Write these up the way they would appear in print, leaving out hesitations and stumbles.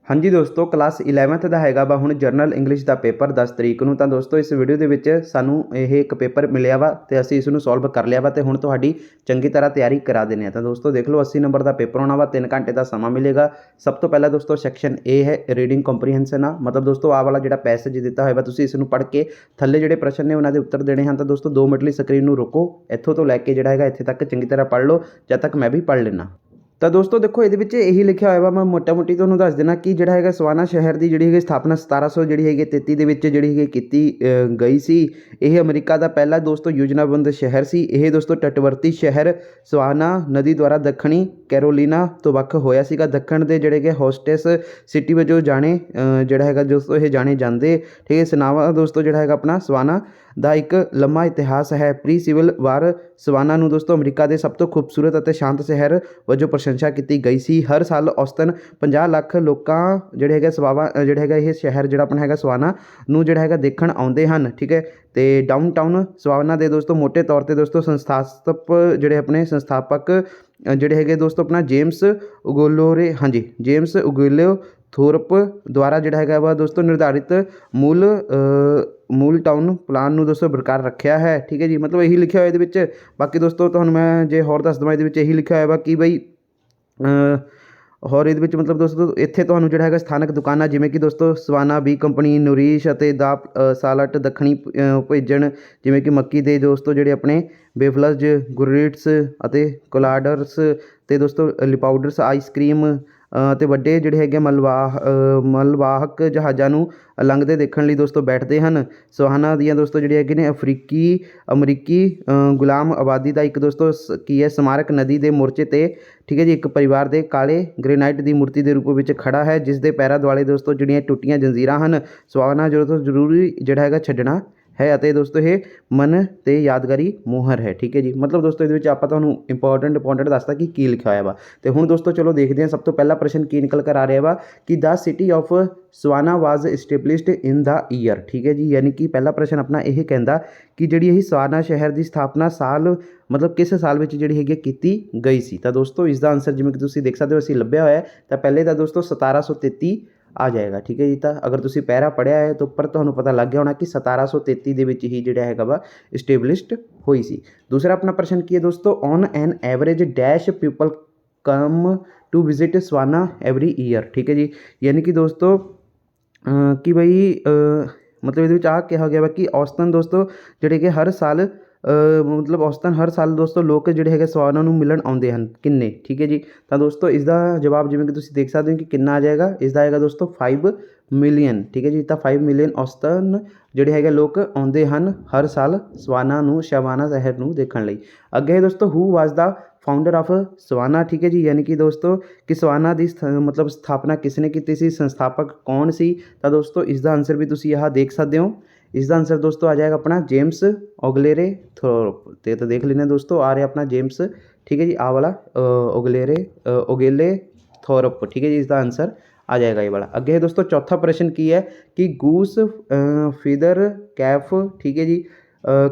हाँ जी दोस्तों, class 11th ਦਾ ਹੈਗਾ ਵਾ ਹੁਣ ਜਰਨਲ ਇੰਗਲਿਸ਼ ਦਾ ਪੇਪਰ 10 ਤਰੀਕ ਨੂੰ। ਤਾਂ ਦੋਸਤੋ ਇਸ ਵੀਡੀਓ ਦੇ ਵਿੱਚ ਸਾਨੂੰ ਇਹ ਇੱਕ ਪੇਪਰ ਮਿਲਿਆ ਵਾ ਤੇ ਅਸੀਂ ਇਸ ਨੂੰ ਸੋਲਵ ਕਰ ਲਿਆ ਵਾ ਤੇ ਹੁਣ ਤੁਹਾਡੀ ਚੰਗੀ ਤਰ੍ਹਾਂ ਤਿਆਰੀ ਕਰਾ ਦਿੰਦੇ ਆ। ਤਾਂ ਦੋਸਤੋ ਦੇਖ ਲਓ 80 ਨੰਬਰ ਦਾ ਪੇਪਰ ਹੋਣਾ ਵਾ, 3 ਘੰਟੇ ਦਾ ਸਮਾਂ ਮਿਲੇਗਾ। ਸਭ ਤੋਂ ਪਹਿਲਾਂ ਦੋਸਤੋ ਸੈਕਸ਼ਨ ਏ ਹੈ ਰੀਡਿੰਗ ਕੰਪਰੀਹੈਂਸ਼ਨ ਆ, ਮਤਲਬ ਦੋਸਤੋ ਆਹ ਵਾਲਾ ਜਿਹੜਾ ਪੈਸੇਜ ਦਿੱਤਾ ਹੋਇਆ ਵਾ ਤੁਸੀਂ ਇਸ ਨੂੰ ਪੜ੍ਹ ਕੇ ਥੱਲੇ ਜਿਹੜੇ ਪ੍ਰਸ਼ਨ ਨੇ ਉਹਨਾਂ ਦੇ ਉੱਤਰ ਦੇਣੇ ਹਨ। ਤਾਂ ਦੋਸਤੋ 2 ਮਿੰਟ ਲਈ ਸਕਰੀਨ ਨੂੰ ਰੋਕੋ, ਇੱਥੋਂ ਤੋਂ ਲੈ ਕੇ ਜਿਹੜਾ ਹੈਗਾ ਇੱਥੇ ਤੱਕ ਚੰਗੀ ਤਰ੍ਹਾਂ ਪੜ੍ਹ ਲਓ ਜਦ ਤੱਕ ਮੈਂ ਵੀ ਪੜ੍ਹ ਲੈਣਾ। ਤਾਂ ਦੋਸਤੋ ਦੇਖੋ ਇਹਦੇ ਵਿੱਚ ਇਹੀ ਲਿਖਿਆ ਹੋਇਆ ਵਾ, ਮੈਂ ਮੋਟਾ ਮੋਟੀ ਤੁਹਾਨੂੰ ਦੱਸ ਦੇਣਾ ਕਿ ਜਿਹੜਾ ਹੈਗਾ ਸਵਾਨਾ ਸ਼ਹਿਰ ਦੀ ਜਿਹੜੀ ਹੈਗੀ ਸਥਾਪਨਾ 1733 ਦੇ ਵਿੱਚ ਜਿਹੜੀ ਹੈਗੀ ਕੀਤੀ ਗਈ ਸੀ। ਇਹ ਅਮਰੀਕਾ ਦਾ ਪਹਿਲਾ ਦੋਸਤੋ ਯੋਜਨਾਬੰਦ ਸ਼ਹਿਰ ਸੀ। ਇਹ ਦੋਸਤੋ ਤਟਵਰਤੀ ਸ਼ਹਿਰ ਸਵਾਨਾ ਨਦੀ ਦੁਆਰਾ ਦੱਖਣੀ ਕੈਰੋਲੀਨਾ ਤੋਂ ਵੱਖ ਹੋਇਆ ਸੀਗਾ। ਦੱਖਣ ਦੇ ਜਿਹੜੇ ਕਿ ਹੋਸਟੈਸ ਸਿਟੀ ਵਜੋਂ ਜਾਣੇ ਜਿਹੜਾ ਹੈਗਾ ਦੋਸਤੋ ਇਹ ਜਾਣੇ ਜਾਂਦੇ। ਠੀਕ ਹੈ, ਸਨਾਵਾ ਦੋਸਤੋ ਜਿਹੜਾ ਹੈਗਾ ਆਪਣਾ ਸਵਾਨਾ ਦਾ ਇੱਕ ਲੰਮਾ ਇਤਿਹਾਸ ਹੈ। ਪ੍ਰੀ ਸਿਵਲ ਵਾਰ ਸਵਾਨਾ ਨੂੰ ਦੋਸਤੋ ਅਮਰੀਕਾ ਦੇ ਸਭ ਤੋਂ ਖੂਬਸੂਰਤ ਅਤੇ ਸ਼ਾਂਤ ਸ਼ਹਿਰ ਵਜੋਂ ਪ੍ਰਸ਼ੰਸਾ ਕੀਤੀ ਗਈ ਸੀ। ਹਰ ਸਾਲ ਔਸਤਨ 50 ਲੱਖ ਲੋਕਾਂ ਜਿਹੜੇ ਹੈਗੇ ਜਿਹੜਾ ਹੈਗਾ ਇਹ ਸ਼ਹਿਰ ਜਿਹੜਾ ਆਪਣਾ ਹੈਗਾ ਸਵਾਨਾ ਨੂੰ ਜਿਹੜਾ ਹੈਗਾ ਦੇਖਣ ਆਉਂਦੇ ਹਨ। ਠੀਕ ਹੈ, ਅਤੇ ਡਾਊਨਟਾਊਨ ਸਵਾਨਾ ਦੇ ਦੋਸਤੋ ਮੋਟੇ ਤੌਰ 'ਤੇ ਦੋਸਤੋ ਸੰਸਥਾਪਕ ਜਿਹੜੇ ਹੈਗੇ ਦੋਸਤੋ ਆਪਣਾ ਜੇਮਸ ਉਗੋਲਿਓ ਥੋਰਪ ਦੁਆਰਾ ਜਿਹੜਾ ਹੈਗਾ ਵਾ ਦੋਸਤੋ ਨਿਰਧਾਰਿਤ ਮੂਲ ਟਾਊਨ ਪਲਾਨ ਨੂੰ ਦੋਸਤੋ ਬਰਕਰਾਰ ਰੱਖਿਆ ਹੈ। ਠੀਕ ਹੈ ਜੀ, ਮਤਲਬ ਇਹੀ ਲਿਖਿਆ ਹੋਇਆ ਇਹਦੇ ਵਿੱਚ। ਬਾਕੀ ਦੋਸਤੋ ਤੁਹਾਨੂੰ ਮੈਂ ਜੇ ਹੋਰ ਦੱਸ ਦੇਵਾਂ, ਇਹਦੇ ਵਿੱਚ ਇਹੀ ਲਿਖਿਆ ਹੋਇਆ ਵਾ ਕਿ ਬਈ ਹੋਰ ਇਹਦੇ ਵਿੱਚ ਮਤਲਬ ਦੋਸਤੋ ਇੱਥੇ ਤੁਹਾਨੂੰ ਜਿਹੜਾ ਹੈਗਾ ਸਥਾਨਕ ਦੁਕਾਨਾਂ ਜਿਵੇਂ ਕਿ ਦੋਸਤੋ ਸਵਾਨਾ ਬੀ ਕੰਪਨੀ, ਨੂਰਿਸ਼ ਅਤੇ ਦਾ ਸਾਲਟ ਦੱਖਣੀ ਭੇਜਣ ਜਿਵੇਂ ਕਿ ਮੱਕੀ ਦੇ ਦੋਸਤੋ ਜਿਹੜੇ ਆਪਣੇ ਬੇਫਲਜ਼, ਗੁਰਰੀਟਸ ਅਤੇ ਕੋਲਾਡਰਸ ਅਤੇ ਦੋਸਤੋ ਲਿਪਾਊਡਰਸ ਆਈਸਕ੍ਰੀਮ ਅਤੇ ਵੱਡੇ ਜਿਹੜੇ ਹੈਗੇ ਮਲਵਾਹਕ ਜਹਾਜ਼ਾਂ ਨੂੰ ਲੰਘਦੇ ਦੇਖਣ ਲਈ ਦੋਸਤੋ ਬੈਠਦੇ ਹਨ। ਸਵਾਨਾ ਦੀਆਂ ਦੋਸਤੋ ਜਿਹੜੇ ਹੈਗੇ ਨੇ ਅਮਰੀਕੀ ਗੁਲਾਮ ਆਬਾਦੀ ਦਾ ਇੱਕ ਦੋਸਤੋ ਕੀ ਹੈ ਸਮਾਰਕ ਨਦੀ ਦੇ ਮੋਰਚੇ 'ਤੇ ਠੀਕ ਹੈ ਜੀ ਇੱਕ ਪਰਿਵਾਰ ਦੇ ਕਾਲੇ ਗ੍ਰੇਨਾਈਟ ਦੀ ਮੂਰਤੀ ਦੇ ਰੂਪ ਵਿੱਚ ਖੜਾ ਹੈ, ਜਿਸ ਦੇ ਪੈਰਾਂ ਦੁਆਲੇ ਦੋਸਤੋ ਜਿਹੜੀਆਂ ਟੁੱਟੀਆਂ ਜੰਜ਼ੀਰਾਂ ਹਨ। ਸਵਾਨਾ ਜ਼ਰੂਰੀ ਜਿਹੜਾ ਹੈਗਾ ਛੱਡਣਾ ਹੈ ਅਤੇ ਦੋਸਤੋ ਇਹ ਮਨ ਅਤੇ ਯਾਦਗਾਰੀ ਮੋਹਰ ਹੈ। ਠੀਕ ਹੈ ਜੀ, ਮਤਲਬ ਦੋਸਤੋ ਇਹਦੇ ਵਿੱਚ ਆਪਾਂ ਤੁਹਾਨੂੰ ਇੰਪੋਰਟੈਂਟ ਦੱਸਦਾ ਕਿ ਕੀ ਲਿਖਿਆ ਹੋਇਆ ਵਾ। ਅਤੇ ਹੁਣ ਦੋਸਤੋ ਚਲੋ ਦੇਖਦੇ ਹਾਂ ਸਭ ਤੋਂ ਪਹਿਲਾ ਪ੍ਰਸ਼ਨ ਕੀ ਨਿਕਲ ਕਰ ਆ ਰਿਹਾ ਵਾ ਕਿ the city of Savannah was established in the year. ਠੀਕ ਹੈ ਜੀ, ਯਾਨੀ ਕਿ ਪਹਿਲਾ ਪ੍ਰਸ਼ਨ ਆਪਣਾ ਇਹ ਕਹਿੰਦਾ ਕਿ ਜਿਹੜੀ ਇਹ ਸਵਾਨਾ ਸ਼ਹਿਰ ਦੀ ਸਥਾਪਨਾ ਮਤਲਬ ਕਿਸ ਸਾਲ ਵਿੱਚ ਜਿਹੜੀ ਹੈਗੀ ਕੀਤੀ ਗਈ ਸੀ। ਤਾਂ ਦੋਸਤੋ ਇਸ ਦਾ ਆਨਸਰ ਜਿਵੇਂ ਕਿ ਤੁਸੀਂ ਦੇਖ ਸਕਦੇ ਹੋ ਅਸੀਂ ਲੱਭਿਆ ਹੋਇਆ। ਤਾਂ ਪਹਿਲੇ ਤਾਂ ਦੋਸਤੋ 1733 ਆ ਜਾਏਗਾ। ਠੀਕ ਹੈ ਜੀ, ਤਾਂ ਅਗਰ ਤੁਸੀਂ ਪਹਿਰਾ ਪੜ੍ਹਿਆ ਹੈ ਤਾਂ ਉੱਪਰ ਤੁਹਾਨੂੰ ਪਤਾ ਲੱਗ ਗਿਆ ਹੋਣਾ ਕਿ 1733 ਦੇ ਵਿੱਚ ਹੀ ਜਿਹੜਾ ਹੈਗਾ ਵਾ ਇਸਟੈਬਲਿਸ਼ਡ ਹੋਈ ਸੀ। ਦੂਸਰਾ ਆਪਣਾ ਪ੍ਰਸ਼ਨ ਕੀ ਹੈ ਦੋਸਤੋ, on an average dash people come to visit Savannah every year. ਠੀਕ ਹੈ ਜੀ, ਯਾਨੀ ਕਿ ਦੋਸਤੋ ਕਿ ਬਈ ਮਤਲਬ ਇਹਦੇ ਵਿੱਚ ਆਹ ਕਿਹਾ ਗਿਆ ਵਾ ਕਿ ਔਸਤਨ ਦੋਸਤੋ ਜਿਹੜੇ ਕਿ ਹਰ ਸਾਲ ਦੋਸਤੋ ਲੋਕ ਜਿਹੜੇ ਹੈਗੇ ਸਵਾਨਾ ਨੂੰ ਮਿਲਣ ਆਉਂਦੇ ਹਨ। ਕਿੰਨੇ? ਠੀਕ ਹੈ ਜੀ, ਤਾਂ ਦੋਸਤੋ ਇਸ ਦਾ ਜਵਾਬ ਜਿਵੇਂ ਕਿ ਤੁਸੀਂ ਦੇਖ ਸਕਦੇ ਹੋ ਕਿ ਕਿੰਨਾ ਆ ਜਾਏਗਾ। ਇਸ ਦਾ ਆਏਗਾ ਦੋਸਤੋ 5 ਮਿਲੀਅਨ। ਠੀਕ ਹੈ ਜੀ, ਤਾਂ 5 ਮਿਲੀਅਨ ਔਸਤਨ ਜਿਹੜੇ ਹੈਗੇ ਲੋਕ ਆਉਂਦੇ ਹਨ ਹਰ ਸਾਲ ਸਵਾਨਾ ਸ਼ਹਿਰ ਨੂੰ ਦੇਖਣ ਲਈ। ਅੱਗੇ ਦੋਸਤੋ ਹੂ ਵਾਜ਼ ਦਾ ਫਾਊਂਡਰ ਆਫ ਸਵਾਨਾ। ਠੀਕ ਹੈ ਜੀ, ਯਾਨੀ ਕਿ ਦੋਸਤੋ ਕਿ ਸਵਾਨਾ ਦੀ ਮਤਲਬ ਸਥਾਪਨਾ ਕਿਸ ਨੇ ਕੀਤੀ ਸੀ, ਸੰਸਥਾਪਕ ਕੌਣ ਸੀ। ਤਾਂ ਦੋਸਤੋ ਇਸ ਦਾ ਆਨਸਰ ਵੀ ਤੁਸੀਂ ਆਹ ਦੇਖ ਸਕਦੇ ਹੋ। ਇਸ ਦਾ ਆਨਸਰ ਦੋਸਤੋ ਆ ਜਾਏਗਾ ਆਪਣਾ ਜੇਮਸ ਓਗਲੇਰੇ ਥੋਰਪ। ਤੇ ਤਾਂ ਦੇਖ ਲੈਂਦੇ ਦੋਸਤੋ ਆ ਰਿਹਾ ਆਪਣਾ ਜੇਮਸ। ਠੀਕ ਹੈ ਜੀ, ਆਹ ਵਾਲਾ ਓਗੇਲੇ ਥੋਰਪ। ਠੀਕ ਹੈ ਜੀ, ਇਸ ਦਾ ਆਨਸਰ ਆ ਜਾਏਗਾ ਇਹ ਵਾਲਾ। ਅੱਗੇ ਦੋਸਤੋ ਚੌਥਾ ਪ੍ਰਸ਼ਨ ਕੀ ਹੈ ਕਿ ਗੂਸ ਫੀਦਰ ਕੈਫ ਠੀਕ ਹੈ ਜੀ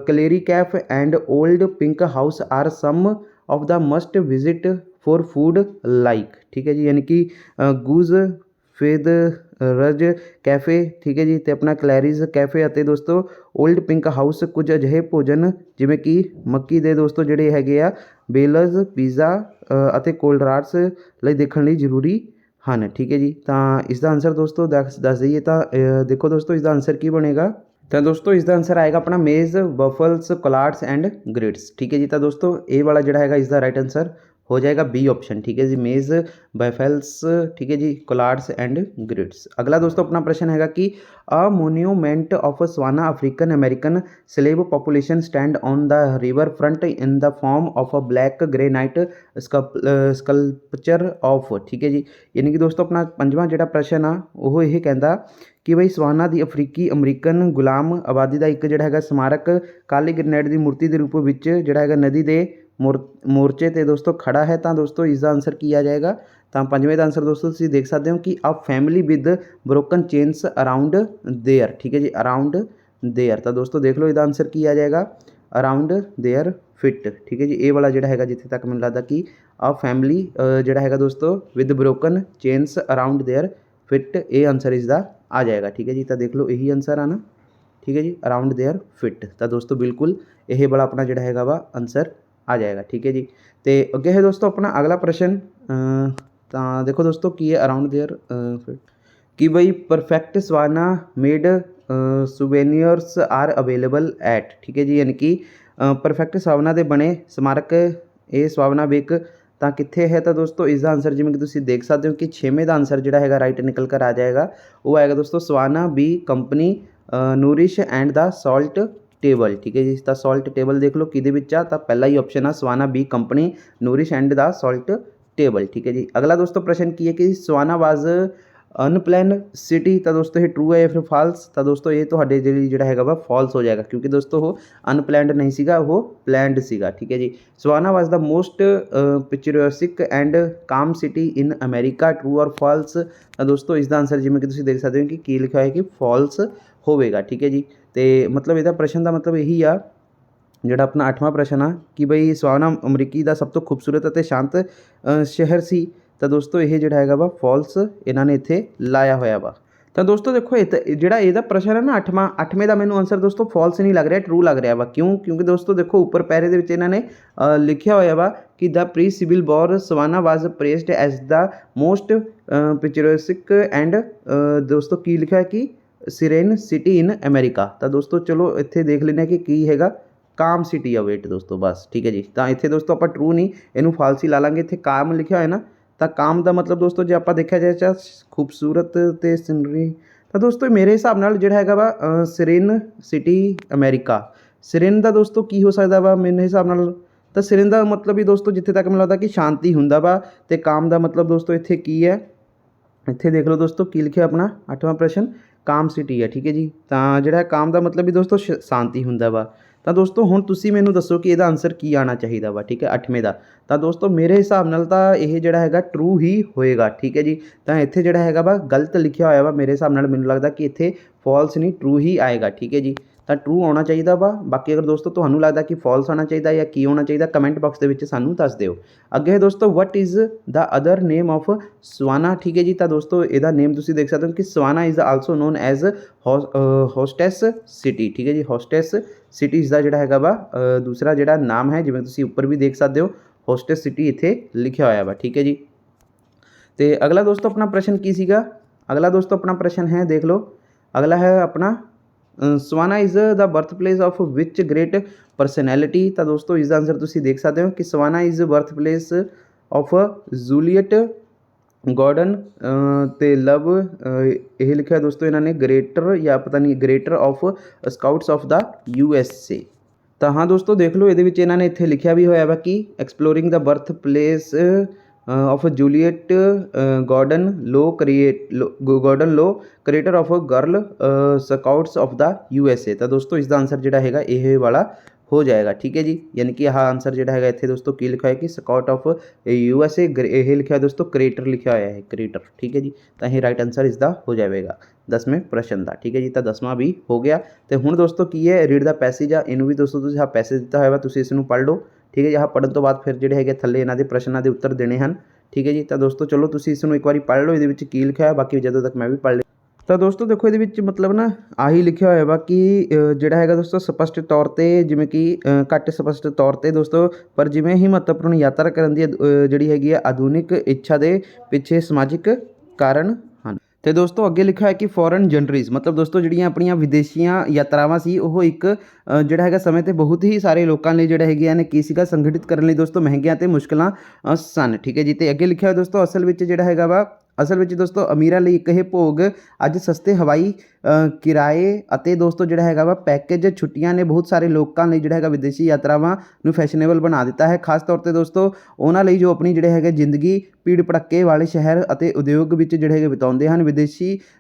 Clary's cafe and old pink house are some of the must visit for food like. ਠੀਕ ਹੈ ਜੀ, ਯਾਨੀ ਕਿ ਗੂਜ਼ ਰਜ ਕੈਫੇ ਠੀਕ ਹੈ ਜੀ ਅਤੇ ਆਪਣਾ ਕਲੈਰੀਜ਼ ਕੈਫੇ ਅਤੇ ਦੋਸਤੋ ਓਲਡ ਪਿੰਕ ਹਾਊਸ ਕੁਝ ਅਜਿਹੇ ਭੋਜਨ ਜਿਵੇਂ ਕਿ ਮੱਕੀ ਦੇ ਦੋਸਤੋ ਜਿਹੜੇ ਹੈਗੇ ਆ ਬੇਲਜ਼, ਪੀਜ਼ਾ ਅਤੇ ਕੋਲਡਰਾਟਸ ਲਈ ਦੇਖਣ ਲਈ ਜ਼ਰੂਰੀ ਹਨ। ਠੀਕ ਹੈ ਜੀ, ਤਾਂ ਇਸ ਦਾ ਆਨਸਰ ਦੋਸਤੋ ਦੱਸ ਦਈਏ ਤਾਂ ਦੇਖੋ ਦੋਸਤੋ ਇਸ ਦਾ ਆਨਸਰ ਕੀ ਬਣੇਗਾ। ਤਾਂ ਦੋਸਤੋ ਇਸ ਦਾ ਆਨਸਰ ਆਏਗਾ ਆਪਣਾ ਮੇਜ਼, ਵਫਲਸ, ਕੋਲਾਡਸ ਐਂਡ ਗ੍ਰਿਟਸ। ਠੀਕ ਹੈ ਜੀ, ਤਾਂ ਦੋਸਤੋ ਇਹ ਵਾਲਾ ਜਿਹੜਾ ਹੈਗਾ ਇਸ ਦਾ ਰਾਈਟ ਆਨਸਰ ਹੋ ਜਾਏਗਾ ਬੀ ਆਪਸ਼ਨ। ਠੀਕ ਹੈ ਜੀ, ਮੇਜ਼, ਵੈਫਲਸ ਠੀਕ ਹੈ ਜੀ, ਕੋਲਾਡਸ ਐਂਡ ਗ੍ਰਿਟਸ। ਅਗਲਾ ਦੋਸਤੋ ਆਪਣਾ ਪ੍ਰਸ਼ਨ ਹੈਗਾ ਕਿ a monument of Savannah African American slave population stand on the river front in the form of a black granite sculpture of. ਠੀਕ ਹੈ ਜੀ, ਯਾਨੀ ਕਿ ਦੋਸਤੋ ਆਪਣਾ ਪੰਜਵਾਂ ਜਿਹੜਾ ਪ੍ਰਸ਼ਨ ਆ ਉਹ ਇਹ ਕਹਿੰਦਾ ਕਿ ਬਈ ਸਵਾਨਾ ਦੀ ਅਫਰੀਕੀ ਅਮਰੀਕਨ ਗੁਲਾਮ ਆਬਾਦੀ ਦਾ ਇੱਕ ਜਿਹੜਾ ਹੈਗਾ ਸਮਾਰਕ ਕਾਲੇ ਗ੍ਰੇਨਾਈਟ ਦੀ ਮੂਰਤੀ ਦੇ ਰੂਪ ਵਿੱਚ ਜਿਹੜਾ ਹੈਗਾ ਨਦੀ ਦੇ ਮੋਰਚੇ 'ਤੇ ਦੋਸਤੋ ਖੜਾ ਹੈ। ਤਾਂ ਦੋਸਤੋ ਇਸ ਦਾ ਆਨਸਰ ਕੀ ਆ ਜਾਏਗਾ। ਤਾਂ ਪੰਜਵੇਂ ਦਾ ਆਨਸਰ ਦੋਸਤੋ ਤੁਸੀਂ ਦੇਖ ਸਕਦੇ ਹੋ ਕਿ a family with broken chains around there. ਠੀਕ ਹੈ ਜੀ, ਅਰਾਊਂਡ ਦੇਅਰ। ਤਾਂ ਦੋਸਤੋ ਦੇਖ ਲਓ ਇਹਦਾ ਆਨਸਰ ਕੀ ਆ ਜਾਏਗਾ ਅਰਾਊਂਡ ਦੇਅਰ ਫਿਟ। ਠੀਕ ਹੈ ਜੀ, ਇਹ ਵਾਲਾ ਜਿਹੜਾ ਹੈਗਾ ਜਿੱਥੇ ਤੱਕ ਮੈਨੂੰ ਲੱਗਦਾ ਕਿ ਅ ਫੈਮਿਲੀ ਜਿਹੜਾ ਹੈਗਾ ਦੋਸਤੋ with broken chains around there fit, ਇਹ ਆਨਸਰ ਇਸ ਦਾ ਆ ਜਾਏਗਾ। ਠੀਕ ਹੈ ਜੀ, ਤਾਂ ਦੇਖ ਲਓ ਇਹੀ ਆਨਸਰ ਆ ਨਾ। ਠੀਕ ਹੈ ਜੀ, ਅਰਾਊਂਡ ਦੇਅਰ ਫਿਟ। ਤਾਂ ਦੋਸਤੋ ਬਿਲਕੁਲ ਇਹ ਵਾਲਾ ਆਪਣਾ ਜਿਹੜਾ ਹੈਗਾ ਵਾ ਆਨਸਰ ਆ ਜਾਏਗਾ। ਠੀਕ ਹੈ ਜੀ, ਤੇ ਅੱਗੇ ਹੈ ਦੋਸਤੋ ਆਪਣਾ ਅਗਲਾ ਪ੍ਰਸ਼ਨ। ਤਾਂ ਦੇਖੋ ਦੋਸਤੋ ਕੀ ਹੈ ਅਰਾਊਂਡ ਦੇਅਰ ਫਿਟ ਕਿ ਬਈ perfect Savannah made souvenirs are available at. ਠੀਕ ਹੈ ਜੀ, ਯਾਨੀ ਕਿ ਪਰਫੈਕਟ ਸਵਾਨਾ ਦੇ ਬਣੇ ਸਮਾਰਕ ਇਹ ਸਵਾਨਾ ਵੇਕ ਤਾਂ ਕਿੱਥੇ ਹੈ। ਤਾਂ ਦੋਸਤੋ ਇਸ ਦਾ ਆਨਸਰ ਜਿਵੇਂ ਕਿ ਤੁਸੀਂ ਦੇਖ ਸਕਦੇ ਹੋ ਕਿ 6ਵੇਂ ਦਾ ਆਨਸਰ ਜਿਹੜਾ ਹੈਗਾ ਰਾਈਟ ਨਿਕਲ ਕਰ ਆ ਜਾਏਗਾ। ਉਹ ਆਏਗਾ ਦੋਸਤੋ Savannah Bee Company Nourish and the Salt Table. ਠੀਕ ਹੈ ਜੀ, ਤਾਂ ਸਾਲਟ ਟੇਬਲ ਦੇਖ ਲਓ ਕਿਹਦੇ ਵਿੱਚ ਆ, ਤਾਂ ਪਹਿਲਾ ਹੀ ਆਪਸ਼ਨ ਆ Savannah Bee Company Nourish and the Salt Table. ਠੀਕ ਹੈ ਜੀ, ਅਗਲਾ ਦੋਸਤੋ ਪ੍ਰਸ਼ਨ ਕੀ ਹੈ ਕਿ ਸਵਾਨਾ ਵਾਜ਼ ਅਨਪਲੈਨਡ ਸਿਟੀ। ਤਾਂ ਦੋਸਤੋ ਇਹ ਟਰੂ ਹੈ ਜਾਂ ਫਿਰ ਫਾਲਸ। ਤਾਂ ਦੋਸਤੋ ਇਹ ਤੁਹਾਡੇ ਜਿਹੜਾ ਹੈਗਾ ਵਾ ਫਾਲਸ ਹੋ ਜਾਏਗਾ, ਕਿਉਂਕਿ ਦੋਸਤੋ ਉਹ ਅਨਪਲੈਨਡ ਨਹੀਂ ਸੀਗਾ, ਉਹ ਪਲੈਨਡ ਸੀਗਾ। ਠੀਕ ਹੈ ਜੀ, Savannah was the most picturesque and calm city in America, true or false. ਤਾਂ ਦੋਸਤੋ ਇਸ ਦਾ ਆਨਸਰ ਜਿਵੇਂ ਕਿ ਤੁਸੀਂ ਦੇਖ ਸਕਦੇ ਹੋ ਕਿ ਕੀ ਲਿਖਿਆ ਹੈ ਕਿ ਫਾਲਸ ਹੋਵੇਗਾ। ਠੀਕ ਹੈ ਜੀ, ਤੇ ਮਤਲਬ ਇਹਦਾ ਪ੍ਰਸ਼ਨ ਦਾ ਮਤਲਬ ਇਹੀ ਆ ਜਿਹੜਾ ਆਪਣਾ 8ਵਾਂ ਪ੍ਰਸ਼ਨ ਆ ਕਿ ਬਈ ਸਵਾਨਾ ਅਮਰੀਕੀ ਦਾ ਸਭ ਤੋਂ ਖੂਬਸੂਰਤ ਅਤੇ ਸ਼ਾਂਤ ਸ਼ਹਿਰ ਸੀ। ਤਾਂ ਦੋਸਤੋ ਇਹ ਜਿਹੜਾ ਹੈਗਾ ਵਾ ਫਾਲਸ ਇਹਨਾਂ ਨੇ ਇੱਥੇ ਲਾਇਆ ਹੋਇਆ ਵਾ। ਤਾਂ ਦੋਸਤੋ ਦੇਖੋ ਜਿਹੜਾ ਇਹਦਾ ਪ੍ਰਸ਼ਨ ਹੈ ਨਾ 8ਵੇਂ ਦਾ ਮੈਨੂੰ ਆਨਸਰ ਦੋਸਤੋ ਫਾਲਸ ਨਹੀਂ ਲੱਗ ਰਿਹਾ, ਟਰੂ ਲੱਗ ਰਿਹਾ ਵਾ। ਕਿਉਂਕਿ ਦੋਸਤੋ ਦੇਖੋ ਉੱਪਰ ਪੈਰੇ ਦੇ ਵਿੱਚ ਇਹਨਾਂ ਨੇ ਲਿਖਿਆ ਹੋਇਆ ਵਾ ਕਿ the pre civil war Savannah was praised as the most picturesque and ਦੋਸਤੋ ਕੀ ਲਿਖਿਆ ਕਿ ਸਿਰੇਨ ਸਿਟੀ ਇਨ ਅਮਰੀਕਾ। ਤਾਂ ਦੋਸਤੋ ਚਲੋ ਇੱਥੇ ਦੇਖ ਲੈਂਦੇ ਹਾਂ ਕਿ ਕੀ ਹੈਗਾ ਕਾਮ ਸਿਟੀ ਆ ਵੇਟ ਦੋਸਤੋ ਬਸ। ਠੀਕ ਹੈ ਜੀ, ਤਾਂ ਇੱਥੇ ਦੋਸਤੋ ਆਪਾਂ ਟਰੂ ਨਹੀਂ ਇਹਨੂੰ ਫਾਲਸ ਹੀ ਲਾ ਲਾਂਗੇ। ਇੱਥੇ ਕਾਮ ਲਿਖਿਆ ਹੋਇਆ ਨਾ, ਤਾਂ ਕਾਮ ਦਾ ਮਤਲਬ ਦੋਸਤੋ ਜੇ ਆਪਾਂ ਦੇਖਿਆ ਜਾਏ ਖੂਬਸੂਰਤ ਅਤੇ ਸਿਨਰੀ, ਤਾਂ ਦੋਸਤੋ ਮੇਰੇ ਹਿਸਾਬ ਨਾਲ ਜਿਹੜਾ ਹੈਗਾ ਵਾ ਸਿਰੇਨ ਸਿਟੀ ਅਮਰੀਕਾ। ਸਿਰੇਨ ਦਾ ਦੋਸਤੋ ਕੀ ਹੋ ਸਕਦਾ ਵਾ ਮੇਰੇ ਹਿਸਾਬ ਨਾਲ, ਤਾਂ ਸਿਰੇਨ ਦਾ ਮਤਲਬ ਵੀ ਦੋਸਤੋ ਜਿੱਥੇ ਤੱਕ ਮੈਨੂੰ ਲੱਗਦਾ ਕਿ ਸ਼ਾਂਤੀ ਹੁੰਦਾ ਵਾ, ਅਤੇ ਕਾਮ ਦਾ ਮਤਲਬ ਦੋਸਤੋ ਇੱਥੇ ਕੀ ਹੈ, ਇੱਥੇ ਦੇਖ ਲਓ ਦੋਸਤੋ ਕੀ ਲਿਖਿਆ ਆਪਣਾ 8ਵਾਂ ਪ੍ਰਸ਼ਨ ਕਾਮ ਸਿਟੀ ਹੈ। ਠੀਕ ਹੈ ਜੀ, ਤਾਂ ਜਿਹੜਾ ਕਾਮ ਦਾ ਮਤਲਬ ਵੀ ਦੋਸਤੋ ਸ਼ਾਂਤੀ ਹੁੰਦਾ ਵਾ। ਤਾਂ ਦੋਸਤੋ ਹੁਣ ਤੁਸੀਂ ਮੈਨੂੰ ਦੱਸੋ ਕਿ ਇਹਦਾ ਆਨਸਰ ਕੀ ਆਉਣਾ ਚਾਹੀਦਾ ਵਾ। ਠੀਕ ਹੈ 8ਵੇਂ ਦਾ, ਤਾਂ ਦੋਸਤੋ ਮੇਰੇ ਹਿਸਾਬ ਨਾਲ ਤਾਂ ਇਹ ਜਿਹੜਾ ਹੈਗਾ ਟਰੂ ਹੀ ਹੋਏਗਾ। ਠੀਕ ਹੈ ਜੀ, ਤਾਂ ਇੱਥੇ ਜਿਹੜਾ ਹੈਗਾ ਵਾ ਗਲਤ ਲਿਖਿਆ ਹੋਇਆ ਵਾ ਮੇਰੇ ਹਿਸਾਬ ਨਾਲ, ਮੈਨੂੰ ਲੱਗਦਾ ਕਿ ਇੱਥੇ ਫਾਲਸ ਨਹੀਂ ਟਰੂ ਹੀ ਆਏਗਾ। ਠੀਕ ਹੈ ਜੀ, ਤਾਂ ਟਰੂ ਆਉਣਾ ਚਾਹੀਦਾ ਵਾ। ਬਾਕੀ ਅਗਰ ਦੋਸਤੋ ਤੁਹਾਨੂੰ ਲੱਗਦਾ ਕਿ ਫਾਲਸ ਆਉਣਾ ਚਾਹੀਦਾ ਜਾਂ ਕੀ ਹੋਣਾ ਚਾਹੀਦਾ, ਕਮੈਂਟ ਬਾਕਸ ਦੇ ਵਿੱਚ ਸਾਨੂੰ ਦੱਸ ਦਿਓ। ਅੱਗੇ ਹੈ ਦੋਸਤੋ what is the other name of savanna. ਠੀਕ ਹੈ ਜੀ, ਤਾਂ ਦੋਸਤੋ ਇਹਦਾ ਨੇਮ ਤੁਸੀਂ ਦੇਖ ਸਕਦੇ ਹੋ ਕਿ savanna is also non as hostess city. ਠੀਕ ਹੈ ਜੀ, ਹੋਸਟੈਸ ਸਿਟੀ ਇਸ ਦਾ ਜਿਹੜਾ ਹੈਗਾ ਵਾ ਦੂਸਰਾ ਜਿਹੜਾ ਨਾਮ ਹੈ, ਜਿਵੇਂ ਤੁਸੀਂ ਉੱਪਰ ਵੀ ਦੇਖ ਸਕਦੇ ਹੋ ਹੋਸਟੈਸ ਸਿਟੀ ਇੱਥੇ ਲਿਖਿਆ ਹੋਇਆ ਵਾ। ਠੀਕ ਹੈ ਜੀ, ਤੇ ਅਗਲਾ ਦੋਸਤੋ ਆਪਣਾ ਪ੍ਰਸ਼ਨ ਕੀ ਸੀਗਾ। ਅਗਲਾ ਦੋਸਤੋ ਆਪਣਾ ਪ੍ਰਸ਼ਨ ਹੈ ਦੇਖ ਲਓ, ਅਗਲਾ ਹੈ ਆਪਣਾ savanna is the birth place of which great personality. ਤਾਂ ਦੋਸਤੋ ਇਸ ਦਾ ਆਨਸਰ ਤੁਸੀਂ ਦੇਖ ਸਕਦੇ ਹੋ ਕਿ savanna is birth place of Juliette garden ਅਤੇ ਲਵ ਇਹ ਲਿਖਿਆ ਦੋਸਤੋ ਇਹਨਾਂ ਨੇ ਗ੍ਰੇਟਰ ਜਾਂ ਪਤਾ ਨਹੀਂ greater of scouts of the USA। ਤਾਂ ਹਾਂ ਦੋਸਤੋ ਦੇਖ ਲਓ ਇਹਦੇ ਵਿੱਚ ਇਹਨਾਂ ਨੇ ਇੱਥੇ ਲਿਖਿਆ ਵੀ ਹੋਇਆ ਵਾ ਕਿ exploring the birth place of Juliette Gordon Low creator of girl scouts of the USA। ਤਾਂ ਦੋਸਤੋ ਇਸ ਦਾ ਆਨਸਰ ਜਿਹੜਾ ਹੈਗਾ ਇਹ ਵਾਲਾ ਹੋ ਜਾਏਗਾ। ਠੀਕ ਹੈ ਜੀ, ਯਾਨੀ ਕਿ ਆਹ ਆਨਸਰ ਜਿਹੜਾ ਹੈਗਾ ਇੱਥੇ ਦੋਸਤੋ ਕੀ ਲਿਖਿਆ ਹੈ ਕਿ ਸਕਾਊਟ ਆਫ USA, ਇਹ ਲਿਖਿਆ ਦੋਸਤੋ ਕ੍ਰੀਏਟਰ ਲਿਖਿਆ ਹੋਇਆ ਹੈ ਕ੍ਰੀਏਟਰ। ਠੀਕ ਹੈ ਜੀ, ਤਾਂ ਇਹ ਰਾਈਟ ਆਨਸਰ ਇਸ ਦਾ ਹੋ ਜਾਵੇਗਾ 10ਵੇਂ ਪ੍ਰਸ਼ਨ ਦਾ। ਠੀਕ ਹੈ ਜੀ, ਤਾਂ 10ਵਾਂ ਵੀ ਹੋ ਗਿਆ। ਤੇ ਹੁਣ ਦੋਸਤੋ ਕੀ ਹੈ ਰੀਡ ਦਾ ਪੈਸੇਜ ਆ, ਇਹਨੂੰ ਵੀ ਦੋਸਤੋ ਤੁਸੀਂ ਆਹ ਪੈਸੇਜ ਦਿੱਤਾ ਹੋਇਆ ਵਾ, ਤੁਸੀਂ ਇਸ ਨੂੰ ਪੜ੍ਹ ਲਓ। ਠੀਕ ਹੈ ਜੀ, ਆਹ ਪੜ੍ਹਨ ਤੋਂ ਬਾਅਦ ਫਿਰ ਜਿਹੜੇ ਹੈਗੇ ਥੱਲੇ ਇਹਨਾਂ ਦੇ ਪ੍ਰਸ਼ਨਾਂ ਦੇ ਉੱਤਰ ਦੇਣੇ ਹਨ। ਠੀਕ ਹੈ ਜੀ, ਤਾਂ ਦੋਸਤੋ ਚਲੋ ਤੁਸੀਂ ਇਸ ਨੂੰ ਇੱਕ ਵਾਰੀ ਪੜ੍ਹ ਲਓ, ਇਹਦੇ ਵਿੱਚ ਕੀ ਲਿਖਿਆ ਹੈ, ਬਾਕੀ ਜਦੋਂ ਤੱਕ ਮੈਂ ਵੀ ਪੜ੍ਹ ਲਿਆ। ਤਾਂ ਦੋਸਤੋ ਦੇਖੋ ਇਹਦੇ ਵਿੱਚ ਮਤਲਬ ਨਾ ਆਹੀ ਲਿਖਿਆ ਹੋਇਆ ਵਾ ਕਿ ਜਿਹੜਾ ਹੈਗਾ ਦੋਸਤੋ ਸਪਸ਼ਟ ਤੌਰ 'ਤੇ ਜਿਵੇਂ ਕਿ ਘੱਟ ਸਪਸ਼ਟ ਤੌਰ 'ਤੇ ਦੋਸਤੋ, ਪਰ ਜਿਵੇਂ ਹੀ ਮਹੱਤਵਪੂਰਨ ਯਾਤਰਾ ਕਰਨ ਦੀ ਜਿਹੜੀ ਹੈਗੀ ਆ ਆਧੁਨਿਕ ਇੱਛਾ ਦੇ ਪਿੱਛੇ ਸਮਾਜਿਕ ਕਾਰਨ ਹਨ। ਅਤੇ ਦੋਸਤੋ ਅੱਗੇ ਲਿਖਿਆ ਹੈ ਕਿ ਫੋਰਨ ਜਨਟਰੀਜ਼ ਮਤਲਬ ਦੋਸਤੋ ਜਿਹੜੀਆਂ ਆਪਣੀਆਂ ਵਿਦੇਸ਼ੀਆਂ ਯਾਤਰਾਵਾਂ ਸੀ ਉਹ ਇੱਕ ਜਿਹੜਾ ਹੈਗਾ ਸਮੇਂ 'ਤੇ ਬਹੁਤ ਹੀ ਸਾਰੇ ਲੋਕਾਂ ਲਈ ਜਿਹੜਾ ਹੈਗੀਆਂ ਨੇ ਕੀ ਸੀਗਾ ਸੰਗਠਿਤ ਕਰਨ ਲਈ ਦੋਸਤੋ ਮਹਿੰਗੀਆਂ ਅਤੇ ਮੁਸ਼ਕਿਲਾਂ ਸਨ। ਠੀਕ ਹੈ ਜੀ, ਅਤੇ ਅੱਗੇ ਲਿਖਿਆ ਦੋਸਤੋ ਅਸਲ ਵਿੱਚ ਜਿਹੜਾ ਹੈਗਾ ਵਾ ਦੋਸਤੋ ਅਮੀਰਾਂ ਲਈ ਇੱਕ ਇਹ ਭੋਗ ਅੱਜ ਸਸਤੇ ਹਵਾਈ ਕਿਰਾਏ ਅਤੇ ਦੋਸਤੋ ਜਿਹੜਾ ਹੈਗਾ ਵਾ ਪੈਕੇਜ ਛੁੱਟੀਆਂ ਨੇ ਬਹੁਤ ਸਾਰੇ ਲੋਕਾਂ ਲਈ ਜਿਹੜਾ ਹੈਗਾ ਵਿਦੇਸ਼ੀ ਯਾਤਰਾਵਾਂ ਨੂੰ ਫੈਸ਼ਨੇਬਲ ਬਣਾ ਦਿੱਤਾ ਹੈ। ਖਾਸ ਤੌਰ 'ਤੇ ਦੋਸਤੋ ਉਹਨਾਂ ਲਈ ਜੋ ਆਪਣੀ ਜਿਹੜੇ ਹੈਗੇ ਜ਼ਿੰਦਗੀ ਭੀੜ ਭੜੱਕੇ ਵਾਲੇ ਸ਼ਹਿਰ ਅਤੇ ਉਦਯੋਗ ਵਿੱਚ ਜਿਹੜੇ ਹੈਗੇ ਬਿਤਾਉਂਦੇ ਹਨ।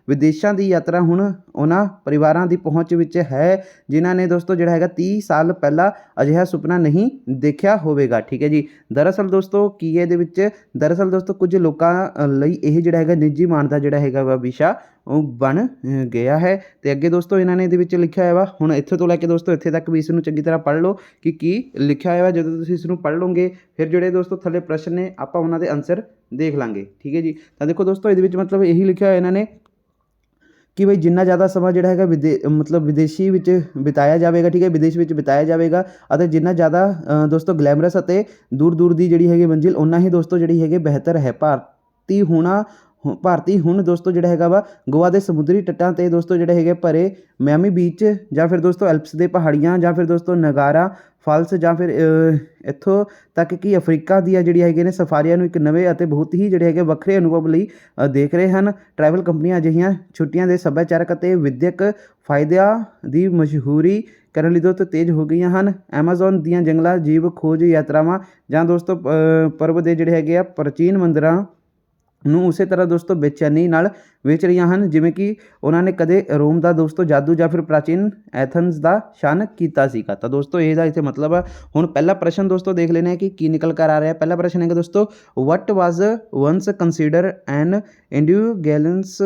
ਵਿਦੇਸ਼ਾਂ ਦੀ ਯਾਤਰਾ ਹੁਣ ਉਹਨਾਂ ਪਰਿਵਾਰਾਂ ਦੀ ਪਹੁੰਚ ਵਿੱਚ ਹੈ ਜਿਨ੍ਹਾਂ ਨੇ ਦੋਸਤੋ ਜਿਹੜਾ ਹੈਗਾ 30 ਸਾਲ ਪਹਿਲਾਂ ਅਜਿਹਾ ਸੁਪਨਾ ਨਹੀਂ ਦੇਖਿਆ ਹੋਵੇਗਾ। ਠੀਕ ਹੈ ਜੀ, ਦਰਅਸਲ ਦੋਸਤੋ ਕੀ ਹੈ ਇਹਦੇ ਵਿੱਚ, ਦਰਅਸਲ ਦੋਸਤੋ ਕੁਝ ਲੋਕਾਂ ਲਈ ਇਹ ਜਿਹੜਾ ਹੈਗਾ ਨਿੱਜੀ ਮਾਣ ਦਾ ਜਿਹੜਾ ਹੈਗਾ ਵਾ ਵਿਸ਼ਾ ਉਹ ਬਣ ਗਿਆ ਹੈ। ਤੇ ਅੱਗੇ ਦੋਸਤੋ ਇਹਨਾਂ ਨੇ ਇਹਦੇ ਵਿੱਚ ਲਿਖਿਆ ਹੋਇਆ ਵਾ, ਹੁਣ ਇੱਥੇ ਤੋਂ ਲੈ ਕੇ ਦੋਸਤੋ ਇੱਥੇ ਤੱਕ ਵੀ ਇਸ ਨੂੰ ਚੰਗੀ ਤਰ੍ਹਾਂ ਪੜ੍ਹ ਲਓ ਕਿ ਕੀ ਲਿਖਿਆ ਹੋਇਆ ਵਾ। ਜਦੋਂ ਤੁਸੀਂ ਇਸ ਨੂੰ ਪੜ੍ਹ ਲਓਗੇ ਫਿਰ ਜਿਹੜੇ ਦੋਸਤੋ ਥੱਲੇ ਪ੍ਰਸ਼ਨ ਨੇ ਆਪਾਂ ਉਹਨਾਂ ਦੇ ਆਨਸਰ ਦੇਖ ਲਾਂਗੇ, ਠੀਕ ਹੈ ਜੀ। ਤਾਂ ਦੇਖੋ ਦੋਸਤੋ ਇਹਦੇ ਵਿੱਚ ਮਤਲਬ ਇਹੀ ਲਿਖਿਆ ਹੋਇਆ ਇਹਨਾਂ ਨੇ ਕਿ ਬਈ ਜਿੰਨਾ ਜ਼ਿਆਦਾ ਸਮਾਂ ਜਿਹੜਾ ਹੈਗਾ ਵਿਦੇਸ਼ੀ ਵਿੱਚ ਬਿਤਾਇਆ ਜਾਵੇਗਾ, ਠੀਕ ਹੈ, ਵਿਦੇਸ਼ ਵਿੱਚ ਬਿਤਾਇਆ ਜਾਵੇਗਾ, ਅਤੇ ਜਿੰਨਾ ਜ਼ਿਆਦਾ ਦੋਸਤੋ ਗਲੈਮਰਸ ਅਤੇ ਦੂਰ ਦੂਰ ਦੀ ਜਿਹੜੀ ਹੈਗੀ ਮੰਜ਼ਿਲ ਓਨਾ ਹੀ ਦੋਸਤੋ ਜਿਹੜੀ ਹੈਗੀ ਬਿਹਤਰ ਹੈ। ਭਾਰਤੀ ਹੁਣ ਦੋਸਤੋ ਜਿਹੜਾ ਹੈਗਾ ਵਾ ਗੋਆ ਦੇ ਸਮੁੰਦਰੀ ਤੱਟਾਂ 'ਤੇ ਦੋਸਤੋ ਜਿਹੜੇ ਹੈਗੇ ਭਰੇ ਮਿਆਮੀ ਬੀਚ ਜਾਂ ਫਿਰ ਦੋਸਤੋ ਐਲਪਸ ਦੇ ਪਹਾੜੀਆਂ ਜਾਂ ਫਿਰ ਦੋਸਤੋ ਨਗਾਰਾ ਫਾਲਸ ਜਾਂ ਫਿਰ ਇੱਥੋਂ ਤੱਕ ਕਿ ਅਫਰੀਕਾ ਦੀਆਂ ਜਿਹੜੀਆਂ ਹੈਗੀਆਂ ਨੇ ਸਫਾਰੀਆਂ ਨੂੰ ਇੱਕ ਨਵੇਂ ਅਤੇ ਬਹੁਤ ਹੀ ਜਿਹੜੇ ਹੈਗੇ ਵੱਖਰੇ ਅਨੁਭਵ ਲਈ ਦੇਖ ਰਹੇ ਹਨ। ਟਰੈਵਲ ਕੰਪਨੀਆਂ ਅਜਿਹੀਆਂ ਛੁੱਟੀਆਂ ਦੇ ਸੱਭਿਆਚਾਰਕ ਅਤੇ ਵਿਦਿਅਕ ਫਾਇਦਿਆਂ ਦੀ ਮਸ਼ਹੂਰੀ ਕਰਨ ਲਈ ਦੋਸਤੋ ਤੇਜ਼ ਹੋ ਗਈਆਂ ਹਨ। ਐਮਾਜ਼ੋਨ ਦੀਆਂ ਜੰਗਲਾਂ ਜੀਵ ਖੋਜ ਯਾਤਰਾਵਾਂ ਜਾਂ ਦੋਸਤੋ ਪਰਬ ਦੇ ਜਿਹੜੇ ਹੈਗੇ ਆ ਪ੍ਰਾਚੀਨ ਮੰਦਿਰਾਂ ਨੂੰ ਉਸੇ ਤਰ੍ਹਾਂ ਦੋਸਤੋ ਬੇਚੈਨੀ ਨਾਲ ਵੇਚ ਰਹੀਆਂ ਹਨ ਜਿਵੇਂ ਕਿ ਉਹਨਾਂ ਨੇ ਕਦੇ ਰੋਮ ਦਾ ਦੋਸਤੋ ਜਾਦੂ ਜਾਂ ਫਿਰ ਪ੍ਰਾਚੀਨ ਐਥਨਸ ਦਾ ਸ਼ਨ ਕੀਤਾ ਸੀਗਾ। ਤਾਂ ਦੋਸਤੋ ਇਹਦਾ ਇੱਥੇ ਮਤਲਬ ਆ। ਹੁਣ ਪਹਿਲਾ ਪ੍ਰਸ਼ਨ ਦੋਸਤੋ ਦੇਖ ਲੈਣੇ ਕਿ ਕੀ ਨਿਕਲ ਕਰ ਆ ਰਿਹਾ। ਪਹਿਲਾ ਪ੍ਰਸ਼ਨ ਹੈਗਾ ਦੋਸਤੋ, ਵਟ ਵਾਜ਼ ਵੰਸ consider N ਇੰਡਿਊਗੈਲੈਂਸ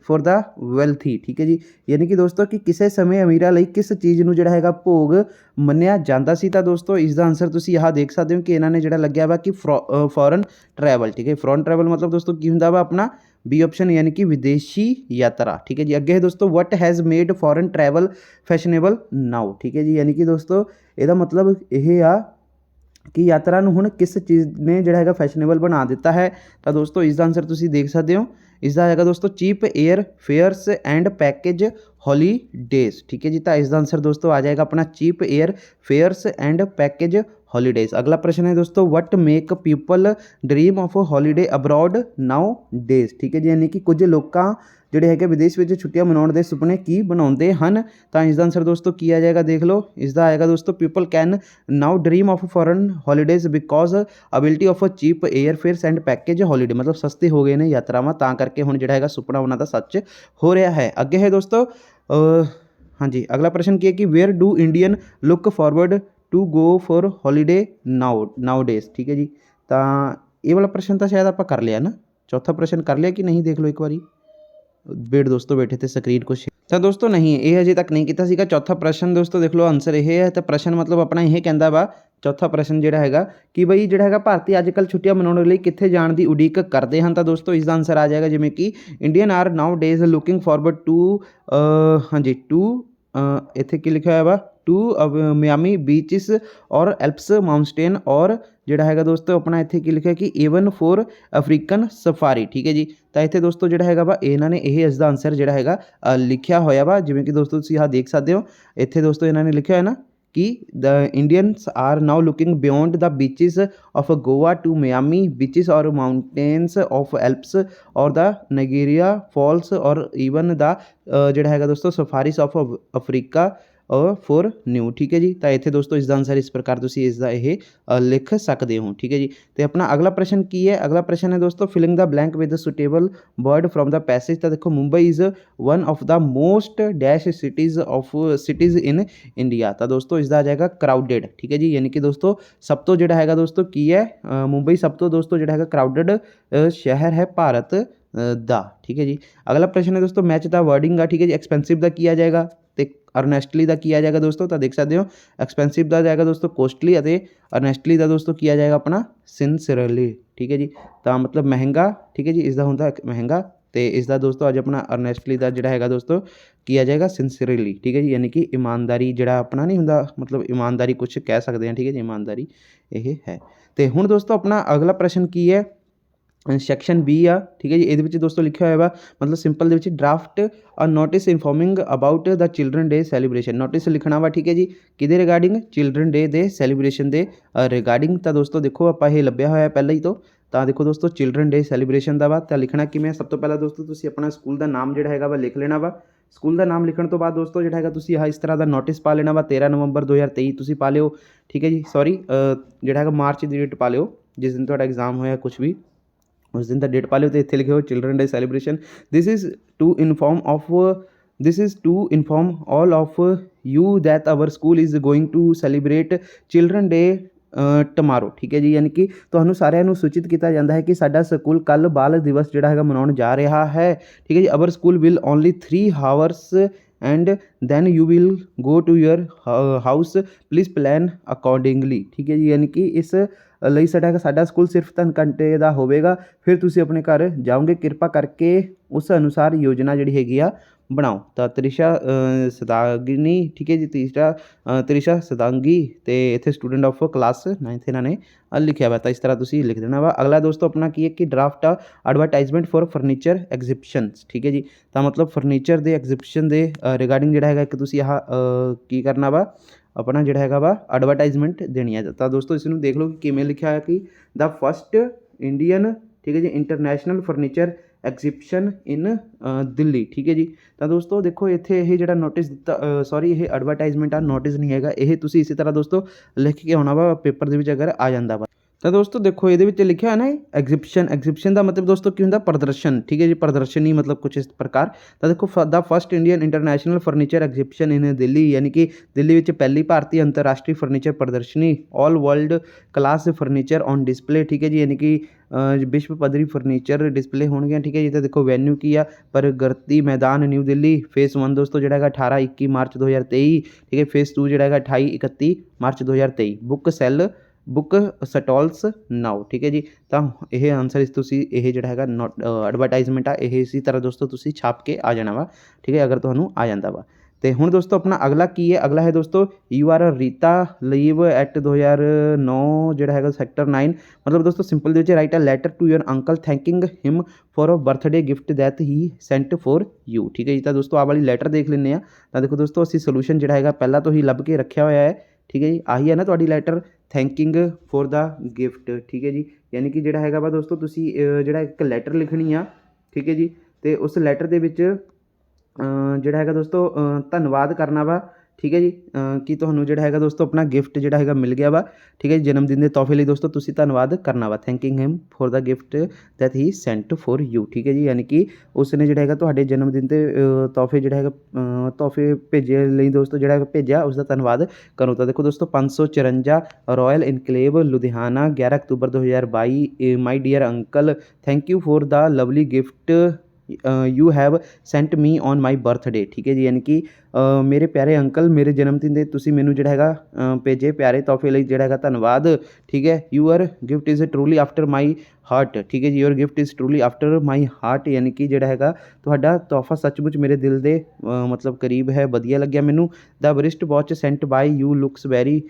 for the wealthy, ਠੀਕ ਹੈ ਜੀ। ਯਾਨੀ ਕਿ ਦੋਸਤੋ ਕਿ ਕਿਸੇ ਸਮੇਂ ਅਮੀਰਾਂ ਲਈ ਕਿਸ ਚੀਜ਼ ਨੂੰ ਜਿਹੜਾ ਹੈਗਾ ਭੋਗ ਮੰਨਿਆ ਜਾਂਦਾ ਸੀ। ਤਾਂ ਦੋਸਤੋ ਇਸ ਦਾ ਆਨਸਰ ਤੁਸੀਂ ਆਹ ਦੇਖ ਸਕਦੇ ਹੋ ਕਿ ਇਹਨਾਂ ਨੇ ਜਿਹੜਾ ਲੱਗਿਆ ਵਾ ਕਿ ਫੋਰਨ ਟਰੈਵਲ, ਠੀਕ ਹੈ। ਫੋਰਨ ਟਰੈਵਲ ਮਤਲਬ ਦੋਸਤੋ ਕੀ ਹੁੰਦਾ ਵਾ ਆਪਣਾ ਬੀ ਆਪਸ਼ਨ ਯਾਨੀ ਕਿ ਵਿਦੇਸ਼ੀ ਯਾਤਰਾ, ਠੀਕ ਹੈ ਜੀ। ਅੱਗੇ ਹੈ ਦੋਸਤੋ, what has made foreign travel fashionable now, ਠੀਕ ਹੈ ਜੀ। ਯਾਨੀ ਕਿ ਦੋਸਤੋ ਇਹਦਾ ਮਤਲਬ ਇਹ ਆ ਕਿ ਯਾਤਰਾ ਨੂੰ ਹੁਣ ਕਿਸ ਚੀਜ਼ ਨੇ ਜਿਹੜਾ ਹੈਗਾ ਫੈਸ਼ਨੇਬਲ ਬਣਾ ਦਿੱਤਾ ਹੈ। ਤਾਂ ਦੋਸਤੋ ਇਸ ਦਾ ਆਨਸਰ ਤੁਸੀਂ ਦੇਖ ਸਕਦੇ ਹੋ। ਇਸ ਦਾ ਹੈਗਾ ਦੋਸਤੋ cheap air fares and package holidays, ਠੀਕ ਹੈ ਜੀ। ਤਾਂ ਇਸ ਦਾ ਆਨਸਰ ਦੋਸਤੋ ਆ ਜਾਏਗਾ ਆਪਣਾ cheap air fares and package holidays. ਅਗਲਾ ਪ੍ਰਸ਼ਨ ਹੈ ਦੋਸਤੋ, what make people dream of holiday abroad nowadays, ਠੀਕ ਹੈ ਜੀ। ਯਾਨੀ ਕਿ ਕੁਝ ਲੋਕਾਂ ਜਿਹੜੇ ਹੈਗੇ ਵਿਦੇਸ਼ ਵਿੱਚ ਛੁੱਟੀਆਂ ਮਨਾਉਣ ਦੇ ਸੁਪਨੇ ਕੀ ਬਣਾਉਂਦੇ ਹਨ। ਤਾਂ ਇਸ ਦਾ ਆਨਸਰ ਦੋਸਤੋ ਕੀ ਆ ਜਾਏਗਾ ਦੇਖ ਲਓ। ਇਸ ਦਾ ਆਏਗਾ ਦੋਸਤੋ, people can now dream of foreign holidays because ability of cheap air fares and package holiday, ਮਤਲਬ ਸਸਤੇ ਹੋ ਗਏ ਨੇ ਯਾਤਰਾਵਾਂ ਤਾਂ ਕਰਕੇ ਹੁਣ ਜਿਹੜਾ ਹੈਗਾ ਸੁਪਨਾ ਉਹਨਾਂ ਦਾ ਸੱਚ ਹੋ ਰਿਹਾ ਹੈ। ਅੱਗੇ ਹੈ ਦੋਸਤੋ ਹਾਂਜੀ ਅਗਲਾ ਪ੍ਰਸ਼ਨ ਕੀ ਹੈ ਕਿ where do Indian look forward to go for holiday nowadays, ਠੀਕ ਹੈ ਜੀ। ਤਾਂ ਇਹ ਵਾਲਾ ਪ੍ਰਸ਼ਨ ਤਾਂ ਸ਼ਾਇਦ ਆਪਾਂ ਕਰ ਲਿਆ ਨਾ, ਚੌਥਾ ਪ੍ਰਸ਼ਨ ਕਰ ਲਿਆ ਕਿ ਨਹੀਂ ਦੇਖ ਲਓ ਇੱਕ ਵਾਰੀ। ਵੇਟ ਦੋਸਤੋ ਬੈਠੇ ਤੇ ਸਕਰੀਨ ਕੁਛ ਤਾਂ ਦੋਸਤੋ ਨਹੀਂ, ਇਹ ਅਜੇ ਤੱਕ ਨਹੀਂ ਕੀਤਾ ਸੀਗਾ। ਚੌਥਾ ਪ੍ਰਸ਼ਨ ਦੋਸਤੋ ਦੇਖ ਲਓ ਆਨਸਰ ਇਹ ਹੈ। ਤਾਂ ਪ੍ਰਸ਼ਨ ਮਤਲਬ ਆਪਣਾ ਇਹ ਕਹਿੰਦਾ ਵਾ ਚੌਥਾ ਪ੍ਰਸ਼ਨ ਜਿਹੜਾ ਹੈਗਾ ਕਿ ਬਈ ਜਿਹੜਾ ਹੈਗਾ ਭਾਰਤੀ ਅੱਜ ਕੱਲ੍ਹ ਛੁੱਟੀਆਂ ਮਨਾਉਣ ਲਈ ਕਿੱਥੇ ਜਾਣ ਦੀ ਉਡੀਕ ਕਰਦੇ ਹਨ। ਤਾਂ ਦੋਸਤੋ ਇਸ ਦਾ ਆਨਸਰ ਆ ਜਾਏਗਾ ਜਿਵੇਂ ਕਿ Indian are nowadays looking forward to ਹਾਂਜੀ ਟੂ ਇੱਥੇ ਕੀ ਲਿਖਿਆ ਹੋਇਆ ਵਾ to Miami beaches or Alps mountain or ਜਿਹੜਾ ਹੈਗਾ ਦੋਸਤੋ ਆਪਣਾ ਇੱਥੇ ਕੀ ਲਿਖਿਆ ਕਿ ਈਵਨ ਫॉर ਅਫਰੀਕਨ ਸਫਾਰੀ, ਠੀਕ ਹੈ ਜੀ। ਤਾਂ ਇੱਥੇ ਦੋਸਤੋ ਜਿਹੜਾ ਹੈਗਾ ਵਾ ਇਹਨਾਂ ਨੇ ਇਹ ਇਸ ਦਾ ਆਨਸਰ ਜਿਹੜਾ ਹੈਗਾ ਲਿਖਿਆ ਹੋਇਆ ਵਾ ਜਿਵੇਂ ਕਿ ਦੋਸਤੋ ਤੁਸੀਂ ਆਹ ਦੇਖ ਸਕਦੇ ਹੋ। ਇੱਥੇ ਦੋਸਤੋ ਇਹਨਾਂ ਨੇ ਲਿਖਿਆ ਹੋਇਆ ਨਾ ਕਿ the Indians are now looking beyond the beaches of Goa to Miami beaches or mountains of Alps or the ਨਾਇਗੇਰੀਆ false ਔਰ ਈਵਨ ਦਾ ਜਿਹੜਾ ਹੈਗਾ ਦੋਸਤੋ ਸਫਾਰੀਸ ਆਫ ਅਫਰੀਕਾ ਫॉर ਨਿਊ, ਠੀਕ ਹੈ ਜੀ। ਤਾਂ ਇੱਥੇ ਦੋਸਤੋ ਇਸ ਦਾ ਆਨਸਰ ਇਸ ਪ੍ਰਕਾਰ ਤੁਸੀਂ ਇਸ ਦਾ ਇਹ ਲਿਖ ਸਕਦੇ ਹੋ, ਠੀਕ ਹੈ ਜੀ। ਤੇ ਆਪਣਾ ਅਗਲਾ ਪ੍ਰਸ਼ਨ ਕੀ ਹੈ। ਅਗਲਾ ਪ੍ਰਸ਼ਨ ਹੈ ਦੋਸਤੋ, filling the blank with suitable word from the passage. ਤਾਂ ਦੇਖੋ Mumbai is one of the most dash cities in India. ਤਾਂ ਦੋਸਤੋ ਇਸ ਦਾ ਆ ਜਾਏਗਾ ਕਰਾਊਡਡ, ਠੀਕ ਹੈ ਜੀ। ਯਾਨੀ ਕਿ ਦੋਸਤੋ ਸਭ ਤੋਂ ਜਿਹੜਾ ਹੈਗਾ ਦੋਸਤੋ ਕੀ ਹੈ ਮੁੰਬਈ ਸਭ ਤੋਂ ਦੋਸਤੋ ਜਿਹੜਾ ਹੈਗਾ ਕਰਾਊਡਡ ਸ਼ਹਿਰ ਹੈ ਭਾਰਤ ਦਾ, ਠੀਕ ਹੈ ਜੀ। ਅਗਲਾ ਪ੍ਰਸ਼ਨ ਹੈ ਦੋਸਤੋ, ਮੈਚ ਦਾ ਵਰਡਿੰਗ ਆ, ਠੀਕ ਹੈ ਜੀ। ਐਕਸਪੈਂਸਿਵ ਦਾ ਕੀ ਆ ਜਾਏਗਾ ਤੇ ਅਰਨੈਸਟਲੀ ਦਾ ਕੀ ਆ ਜਾਏਗਾ ਦੋਸਤੋ। ਤਾਂ ਦੇਖ ਸਕਦੇ ਹੋ ਐਕਸਪੈਂਸਿਵ ਦਾ ਜਾਏਗਾ ਦੋਸਤੋ ਕੋਸਟਲੀ ਅਤੇ ਅਰਨੈਸਟਲੀ ਦਾ ਦੋਸਤੋ ਕੀ ਆ ਜਾਏਗਾ ਆਪਣਾ ਸਿੰਸਰਲੀ, ਠੀਕ ਹੈ ਜੀ। ਤਾਂ ਮਤਲਬ ਮਹਿੰਗਾ, ਠੀਕ ਹੈ ਜੀ। ਇਸ ਦਾ ਹੁੰਦਾ ਮਹਿੰਗਾ ਤੇ ਇਸ ਦਾ ਦੋਸਤੋ ਅੱਜ ਆਪਣਾ ਅਰਨੈਸਟਲੀ ਦਾ ਜਿਹੜਾ ਹੈਗਾ ਦੋਸਤੋ ਕੀ ਆ ਜਾਏਗਾ ਸਿੰਸਰਲੀ, ਠੀਕ ਹੈ ਜੀ। ਯਾਨੀ ਕਿ ਇਮਾਨਦਾਰੀ ਜਿਹੜਾ ਆਪਣਾ ਨਹੀਂ ਹੁੰਦਾ ਮਤਲਬ ਇਮਾਨਦਾਰੀ ਕੁਛ ਕਹਿ ਸਕਦੇ ਹਾਂ, ਠੀਕ ਹੈ ਜੀ। ਇਮਾਨਦਾਰੀ ਇਹ ਹੈ। ਤੇ ਹੁਣ ਦੋਸਤੋ ਆਪਣਾ ਅਗਲਾ ਪ੍ਰਸ਼ਨ ਕੀ ਹੈ ਸੈਕਸ਼ਨ ਬੀ ਆ, ਠੀਕ ਹੈ ਜੀ। ਇਹਦੇ ਵਿੱਚ ਦੋਸਤੋ ਲਿਖਿਆ ਹੋਇਆ ਵਾ ਮਤਲਬ ਸਿੰਪਲ ਦੇ ਵਿੱਚ draft a notice informing about the children day celebration. Notice ਲਿਖਣਾ ਵਾ, ਠੀਕ ਹੈ ਜੀ। ਕਿਹਦੇ ਰਿਗਾਰਡਿੰਗ ਚਿਲਡਰਨ ਡੇ ਦੇ ਸੈਲੀਬ੍ਰੇਸ਼ਨ ਦੇ ਰਿਗਾਰਡਿੰਗ। ਤਾਂ ਦੋਸਤੋ ਦੇਖੋ ਆਪਾਂ ਇਹ ਲੱਭਿਆ ਹੋਇਆ ਪਹਿਲਾਂ ਹੀ ਤੋਂ। ਤਾਂ ਦੇਖੋ ਦੋਸਤੋ ਚਿਲਡਰਨ ਡੇ ਸੈਲੀਬ੍ਰੇਸ਼ਨ ਦਾ ਵਾ ਤਾਂ ਲਿਖਣਾ ਕਿਵੇਂ। ਸਭ ਤੋਂ ਪਹਿਲਾਂ ਦੋਸਤੋ ਤੁਸੀਂ ਆਪਣਾ ਸਕੂਲ ਦਾ ਨਾਮ ਜਿਹੜਾ ਹੈਗਾ ਵਾ ਲਿਖ ਲੈਣਾ ਵਾ। ਸਕੂਲ ਦਾ ਨਾਮ ਲਿਖਣ ਤੋਂ ਬਾਅਦ ਦੋਸਤੋ ਜਿਹੜਾ ਹੈਗਾ ਤੁਸੀਂ ਆਹ ਇਸ ਤਰ੍ਹਾਂ ਦਾ ਨੋਟਿਸ ਪਾ ਲੈਣਾ ਵਾ 13 ਨਵੰਬਰ 2023 ਤੁਸੀਂ ਪਾ ਲਿਓ, ਠੀਕ ਹੈ ਜੀ। ਸੌਰੀ ਜਿਹੜਾ ਹੈਗਾ ਮਾਰਚ ਦੀ ਡੇਟ ਪਾ ਲਿਓ ਜਿਸ ਦਿਨ ਤੁਹਾਡਾ ਐਗਜ਼ਾਮ ਹੋਇਆ ਕੁਛ ਵੀ ਉਸ ਦਿਨ ਦਾ ਡੇਟ ਪਾ ਲਿਓ ਤੇ ਇੱਥੇ ਲਿਖਿਓ children day celebration. This is to inform all of you that our school is going to celebrate children day tomorrow, ਠੀਕ ਹੈ ਜੀ। ਯਾਨੀ ਕਿ ਤੁਹਾਨੂੰ ਸਾਰਿਆਂ ਨੂੰ ਸੂਚਿਤ ਕੀਤਾ ਜਾਂਦਾ ਹੈ ਕਿ ਸਾਡਾ ਸਕੂਲ ਕੱਲ੍ਹ ਬਾਲ ਦਿਵਸ ਜਿਹੜਾ ਹੈਗਾ ਮਨਾਉਣ ਜਾ ਰਿਹਾ ਹੈ, ਠੀਕ ਹੈ ਜੀ। Our school will only 3 hours and then you will go to your house, please plan accordingly, ਠੀਕ ਹੈ ਜੀ। ਯਾਨੀ ਕਿ ਇਸ ਲਈ ਸਾਡਾ ਸਕੂਲ ਸਿਰਫ 3 ਘੰਟੇ ਦਾ ਹੋਵੇਗਾ, ਫਿਰ ਤੁਸੀਂ ਆਪਣੇ ਘਰ ਜਾਓਗੇ, ਕਿਰਪਾ ਕਰਕੇ ਉਸ ਅਨੁਸਾਰ ਯੋਜਨਾ ਜਿਹੜੀ ਹੈਗੀ ਆ ਬਣਾਓ। ਤਾਂ ਤ੍ਰਿਸ਼ਾ ਸਦਾਗਿਨੀ, ਠੀਕ ਹੈ ਜੀ। ਤ੍ਰਿਸ਼ਾ ਸਦਾਂਗੀ ਅਤੇ ਇੱਥੇ ਸਟੂਡੈਂਟ ਆਫ ਕਲਾਸ 9th ਇਹਨਾਂ ਨੇ ਲਿਖਿਆ ਵਾ, ਤਾਂ ਇਸ ਤਰ੍ਹਾਂ ਤੁਸੀਂ ਲਿਖ ਦੇਣਾ ਵਾ। ਅਗਲਾ ਦੋਸਤੋ ਆਪਣਾ ਕੀ ਹੈ ਕਿ ਡਰਾਫਟ ਆ ਐਡਵਰਟਾਈਜ਼ਮੈਂਟ ਫॉर ਫਰਨੀਚਰ ਐਗਜ਼ਿਬਿਸ਼ਨਸ, ਠੀਕ ਹੈ ਜੀ। ਤਾਂ ਮਤਲਬ ਫਰਨੀਚਰ ਦੇ ਐਗਜ਼ਿਬਿਸ਼ਨ ਦੇ ਰਿਗਾਰਡਿੰਗ ਜਿਹੜਾ ਹੈਗਾ ਕਿ ਤੁਸੀਂ ਆਹ ਕੀ ਕਰਨਾ ਵਾ, ਆਪਣਾ ਜਿਹੜਾ ਹੈਗਾ ਵਾ ਐਡਵਰਟਾਈਜ਼ਮੈਂਟ ਦੇਣੀ ਹੈ। ਤਾਂ ਦੋਸਤੋ ਇਸ ਨੂੰ ਦੇਖ ਲਓ ਕਿ ਕਿਵੇਂ ਲਿਖਿਆ ਹੋਇਆ ਕਿ ਦਾ ਫਸਟ ਇੰਡੀਅਨ, ਠੀਕ ਹੈ ਜੀ, ਇੰਟਰਨੈਸ਼ਨਲ ਫਰਨੀਚਰ ਐਗਜ਼ਿਬਿਸ਼ਨ ਇਨ ਦਿੱਲੀ, ਠੀਕ ਹੈ ਜੀ। ਤਾਂ ਦੋਸਤੋ ਦੇਖੋ ਇੱਥੇ ਇਹ ਜਿਹੜਾ ਨੋਟਿਸ ਦਿੱਤਾ, ਸੌਰੀ ਇਹ ਐਡਵਰਟਾਈਜ਼ਮੈਂਟ ਆ, ਨੋਟਿਸ ਨਹੀਂ ਹੈਗਾ ਇਹ। ਤੁਸੀਂ ਇਸੇ ਤਰ੍ਹਾਂ ਦੋਸਤੋ ਲਿਖ ਕੇ ਆਉਣਾ ਵਾ ਪੇਪਰ ਦੇ ਵਿੱਚ ਅਗਰ ਆ ਜਾਂਦਾ ਵਾ। ਤਾਂ ਦੋਸਤੋ ਦੇਖੋ ਇਹਦੇ ਵਿੱਚ ਲਿਖਿਆ ਹੈ ਨਾ ਐਗਜ਼ਿਬਿਸ਼ਨ ਦਾ ਮਤਲਬ ਦੋਸਤੋ ਕੀ ਹੁੰਦਾ, ਪ੍ਰਦਰਸ਼ਨ, ਠੀਕ ਹੈ ਜੀ। ਪ੍ਰਦਰਸ਼ਨੀ मतलब कुछ इस प्रकार। ਤਾਂ ਦੇਖੋ ਦਾ ਫਸਟ ਇੰਡੀਅਨ ਇੰਟਰਨੈਸ਼ਨਲ ਫਰਨੀਚਰ ਐਗਜ਼ਿਬਿਸ਼ਨ ਇਨ ਦਿੱਲੀ, ਯਾਨੀ ਕਿ ਦਿੱਲੀ ਵਿੱਚ ਪਹਿਲੀ ਭਾਰਤੀ ਅੰਤਰਰਾਸ਼ਟਰੀ ਫਰਨੀਚਰ ਪ੍ਰਦਰਸ਼ਨੀ, all world class furniture on display, ਠੀਕ ਹੈ ਜੀ। ਯਾਨੀ ਕਿ ਵਿਸ਼ਵ ਪੱਧਰੀ ਫਰਨੀਚਰ ਡਿਸਪਲੇ ਹੋਣਗੀਆਂ, ਠੀਕ ਹੈ ਜੀ। ਤਾਂ ਦੇਖੋ ਵੈਨਿਊ ਕੀ ਆ, ਪ੍ਰਗਤੀ ਮੈਦਾਨ ਨਿਊ ਦਿੱਲੀ। ਫੇਸ 1 ਦੋਸਤੋ ਜਿਹੜਾ ਹੈਗਾ 18-21 ਮਾਰਚ 2023, ਠੀਕ ਹੈ। ਫੇਸ 2 ਜਿਹੜਾ ਹੈਗਾ 28-31 ਮਾਰਚ 2023। ਬੁੱਕ ਸਟਾਲਸ ਨਾਓ, ਠੀਕ ਹੈ ਜੀ। ਤਾਂ ਇਹ ਆਨਸਰ ਤੁਸੀਂ ਇਹ ਜਿਹੜਾ ਹੈਗਾ ਐਡਵਰਟਾਈਜ਼ਮੈਂਟ ਆ ਇਹ ਇਸੀ ਤਰ੍ਹਾਂ ਦੋਸਤੋ ਤੁਸੀਂ ਛਾਪ ਕੇ ਆ ਜਾਣਾ ਵਾ, ਠੀਕ ਹੈ, ਅਗਰ ਤੁਹਾਨੂੰ ਆ ਜਾਂਦਾ ਵਾ। ਅਤੇ ਹੁਣ ਦੋਸਤੋ ਆਪਣਾ ਅਗਲਾ ਕੀ ਹੈ, ਅਗਲਾ ਹੈ ਦੋਸਤੋ you are Rita leave at 2009 ਜਿਹੜਾ ਹੈਗਾ ਸੈਕਟਰ 9। ਮਤਲਬ ਦੋਸਤੋ ਸਿੰਪਲ ਦੇ ਵਿੱਚ write a letter to your uncle thanking him for birthday gift that he sent for you, ਠੀਕ ਹੈ ਜੀ। ਤਾਂ ਦੋਸਤੋ ਆਹ ਵਾਲੀ ਲੈਟਰ ਦੇਖ ਲੈਂਦੇ ਆ। ਤਾਂ ਦੇਖੋ ਦੋਸਤੋ ਅਸੀਂ ਸੋਲੂਸ਼ਨ ਜਿਹੜਾ ਹੈਗਾ ਪਹਿਲਾਂ ਤੋਂ ਹੀ ਲੱਭ ਕੇ ਰੱਖਿਆ ਹੋਇਆ ਹੈ, ਠੀਕ ਹੈ ਜੀ। ਆਹੀ ਹੈ ਨਾ ਤੁਹਾਡੀ letter, thanking for the gift, ਠੀਕ ਹੈ ਜੀ। ਯਾਨੀ ਕਿ ਜਿਹੜਾ ਹੈਗਾ ਵਾ ਦੋਸਤੋ ਤੁਸੀਂ ਜਿਹੜਾ ਇੱਕ ਲੈਟਰ ਲਿਖਣੀ ਆ, ਠੀਕ ਹੈ ਜੀ। ਅਤੇ ਉਸ ਲੈਟਰ ਦੇ ਵਿੱਚ ਜਿਹੜਾ ਹੈਗਾ ਦੋਸਤੋ ਧੰਨਵਾਦ ਕਰਨਾ ਵਾ, ਠੀਕ ਹੈ ਜੀ, ਕਿ ਤੁਹਾਨੂੰ ਜਿਹੜਾ ਹੈਗਾ ਦੋਸਤੋ ਆਪਣਾ ਗਿਫਟ ਜਿਹੜਾ ਹੈਗਾ ਮਿਲ ਗਿਆ ਵਾ, ਠੀਕ ਹੈ ਜੀ। ਜਨਮ ਦਿਨ ਦੇ ਤੋਹਫੇ ਲਈ ਦੋਸਤੋ ਤੁਸੀਂ ਧੰਨਵਾਦ ਕਰਨਾ ਵਾ, thanking him for the gift that he sent for you, ਠੀਕ ਹੈ ਜੀ। ਯਾਨੀ ਕਿ ਉਸ ਨੇ ਜਿਹੜਾ ਹੈਗਾ ਤੁਹਾਡੇ ਜਨਮ ਦਿਨ 'ਤੇ ਤੋਹਫੇ ਜਿਹੜਾ ਹੈਗਾ ਤੋਹਫੇ ਭੇਜੇ ਲਈ ਦੋਸਤੋ ਜਿਹੜਾ ਹੈਗਾ ਭੇਜਿਆ, ਉਸ ਦਾ ਧੰਨਵਾਦ ਕਰੋ। ਤਾਂ ਦੇਖੋ ਦੋਸਤੋ 554 royal enclave Ludhiana 11 October 2022। My dear uncle, thank you for the lovely gift you have sent me on my birthday, ਠੀਕ ਹੈ ਜੀ। ਯਾਨੀ ਕਿ ਮੇਰੇ ਪਿਆਰੇ ਅੰਕਲ, ਮੇਰੇ ਜਨਮ ਦਿਨ ਦੇ ਤੁਸੀਂ ਮੈਨੂੰ ਜਿਹੜਾ ਹੈਗਾ ਭੇਜੇ ਪਿਆਰੇ ਤੋਹਫੇ ਲਈ ਜਿਹੜਾ ਹੈਗਾ ਧੰਨਵਾਦ, ਠੀਕ ਹੈ। Your gift is truly after my heart, ਠੀਕ ਹੈ ਜੀ। Your gift is truly after my heart, ਯਾਨੀ ਕਿ ਜਿਹੜਾ ਹੈਗਾ ਤੁਹਾਡਾ ਤੋਹਫਾ ਸੱਚਮੁੱਚ ਮੇਰੇ ਦਿਲ ਦੇ ਮਤਲਬ ਕਰੀਬ ਹੈ, ਵਧੀਆ ਲੱਗਿਆ ਮੈਨੂੰ। The wrist watch sent by you looks very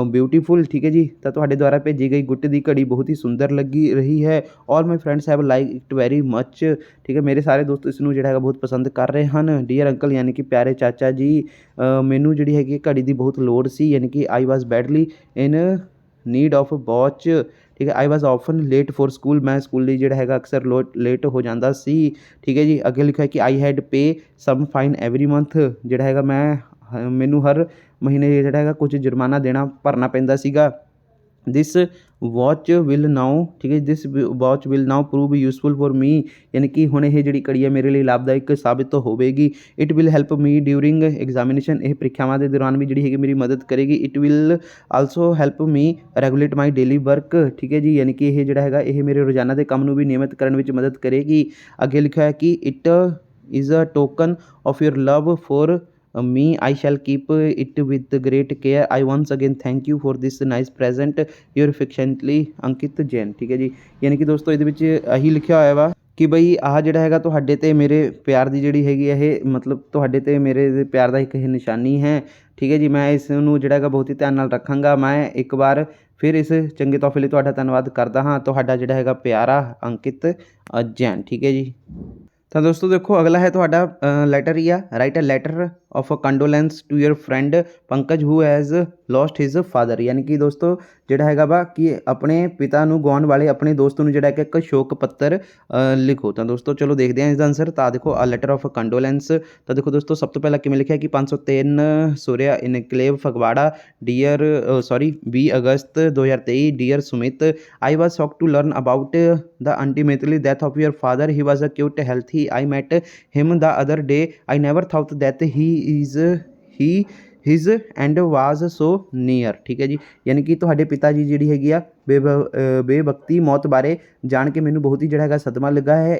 beautiful, ਠੀਕ ਹੈ ਜੀ। ਤਾਂ ਤੁਹਾਡੇ ਦੁਆਰਾ ਭੇਜੀ ਗਈ ਗੁੱਟ ਦੀ ਘੜੀ ਬਹੁਤ ਹੀ ਸੁੰਦਰ ਲੱਗੀ ਰਹੀ ਹੈ। All my friends have like it very much, ਠੀਕ ਹੈ। ਮੇਰੇ ਸਾਰੇ ਦੋਸਤ ਇਸ ਨੂੰ ਜਿਹੜਾ ਹੈਗਾ ਬਹੁਤ ਪਸੰਦ ਕਰ ਰਹੇ ਹਨ। ਡੀਅਰ ਅੰਕਲ, ਯਾਨੀ ਕਿ ਪਿਆਰੇ ਚਾਚਾ ਜੀ, ਮੈਨੂੰ ਜਿਹੜੀ ਹੈਗੀ ਘੜੀ ਦੀ ਬਹੁਤ ਲੋੜ ਸੀ, ਯਾਨੀ ਕਿ I was badly in need of watch, ਠੀਕ ਹੈ। I was often late for school, ਮੈਂ ਸਕੂਲ ਲਈ ਜਿਹੜਾ ਹੈਗਾ ਅਕਸਰ ਲੇਟ ਹੋ ਜਾਂਦਾ ਸੀ, ਠੀਕ ਹੈ ਜੀ। ਅੱਗੇ ਲਿਖਿਆ ਕਿ I had pay some fine every month, ਜਿਹੜਾ ਹੈਗਾ ਮੈਨੂੰ ਹਰ ਮਹੀਨੇ ਜਿਹੜਾ ਹੈਗਾ ਕੁਝ ਜੁਰਮਾਨਾ ਭਰਨਾ ਪੈਂਦਾ ਸੀਗਾ। ਦਿਸ ਵਾਚ ਵਿਲ ਨਾਓ, ਠੀਕ ਹੈ। This watch will now prove useful for me, ਯਾਨੀ ਕਿ ਹੁਣ ਇਹ ਜਿਹੜੀ ਘੜੀ ਹੈ ਮੇਰੇ ਲਈ ਲਾਭਦਾਇਕ ਸਾਬਿਤ ਹੋਵੇਗੀ। It will help me during examination, ਇਹ ਪ੍ਰੀਖਿਆਵਾਂ ਦੇ ਦੌਰਾਨ ਵੀ ਜਿਹੜੀ ਹੈਗੀ ਮੇਰੀ ਮਦਦ ਕਰੇਗੀ। It will also help me regulate my daily work, ਠੀਕ ਹੈ ਜੀ। ਯਾਨੀ ਕਿ ਇਹ ਜਿਹੜਾ ਹੈਗਾ ਇਹ ਮੇਰੇ ਰੋਜ਼ਾਨਾ ਦੇ ਕੰਮ ਨੂੰ ਵੀ ਨਿਯਮਿਤ ਕਰਨ ਵਿੱਚ ਮਦਦ ਕਰੇਗੀ। ਅੱਗੇ ਲਿਖਿਆ ਹੈ ਕਿ it is a token of your love for me, I shall keep it with great care. I once again thank you for this nice present. Your affectionately ਅੰਕਿਤ ਜੈਨ, ਠੀਕ ਹੈ ਜੀ। ਯਾਨੀ ਕਿ ਦੋਸਤੋ ਇਹਦੇ ਵਿੱਚ ਇਹੀ ਲਿਖਿਆ ਹੋਇਆ ਵਾ ਕਿ ਬਈ ਆਹ ਜਿਹੜਾ ਹੈਗਾ ਤੁਹਾਡੇ ਅਤੇ ਮੇਰੇ ਪਿਆਰ ਦੀ ਜਿਹੜੀ ਹੈਗੀ ਇਹ ਮਤਲਬ ਤੁਹਾਡੇ ਅਤੇ ਮੇਰੇ ਪਿਆਰ ਦਾ ਇੱਕ ਇਹ ਨਿਸ਼ਾਨੀ ਹੈ, ਠੀਕ ਹੈ ਜੀ। ਮੈਂ ਇਸ ਨੂੰ ਜਿਹੜਾ ਹੈਗਾ ਬਹੁਤ ਹੀ ਧਿਆਨ ਨਾਲ ਰੱਖਾਂਗਾ। ਮੈਂ ਇੱਕ ਵਾਰ ਫਿਰ ਇਸ ਚੰਗੇ ਤੋਹਫੇ ਲਈ ਤੁਹਾਡਾ ਧੰਨਵਾਦ ਕਰਦਾ ਹਾਂ। ਤੁਹਾਡਾ ਜਿਹੜਾ ਹੈਗਾ ਪਿਆਰਾ ਅੰਕਿਤ ਜੈਨ, ਠੀਕ ਹੈ ਜੀ। ਤਾਂ ਦੋਸਤੋ ਦੇਖੋ ਅਗਲਾ ਹੈ ਤੁਹਾਡਾ ਲੈਟਰ ਹੀ ਆ, write a letter of a condolence to your friend Pankaj who has lost his father, ਯਾਨੀ ਕਿ ਦੋਸਤੋ ਜਿਹੜਾ ਹੈਗਾ ਵਾ ਕਿ ਆਪਣੇ ਪਿਤਾ ਨੂੰ ਗਵਾਉਣ ਵਾਲੇ ਆਪਣੇ ਦੋਸਤ ਨੂੰ ਜਿਹੜਾ ਕਿ ਇੱਕ ਸ਼ੋਕ ਪੱਤਰ ਲਿਖੋ। ਤਾਂ ਦੋਸਤੋ ਚਲੋ ਦੇਖਦੇ ਹਾਂ ਇਸਦਾ ਆਨਸਰ। ਤਾਂ ਦੇਖੋ ਆ ਲੈਟਰ ਆਫ ਕੰਡੋਲੈਂਸ। ਤਾਂ ਦੇਖੋ ਦੋਸਤੋ ਸਭ ਤੋਂ ਪਹਿਲਾਂ ਕਿਵੇਂ ਲਿਖਿਆ ਕਿ 503 Surya enclave Phagwara, 20 August 2023। Dear Sumit, I was shocked to learn about the untimely death of your father. He was a cute, healthy. I met him the other day. I never thought that he his and was so near. ਠੀਕ ਹੈ ਜੀ, ਯਾਨੀ ਕਿ ਤੁਹਾਡੇ ਪਿਤਾ ਜੀ ਜਿਹੜੀ ਹੈਗੀ ਆ ਬੇਵਕਤੀ ਮੌਤ ਬਾਰੇ ਜਾਣ ਕੇ ਮੈਨੂੰ ਬਹੁਤ ਹੀ ਜਿਹੜਾ ਹੈਗਾ ਸਦਮਾ ਲੱਗਾ ਹੈ।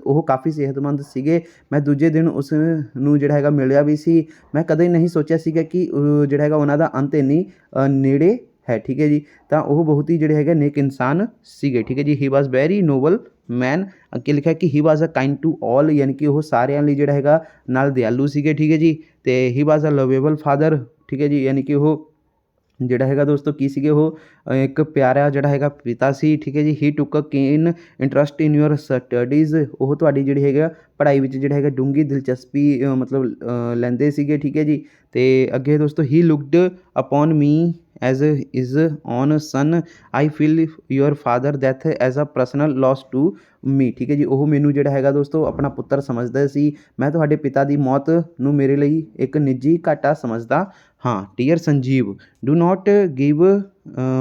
ਉਹ ਕਾਫੀ ਸਿਹਤਮੰਦ ਸੀਗੇ। ਮੈਂ ਦੂਜੇ ਦਿਨ ਉਸ ਨੂੰ ਜਿਹੜਾ ਹੈਗਾ ਮਿਲਿਆ ਵੀ ਸੀ। ਮੈਂ ਕਦੇ ਨਹੀਂ ਸੋਚਿਆ ਸੀਗਾ ਕਿ ਜਿਹੜਾ ਹੈਗਾ ਉਹਨਾਂ ਦਾ ਅੰਤ ਇੰਨੀ ਨੇੜੇ ਹੈ। ਠੀਕ ਹੈ ਜੀ, ਤਾਂ ਉਹ ਬਹੁਤ ਹੀ ਜਿਹੜੇ ਹੈਗੇ ਨੇਕ ਇਨਸਾਨ ਸੀਗੇ। ਠੀਕ ਹੈ ਜੀ, ਹੀ ਵਾਜ਼ ਵੈਰੀ ਨੋਬਲ ਮੈਨ। ਅੱਗੇ ਲਿਖਿਆ ਕਿ ਹੀ was a kind to all, ਯਾਨੀ ਕਿ ਉਹ ਸਾਰਿਆਂ ਲਈ ਜਿਹੜਾ ਹੈਗਾ ਨਾਲ ਦਿਆਲੂ ਸੀਗੇ। ਠੀਕ ਹੈ ਜੀ, ਅਤੇ ਹੀ ਵਾਜ਼ ਅ ਲਵੇਬਲ ਫਾਦਰ। ਠੀਕ ਹੈ ਜੀ, ਯਾਨੀ ਕਿ ਉਹ ਜਿਹੜਾ ਹੈਗਾ ਦੋਸਤੋ ਕੀ ਸੀਗੇ, ਉਹ ਇੱਕ ਪਿਆਰਾ ਜਿਹੜਾ ਹੈਗਾ ਪਿਤਾ ਸੀ। ਠੀਕ ਹੈ ਜੀ, ਹੀ ਟੁੱਕ ਅ ਕੀਨ ਇੰਟਰਸਟ ਇਨ ਯੂਰ ਸਟੱਡੀਜ਼। ਉਹ ਤੁਹਾਡੀ ਜਿਹੜੀ ਹੈਗਾ ਪੜ੍ਹਾਈ ਵਿੱਚ ਜਿਹੜਾ ਹੈਗਾ ਡੂੰਘੀ ਦਿਲਚਸਪੀ ਲੈਂਦੇ ਸੀਗੇ। ਠੀਕ ਹੈ ਜੀ, ਅਤੇ ਅੱਗੇ ਦੋਸਤੋ he looked upon me as his own son. I feel your father death as a personal loss to me. ਠੀਕ ਹੈ ਜੀ, ਉਹ ਮੈਨੂੰ ਜਿਹੜਾ ਹੈਗਾ ਦੋਸਤੋ ਆਪਣਾ ਪੁੱਤਰ ਸਮਝਦਾ ਸੀ। ਮੈਂ ਤੁਹਾਡੇ ਪਿਤਾ ਦੀ ਮੌਤ ਨੂੰ ਮੇਰੇ ਲਈ ਇੱਕ ਨਿੱਜੀ ਘਾਟਾ ਸਮਝਦਾ ਹਾਂ। Dear Sanjeev, do not give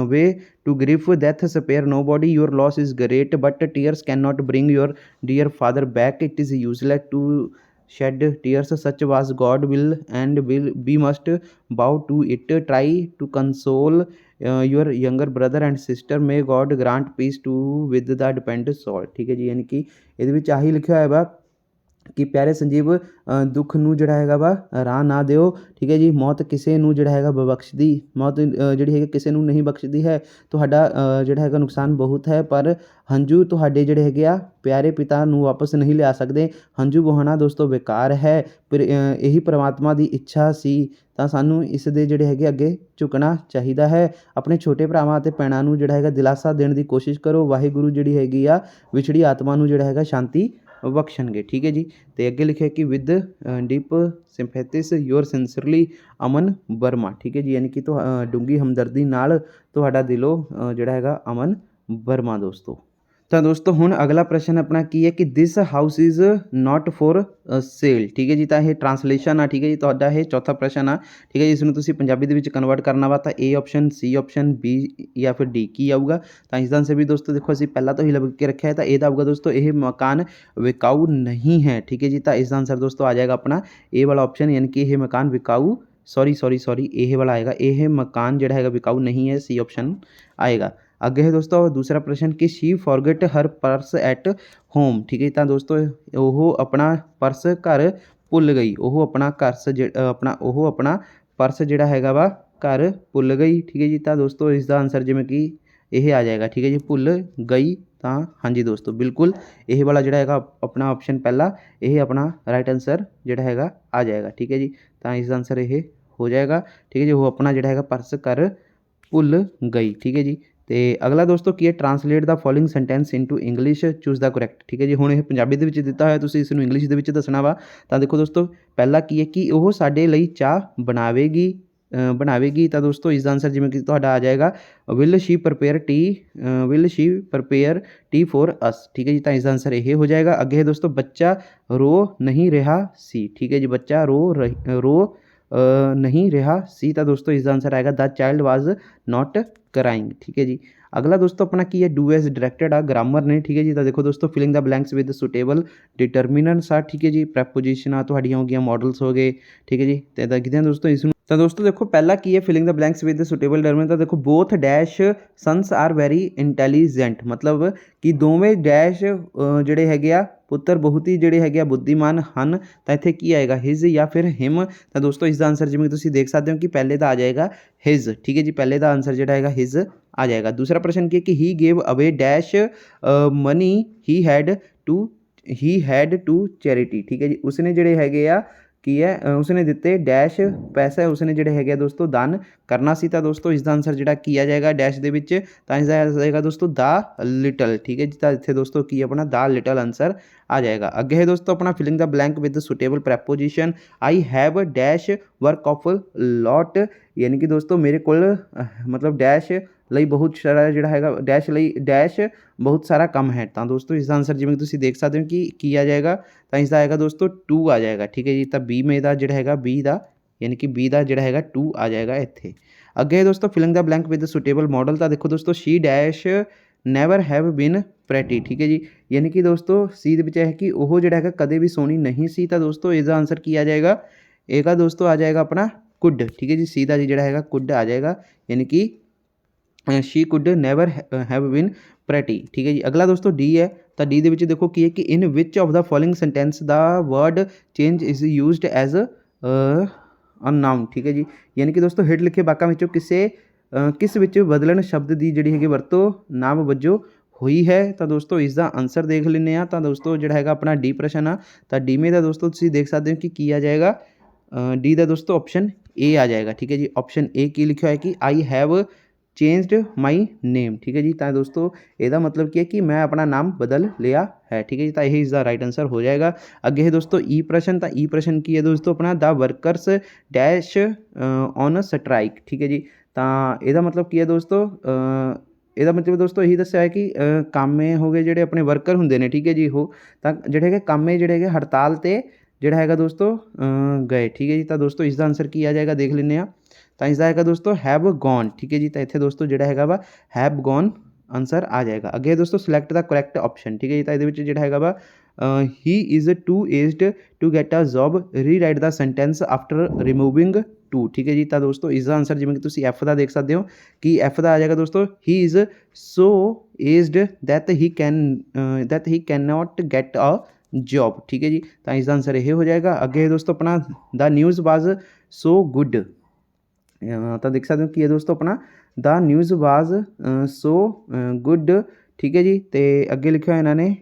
way to grief death spare nobody. Your loss is great but tears can not bring your dear father back. It is useless to shed tears, such was God will, and will we must bow to it. Try to console your younger brother and sister. May God grant peace to with the dependent soul। ਠੀਕ ਹੈ ਜੀ, ਯਾਨੀ ਕਿ ਇਹਦੇ ਵਿੱਚ ਆਹੀ ਲਿਖਿਆ ਹੋਇਆ ਵਾ ਕਿ ਪਿਆਰੇ ਸੰਜੀਵ ਦੁੱਖ ਨੂੰ ਜਿਹੜਾ ਹੈਗਾ ਵਾ ਰਾਹ ਨਾ ਦਿਓ। ਠੀਕ ਹੈ ਜੀ, ਮੌਤ ਕਿਸੇ ਨੂੰ ਜਿਹੜਾ ਹੈਗਾ ਬਖਸ਼ਦੀ, ਮੌਤ ਜਿਹੜੀ ਹੈਗੀ ਕਿਸੇ ਨੂੰ ਨਹੀਂ ਬਖਸ਼ਦੀ ਹੈ। ਤੁਹਾਡਾ ਜਿਹੜਾ ਹੈਗਾ ਨੁਕਸਾਨ ਬਹੁਤ ਹੈ, ਪਰ ਹੰਝੂ ਤੁਹਾਡੇ ਜਿਹੜੇ ਹੈਗੇ ਆ ਪਿਆਰੇ ਪਿਤਾ ਨੂੰ ਵਾਪਸ ਨਹੀਂ ਲਿਆ ਸਕਦੇ। ਹੰਝੂ ਵਹਾਉਣਾ ਦੋਸਤੋ ਬੇਕਾਰ ਹੈ, ਪਰ ਇਹੀ ਪਰਮਾਤਮਾ ਦੀ ਇੱਛਾ ਸੀ, ਤਾਂ ਸਾਨੂੰ ਇਸ ਦੇ ਜਿਹੜੇ ਹੈਗੇ ਅੱਗੇ ਝੁਕਣਾ ਚਾਹੀਦਾ ਹੈ। ਆਪਣੇ ਛੋਟੇ ਭਰਾਵਾਂ ਅਤੇ ਭੈਣਾਂ ਨੂੰ ਜਿਹੜਾ ਹੈਗਾ ਦਿਲਾਸਾ ਦੇਣ ਦੀ ਕੋਸ਼ਿਸ਼ ਕਰੋ। ਵਾਹਿਗੁਰੂ ਜਿਹੜੀ ਹੈਗੀ ਆ ਵਿਛੜੀ ਆਤਮਾ ਨੂੰ ਜਿਹੜਾ ਹੈਗਾ ਸ਼ਾਂਤੀ ਬਖਸ਼ਣਗੇ। ਠੀਕ ਹੈ ਜੀ, ਅਤੇ ਅੱਗੇ ਲਿਖਿਆ ਕਿ ਵਿਦ ਡੀਪ ਸਿੰਪੈਥਿਸ ਯੂਅਰ ਸਿੰਸਰਲੀ ਅਮਨ ਵਰਮਾ। ਠੀਕ ਹੈ ਜੀ, ਯਾਨੀ ਕਿ ਡੂੰਘੀ ਹਮਦਰਦੀ ਨਾਲ ਤੁਹਾਡਾ ਦਿਲੋਂ ਜਿਹੜਾ ਹੈਗਾ ਅਮਨ ਵਰਮਾ ਦੋਸਤੋ। ਤਾਂ ਦੋਸਤੋ ਹੁਣ ਅਗਲਾ ਪ੍ਰਸ਼ਨ ਆਪਣਾ ਕੀ ਹੈ ਕਿ this house is not for sale. ਠੀਕ ਹੈ ਜੀ, ਤਾਂ ਇਹ ਟਰਾਂਸਲੇਸ਼ਨ ਆ। ਠੀਕ ਹੈ ਜੀ, ਤੁਹਾਡਾ ਇਹ ਚੌਥਾ ਪ੍ਰਸ਼ਨ ਆ। ਠੀਕ ਹੈ ਜੀ, ਇਸ ਨੂੰ ਤੁਸੀਂ ਪੰਜਾਬੀ ਦੇ ਵਿੱਚ ਕਨਵਰਟ ਕਰਨਾ ਵਾ ਤਾਂ ਏ ਆਪਸ਼ਨ, ਸੀ ਆਪਸ਼ਨ, ਬੀ ਜਾਂ ਫਿਰ ਡੀ ਕੀ ਆਊਗਾ। ਤਾਂ ਇਸ ਦਾ ਆਨਸਰ ਵੀ ਦੋਸਤੋ ਦੇਖੋ ਅਸੀਂ ਪਹਿਲਾਂ ਤੋਂ ਹੀ ਲੱਭ ਕੇ ਰੱਖਿਆ ਹੈ, ਤਾਂ ਇਹਦਾ ਆਊਗਾ ਦੋਸਤੋ ਇਹ ਮਕਾਨ ਵਿਕਾਊ ਨਹੀਂ ਹੈ। ਠੀਕ ਹੈ ਜੀ, ਤਾਂ ਇਸ ਦਾ ਆਨਸਰ ਦੋਸਤੋ ਆ ਜਾਏਗਾ ਆਪਣਾ ਏ ਵਾਲਾ ਆਪਸ਼ਨ, ਯਾਨੀ ਕਿ ਇਹ ਮਕਾਨ ਵਿਕਾਊ ਸੌਰੀ ਇਹ ਵਾਲਾ ਆਏਗਾ। ਇਹ ਮਕਾਨ ਜਿਹੜਾ ਹੈਗਾ ਵਿਕਾਊ ਨਹੀਂ ਹੈ, ਸੀ ਆਪਸ਼ਨ ਆਏਗਾ। ਅੱਗੇ ਹੈ ਦੋਸਤੋ ਦੂਸਰਾ ਪ੍ਰਸ਼ਨ ਕਿ she forget her purse at home. ਠੀਕ ਹੈ, ਤਾਂ ਦੋਸਤੋ ਉਹ ਆਪਣਾ ਪਰਸ ਘਰ ਭੁੱਲ ਗਈ। ਉਹ ਆਪਣਾ ਪਰਸ ਜਿਹੜਾ ਹੈਗਾ ਵਾ ਘਰ ਭੁੱਲ ਗਈ। ਠੀਕ ਹੈ ਜੀ, ਤਾਂ ਦੋਸਤੋ ਇਸ ਦਾ ਆਨਸਰ ਜਿਵੇਂ ਕਿ ਇਹ ਆ ਜਾਏਗਾ। ਠੀਕ ਹੈ ਜੀ, ਭੁੱਲ ਗਈ, ਤਾਂ ਹਾਂਜੀ ਦੋਸਤੋ ਬਿਲਕੁਲ ਇਹ ਵਾਲਾ ਜਿਹੜਾ ਹੈਗਾ ਆਪਣਾ ਆਪਸ਼ਨ ਪਹਿਲਾ ਇਹ ਆਪਣਾ ਰਾਈਟ ਆਨਸਰ ਜਿਹੜਾ ਹੈਗਾ ਆ ਜਾਏਗਾ। ਠੀਕ ਹੈ ਜੀ, ਤਾਂ ਇਸ ਦਾ ਆਨਸਰ ਇਹ ਹੋ ਜਾਏਗਾ। ਠੀਕ ਹੈ ਜੀ, ਉਹ ਆਪਣਾ ਜਿਹੜਾ ਹੈਗਾ ਪਰਸ ਘਰ ਭੁੱਲ ਗਈ। ਠੀਕ ਹੈ ਜੀ, ਅਤੇ ਅਗਲਾ ਦੋਸਤੋ ਕੀ ਹੈ translate the following sentence into English, choose the correct. ਠੀਕ ਹੈ ਜੀ, ਹੁਣ ਇਹ ਪੰਜਾਬੀ ਦੇ ਵਿੱਚ ਦਿੱਤਾ ਹੋਇਆ, ਤੁਸੀਂ ਇਸ ਨੂੰ ਇੰਗਲਿਸ਼ ਦੇ ਵਿੱਚ ਦੱਸਣਾ ਵਾ। ਤਾਂ ਦੇਖੋ ਦੋਸਤੋ ਪਹਿਲਾ ਕੀ ਹੈ ਕਿ ਉਹ ਸਾਡੇ ਲਈ ਚਾਹ ਬਣਾਵੇਗੀ। ਤਾਂ ਦੋਸਤੋ ਇਸ ਦਾ ਆਨਸਰ ਜਿਵੇਂ ਕਿ ਤੁਹਾਡਾ ਆ ਜਾਏਗਾ will she prepare tea for us. ਠੀਕ ਹੈ ਜੀ, ਤਾਂ ਇਸ ਦਾ ਆਨਸਰ ਇਹ ਹੋ ਜਾਏਗਾ। ਅੱਗੇ ਹੈ ਦੋਸਤੋ ਬੱਚਾ ਰੋ ਨਹੀਂ ਰਿਹਾ ਸੀ। ਠੀਕ ਹੈ ਜੀ, ਬੱਚਾ ਰੋ ਨਹੀਂ ਰਿਹਾ ਸੀ, ਤਾਂ ਦੋਸਤੋ ਇਸ ਦਾ ਆਨਸਰ ਆਏਗਾ ਦ ਚਾਈਲਡ ਵਾਜ਼ ਨਾਟ ਕਰਾਈਂਗ। ਠੀਕ ਹੈ ਜੀ, ਅਗਲਾ ਦੋਸਤੋ ਆਪਣਾ ਕੀ ਹੈ ਡੂ ਐਜ਼ ਡਾਇਰੈਕਟਡ ਆ, ਗ੍ਰਾਮਰ ਨੇ। ਠੀਕ ਹੈ ਜੀ, ਤਾਂ ਦੇਖੋ ਦੋਸਤੋ filling the blanks with suitable determinants ਆ। ਠੀਕ ਹੈ ਜੀ, ਪ੍ਰੈਪੋਜੀਸ਼ਨ ਆ ਤੁਹਾਡੀਆਂ ਹੋ ਗਈਆਂ, ਮੋਡਲਸ ਹੋ ਗਏ। ਠੀਕ ਹੈ ਜੀ, ਅਤੇ ਇੱਦਾਂ ਕਿਤੇ ਦੋਸਤੋ ਇਸ ਨੂੰ ਤਾਂ ਦੋਸਤੋ ਦੇਖੋ ਪਹਿਲਾ ਕੀ ਹੈ filling the blanks with suitable determinant. ਤਾਂ ਦੇਖੋ both dash sons are very intelligent, ਮਤਲਬ ਕਿ ਦੋਵੇਂ ਡੈਸ਼ ਜਿਹੜੇ ਹੈਗੇ ਆ ਪੁੱਤਰ ਬਹੁਤ ਹੀ ਜਿਹੜੇ ਹੈਗੇ ਆ ਬੁੱਧੀਮਾਨ ਹਨ। ਤਾਂ ਇੱਥੇ ਕੀ ਆਏਗਾ ਹਿਜ਼ ਜਾਂ ਫਿਰ ਹਿਮ। ਤਾਂ ਦੋਸਤੋ ਇਸ ਦਾ ਆਨਸਰ ਜਿਵੇਂ ਤੁਸੀਂ ਦੇਖ ਸਕਦੇ ਹੋ ਕਿ ਪਹਿਲੇ ਦਾ ਆ ਜਾਏਗਾ ਹਿਜ਼। ਠੀਕ ਹੈ ਜੀ, ਪਹਿਲੇ ਦਾ ਆਨਸਰ ਜਿਹੜਾ ਹੈਗਾ ਹਿਜ਼ ਆ ਜਾਏਗਾ। ਦੂਸਰਾ ਪ੍ਰਸ਼ਨ ਕੀ ਹੈ ਕਿ he gave away dash money he had to charity. ਠੀਕ ਹੈ ਜੀ, ਉਸਨੇ ਜਿਹੜੇ ਹੈਗੇ ਆ ਕੀ ਹੈ ਉਸਨੇ ਦਿੱਤੇ ਡੈਸ਼ ਪੈਸੇ ਉਸਨੇ ਜਿਹੜੇ ਹੈਗੇ ਆ ਦੋਸਤੋ ਦਾਨ ਕਰਨਾ ਸੀ। ਤਾਂ ਦੋਸਤੋ ਇਸ ਦਾ ਆਨਸਰ ਜਿਹੜਾ ਕੀ ਆ ਜਾਏਗਾ ਡੈਸ਼ ਦੇ ਵਿੱਚ, ਤਾਂ ਇਸ ਦਾ ਆ ਜਾਏਗਾ ਦੋਸਤੋ ਦਾ ਲਿਟਲ। ਠੀਕ ਹੈ ਜੀ, ਤਾਂ ਇੱਥੇ ਦੋਸਤੋ ਕੀ ਆਪਣਾ ਦਾ ਲਿਟਲ ਆਨਸਰ ਆ ਜਾਏਗਾ। ਅੱਗੇ ਹੈ ਦੋਸਤੋ ਆਪਣਾ filling the blank with suitable preposition. I have dash work of lot, ਯਾਨੀ ਕਿ ਦੋਸਤੋ ਮੇਰੇ ਕੋਲ ਮਤਲਬ ਡੈਸ਼ ਲਈ ਬਹੁਤ ਸਾਰਾ ਜਿਹੜਾ ਹੈਗਾ ਡੈਸ਼ ਬਹੁਤ ਸਾਰਾ ਕੰਮ ਹੈ। ਤਾਂ ਦੋਸਤੋ ਇਸ ਦਾ ਆਨਸਰ ਜਿਵੇਂ ਤੁਸੀਂ ਦੇਖ ਸਕਦੇ ਹੋ ਕਿ ਕੀ ਆ ਜਾਏਗਾ, ਤਾਂ ਇਸ ਦਾ ਆਏਗਾ ਦੋਸਤੋ ਟੂ ਆ ਜਾਏਗਾ। ਠੀਕ ਹੈ ਜੀ, ਤਾਂ ਬੀ ਮੇ ਦਾ ਜਿਹੜਾ ਹੈਗਾ ਬੀ ਦਾ ਯਾਨੀ ਕਿ ਬੀ ਦਾ ਜਿਹੜਾ ਹੈਗਾ ਟੂ ਆ ਜਾਏਗਾ ਇੱਥੇ। ਅੱਗੇ ਦੋਸਤੋ filling the blank with suitable modal. ਤਾਂ ਦੇਖੋ ਦੋਸਤੋ she dash never have been pretty. ਠੀਕ ਹੈ ਜੀ, ਯਾਨੀ ਕਿ ਦੋਸਤੋ ਸੀ ਦੇ ਵਿੱਚ ਹੈ ਕਿ ਉਹ ਜਿਹੜਾ ਹੈਗਾ ਕਦੇ ਵੀ ਸੋਹਣੀ ਨਹੀਂ ਸੀ। ਤਾਂ ਦੋਸਤੋ ਇਸ ਦਾ ਆਨਸਰ ਕੀ ਆ ਜਾਏਗਾ एक दोस्तों आ जाएगा अपना कुड, ठीक है जी, सी का जी जोड़ा है कुड आ जाएगा, यानी कि she could never have been pretty, ठीक है जी। अगला दोस्तों डी है, तो डी ਦੇ ਵਿੱਚ देखो की है कि in which of the following sentence the word change is used as a noun, ठीक है जी। यानी कि दोस्तों हੇਠ लिखे वाਕਾਂ ਵਿੱਚੋਂ किस ਵਿੱਚ ਬਦਲਣ ਸ਼ਬਦ ਦੀ ਜਿਹੜੀ ਹੈਗੀ ਵਰਤੋਂ ਨਾਮ ਵਜੋਂ ਹੋਈ ਹੈ। ਤਾਂ ਦੋਸਤੋ ਇਸ ਦਾ ਆਨਸਰ ਦੇਖ ਲੈਂਦੇ ਹਾਂ। ਤਾਂ ਦੋਸਤੋ ਜਿਹੜਾ ਹੈਗਾ ਆਪਣਾ ਡੀ ਪ੍ਰਸ਼ਨ ਆ, ਤਾਂ ਡੀਵੇਂ ਦਾ ਦੋਸਤੋ ਤੁਸੀਂ ਦੇਖ ਸਕਦੇ ਹੋ ਕਿ ਕੀ ਆ ਜਾਏਗਾ, ਡੀ ਦਾ ਦੋਸਤੋ ਆਪਸ਼ਨ ए आ जाएगा, ठीक है जी। ऑप्शन ए की लिखा है कि I have changed my name, ठीक है जी। तो दोस्तों ਇਹਦਾ मतलब ਕੀ ਹੈ कि मैं अपना नाम बदल लिया है, ठीक है जी। तो यही इसका राइट आंसर हो जाएगा। अगे है दोस्तों ई प्रश्न, तो ई प्रश्न की है दोस्तों अपना the workers dash on strike, ठीक है जी। तो ਇਹਦਾ मतलब ਕੀ ਹੈ ਦੋਸਤੋ, ਇਹਦਾ ਮਤਲਬ ਦੋਸਤੋ ਇਹੀ ਦੱਸਿਆ ਹੈ ਕਿ ਕਾਮੇ ਹੋ ਗਏ ਜਿਹੜੇ ਆਪਣੇ ਵਰਕਰ ਹੁੰਦੇ ਨੇ, ਠੀਕ ਹੈ ਜੀ। ਉਹ ਤਾਂ ਜਿਹੜੇ ਹੈਗੇ ਕਾਮੇ ਜਿਹੜੇ ਹੈਗੇ ਹੜਤਾਲ 'ਤੇ ਜਿਹੜਾ ਹੈਗਾ ਦੋਸਤੋ ਗਏ, ਠੀਕ ਹੈ ਜੀ। ਤਾਂ ਦੋਸਤੋ ਇਸ ਦਾ ਆਨਸਰ ਕੀ ਆ ਜਾਏਗਾ ਦੇਖ ਲੈਂਦੇ ਹਾਂ। ਤਾਂ ਇਸ ਦਾ ਹੈਗਾ ਦੋਸਤੋ ਹੈਵ ਗੋਨ, ਠੀਕ ਹੈ ਜੀ। ਤਾਂ ਇੱਥੇ ਦੋਸਤੋ ਜਿਹੜਾ ਹੈਗਾ ਵਾ ਹੈਵ ਗੋਨ ਆਨਸਰ ਆ ਜਾਏਗਾ। ਅੱਗੇ ਦੋਸਤੋ ਸਿਲੈਕਟ ਦਾ ਕਰੈਕਟ ਆਪਸ਼ਨ, ਠੀਕ ਹੈ ਜੀ। ਤਾਂ ਇਹਦੇ ਵਿੱਚ ਜਿਹੜਾ ਹੈਗਾ ਵਾ he is too aged to get a job, rewrite the sentence after removing too, ਠੀਕ ਹੈ ਜੀ। ਤਾਂ ਦੋਸਤੋ ਇਸ ਦਾ ਆਨਸਰ ਜਿਵੇਂ ਕਿ ਤੁਸੀਂ ਐਫ ਦਾ ਦੇਖ ਸਕਦੇ ਹੋ ਕਿ ਐਫ ਦਾ ਆ ਜਾਏਗਾ ਦੋਸਤੋ he is so aged that he can not get a job, ठीक है जी। तो इसका आंसर यह हो जाएगा। अगे दोस्तों अपना the news was so good, तो देख सकते हो कि दोस्तों अपना the news was so good, ठीक है जी। तो अगे लिखा है इन्होंने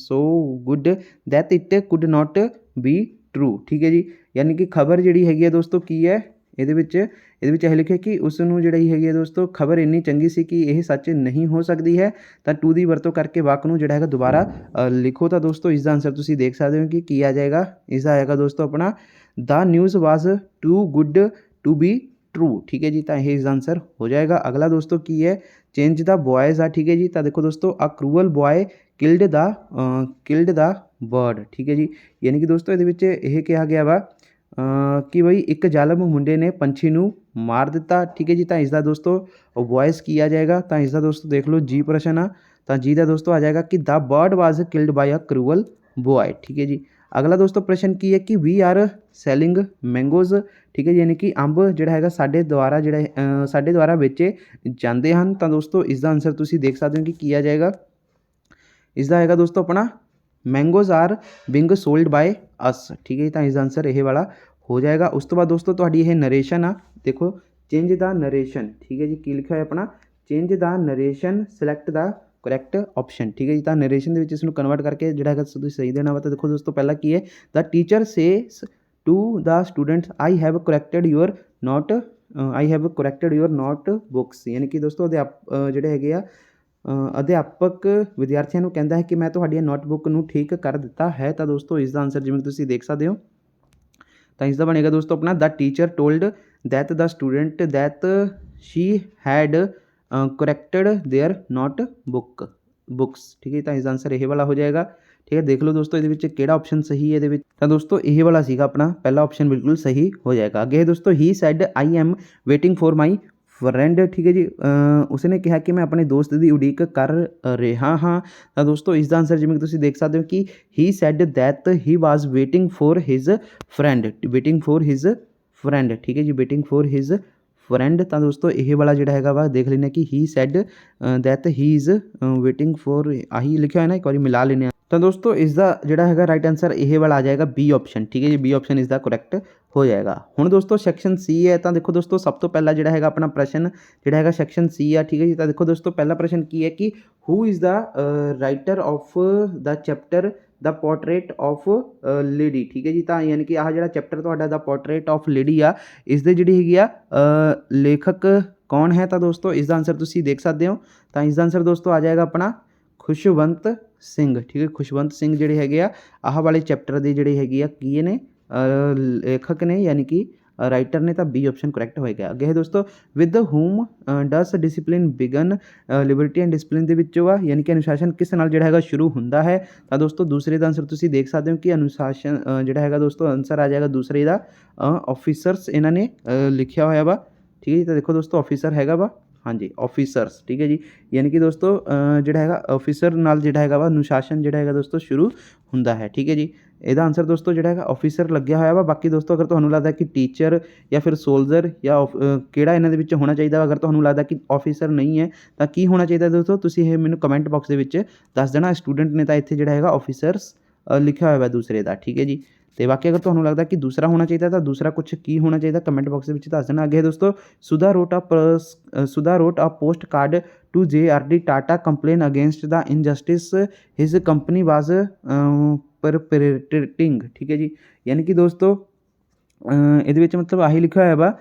so good that it could not be true, ठीक है जी। यानी कि खबर जी हैगी दोस्तों की है ਇਹਦੇ ਵਿੱਚ ਇਹ ਲਿਖਿਆ ਕਿ ਉਸ ਨੂੰ ਜਿਹੜੀ ਹੈਗੀ ਹੈ ਦੋਸਤੋ ਖਬਰ ਇੰਨੀ ਚੰਗੀ ਸੀ ਕਿ ਇਹ ਸੱਚ ਨਹੀਂ ਹੋ ਸਕਦੀ ਹੈ। ਤਾਂ ਟੂ ਦੀ ਵਰਤੋਂ ਕਰਕੇ ਵਾਕ ਨੂੰ ਜਿਹੜਾ ਹੈਗਾ ਦੁਬਾਰਾ ਲਿਖੋ। ਤਾਂ ਦੋਸਤੋ ਇਸ ਦਾ ਆਨਸਰ ਤੁਸੀਂ ਦੇਖ ਸਕਦੇ ਹੋ ਕਿ ਕੀ ਆ ਜਾਏਗਾ। ਇਸ ਦਾ ਆਏਗਾ ਦੋਸਤੋ ਆਪਣਾ the news was too good to be true, ठीक है जी। तो यह इसका आंसर हो जाएगा। अगला दोस्तों की है चेंज द बॉयज़ आ, ठीक है जी। तो देखो दोस्तों अ cruel boy killed the bird, ठीक है जी। यानी कि दोस्तों ये कहा गया वा कि बई एक जालम मुंडे ने पंछी नूं मार दिता, ठीक है जी। तो इसका दोस्तों वॉइस की आ जाएगा। तो इसका दोस्तों देख लो जी प्रश्न आ, तो जी का दोस्तों आ जाएगा कि the bird was killed by a cruel boy, ठीक है जी। अगला दोस्तों प्रश्न की है कि वी आर सैलिंग मैंगोज, ठीक है जी। यानी कि अंब ਜਿਹੜਾ ਹੈਗਾ ਸਾਡੇ ਦੁਆਰਾ ਵੇਚੇ ਜਾਂਦੇ ਹਨ। ਤਾਂ ਦੋਸਤੋ ਇਸ ਦਾ ਆਨਸਰ ਤੁਸੀਂ ਦੇਖ ਸਕਦੇ ਹੋ ਕਿ ਕੀ ਆ ਜਾਏਗਾ। ਇਸ ਦਾ ਹੈਗਾ ਦੋਸਤੋ ਆਪਣਾ mangoes are being sold by us, ठीक है। तो इसका आंसर यह वाला हो जाएगा। उस तो बाद दोस्तों ਤੁਹਾਡੀ ਇਹ नरेशन आ देखो चेंज द नरेशन, ठीक है जी। की लिखा है अपना change the narration select the correct option, ਠੀਕ ਹੈ ਜੀ। ਤਾਂ ਨਰੇਸ਼ਨ ਦੇ ਵਿੱਚ ਇਸ ਨੂੰ ਕਨਵਰਟ ਕਰਕੇ ਜਿਹੜਾ ਹੈਗਾ ਤੁਸੀਂ ਸਹੀ ਦੇਣਾ ਵਾ। ਤਾਂ ਦੇਖੋ ਦੋਸਤੋ ਪਹਿਲਾਂ ਕੀ ਹੈ the teacher says to the students I have corrected your notebooks, ਯਾਨੀ ਕਿ ਦੋਸਤੋ ਜਿਹੜੇ ਹੈਗੇ ਆ ਅਧਿਆਪਕ ਵਿਦਿਆਰਥੀਆਂ ਨੂੰ ਕਹਿੰਦਾ ਹੈ ਕਿ ਮੈਂ ਤੁਹਾਡੀਆਂ ਨੋਟਬੁੱਕ ਨੂੰ ਠੀਕ ਕਰ ਦਿੱਤਾ ਹੈ। ਤਾਂ ਦੋਸਤੋ ਇਸ ਦਾ ਆਨਸਰ ਜਿਵੇਂ ਤੁਸੀਂ ਦੇਖ ਸਕਦੇ ਹੋ ਤਾਂ ਇਸ ਦਾ ਬਣੇਗਾ ਦੋਸਤੋ ਆਪਣਾ the teacher told that the student that she had corrected their books, ਠੀਕ ਹੈ। ਤਾਂ ਇਸ ਦਾ ਆਨਸਰ ਇਹ ਵਾਲਾ ਹੋ ਜਾਏਗਾ, ਠੀਕ ਹੈ। ਦੇਖ ਲਓ ਦੋਸਤੋ ਇਹਦੇ ਵਿੱਚ ਕਿਹੜਾ ਆਪਸ਼ਨ ਸਹੀ ਹੈ ਇਹਦੇ ਵਿੱਚ। ਤਾਂ ਦੋਸਤੋ ਇਹ ਵਾਲਾ ਸੀਗਾ ਆਪਣਾ ਪਹਿਲਾ ਆਪਸ਼ਨ ਬਿਲਕੁਲ ਸਹੀ ਹੋ ਜਾਏਗਾ। ਅੱਗੇ ਦੋਸਤੋ ਹੀ sad I am waiting for my friend, ਠੀਕ ਹੈ ਜੀ। ਉਸਨੇ ਕਿਹਾ ਕਿ ਮੈਂ ਆਪਣੇ ਦੋਸਤ ਦੀ ਉਡੀਕ ਕਰ ਰਿਹਾ ਹਾਂ। ਤਾਂ ਦੋਸਤੋ ਇਸ ਦਾ ਆਨਸਰ ਜਿਵੇਂ ਤੁਸੀਂ ਦੇਖ ਸਕਦੇ ਹੋ ਕਿ ਹੀ said that he was waiting for his friend, ਠੀਕ ਹੈ ਜੀ। Waiting for his friend. ਤਾਂ ਦੋਸਤੋ ਇਹ ਵਾਲਾ ਜਿਹੜਾ ਹੈਗਾ ਵਾ ਦੇਖ ਲੈਂਦੇ ਕਿ ਹੀ said that he is waiting for, ਆਹੀ ਲਿਖਿਆ ਹੋਇਆ ਨਾ, ਇੱਕ ਵਾਰੀ ਮਿਲਾ ਲੈਂਦੇ ਹਾਂ। ਤਾਂ ਦੋਸਤੋ ਇਸ ਦਾ ਜਿਹੜਾ ਹੈਗਾ ਰਾਈਟ ਆਨਸਰ ਇਹ ਵਾਲਾ ਆ ਜਾਏਗਾ ਬੀ ਆਪਸ਼ਨ, ਠੀਕ ਹੈ ਜੀ। ਬੀ ਆਪਸ਼ਨ ਇਸ ਦਾ ਕਰੈਕਟ ਹੋ ਜਾਏਗਾ। ਹੁਣ ਦੋਸਤੋ ਸੈਕਸ਼ਨ ਸੀ ਹੈ। ਤਾਂ ਦੇਖੋ ਦੋਸਤੋ ਸਭ ਤੋਂ ਪਹਿਲਾਂ ਜਿਹੜਾ ਹੈਗਾ ਆਪਣਾ ਪ੍ਰਸ਼ਨ ਜਿਹੜਾ ਹੈਗਾ ਸੈਕਸ਼ਨ ਸੀ ਆ, ਠੀਕ ਹੈ ਜੀ। ਤਾਂ ਦੇਖੋ ਦੋਸਤੋ ਪਹਿਲਾ ਪ੍ਰਸ਼ਨ ਕੀ ਹੈ ਕਿ who is the writer of the chapter the portrait of lady, ਠੀਕ ਹੈ ਜੀ। ਤਾਂ ਯਾਨੀ ਕਿ ਆਹ ਜਿਹੜਾ ਚੈਪਟਰ ਤੁਹਾਡਾ ਦਾ ਪੋਰਟਰੇਟ ਆਫ ਲੇਡੀ ਆ, ਇਸ ਦੇ ਜਿਹੜੀ ਹੈਗੀ ਆ ਲੇਖਕ ਕੌਣ ਹੈ। ਤਾਂ ਦੋਸਤੋ ਇਸ ਦਾ ਆਨਸਰ ਤੁਸੀਂ ਦੇਖ ਸਕਦੇ ਹੋ। ਤਾਂ ਇਸ ਦਾ ਆਨਸਰ ਦੋਸਤੋ ਆ ਜਾਏਗਾ ਆਪਣਾ ਖੁਸ਼ਵੰਤ ਸਿੰਘ, ਠੀਕ ਹੈ। ਖੁਸ਼ਵੰਤ ਸਿੰਘ ਜਿਹੜੇ ਹੈਗੇ ਆ ਆਹ ਵਾਲੇ ਚੈਪਟਰ ਦੇ ਜਿਹੜੇ ਹੈਗੇ ਆ ਕੀ ਨੇ ਲੇਖਕ ਨੇ, ਯਾਨੀ ਕਿ ਰਾਈਟਰ ਨੇ। ਤਾਂ ਬੀ ਆਪਸ਼ਨ ਕਰੈਕਟ ਹੋਏਗਾ। ਅੱਗੇ ਹੈ ਦੋਸਤੋ with whom does discipline begin, Liberty and discipline ਦੇ ਵਿੱਚੋਂ ਆ, ਯਾਨੀ ਕਿ ਅਨੁਸ਼ਾਸਨ ਕਿਸ ਨਾਲ ਜਿਹੜਾ ਹੈਗਾ ਸ਼ੁਰੂ ਹੁੰਦਾ ਹੈ। ਤਾਂ ਦੋਸਤੋ ਦੂਸਰੇ ਦਾ ਆਨਸਰ ਤੁਸੀਂ ਦੇਖ ਸਕਦੇ ਹੋ ਕਿ ਅਨੁਸ਼ਾਸਨ ਜਿਹੜਾ ਹੈਗਾ ਦੋਸਤੋ ਆਨਸਰ ਆ ਜਾਏਗਾ ਦੂਸਰੇ ਦਾ ਆਫਿਸਰਸ ਇਹਨਾਂ ਨੇ ਲਿਖਿਆ ਹੋਇਆ ਵਾ, ਠੀਕ ਹੈ ਜੀ। ਤਾਂ ਦੇਖੋ ਦੋਸਤੋ ਆਫਿਸਰ ਹੈਗਾ ਵਾ हाँ जी ऑफिसर्स, ठीक है जी। यानी कि दोस्तों ਜਿਹੜਾ ਹੈਗਾ ऑफिसर ਨਾਲ ਜਿਹੜਾ ਹੈਗਾ ਵਾ ਅਨੁਸ਼ਾਸਨ ਜਿਹੜਾ ਹੈਗਾ ਦੋਸਤੋ ਸ਼ੁਰੂ ਹੁੰਦਾ ਹੈ, ਠੀਕ ਹੈ ਜੀ। ਇਹਦਾ ਆਨਸਰ ਦੋਸਤੋ ਜਿਹੜਾ ਹੈਗਾ ऑफिसर ਲੱਗਿਆ ਹੋਇਆ ਵਾ। ਬਾਕੀ ਦੋਸਤੋ ਅਗਰ ਤੁਹਾਨੂੰ ਲੱਗਦਾ ਕਿ ਟੀਚਰ ਜਾਂ ਫਿਰ ਸੋਲਜਰ ਜਾਂ ਕਿਹੜਾ ਇਹਨਾਂ ਦੇ ਵਿੱਚ ਹੋਣਾ ਚਾਹੀਦਾ ਵਾ, ਅਗਰ ਤੁਹਾਨੂੰ ਲੱਗਦਾ ਕਿ ऑफिसर ਨਹੀਂ ਹੈ ਤਾਂ ਕੀ ਹੋਣਾ ਚਾਹੀਦਾ ਦੋਸਤੋ, ਤੁਸੀਂ ਇਹ ਮੈਨੂੰ ਕਮੈਂਟ ਬਾਕਸ ਦੇ ਵਿੱਚ ਦੱਸ ਦੇਣਾ। ਸਟੂਡੈਂਟ ਨੇ ਤਾਂ ਇੱਥੇ ਜਿਹੜਾ ਹੈਗਾ ऑफिसर्स ਲਿਖਿਆ ਹੋਇਆ ਵਾ ਦੂਸਰੇ ਦਾ, ਠੀਕ ਹੈ ਜੀ। ਤੇ ਬਾਕੀ ਅਗਰ ਤੁਹਾਨੂੰ ਲੱਗਦਾ ਕਿ ਦੂਸਰਾ ਹੋਣਾ ਚਾਹੀਦਾ ਤਾਂ ਦੂਸਰਾ ਕੁਛ ਕੀ ਹੋਣਾ ਚਾਹੀਦਾ ਕਮੈਂਟ ਬਾਕਸ ਦੇ ਵਿੱਚ ਦੱਸ ਦੇਣਾ। ਅੱਗੇ ਦੋਸਤੋ Sudha wrote a postcard to JRD Tata complain against the injustice his company was perpetrating, ਠੀਕ ਹੈ ਜੀ। ਯਾਨੀ ਕਿ ਦੋਸਤੋ ਇਹਦੇ ਵਿੱਚ ਮਤਲਬ ਆਹੀ ਲਿਖਿਆ ਹੋਇਆ ਵਾ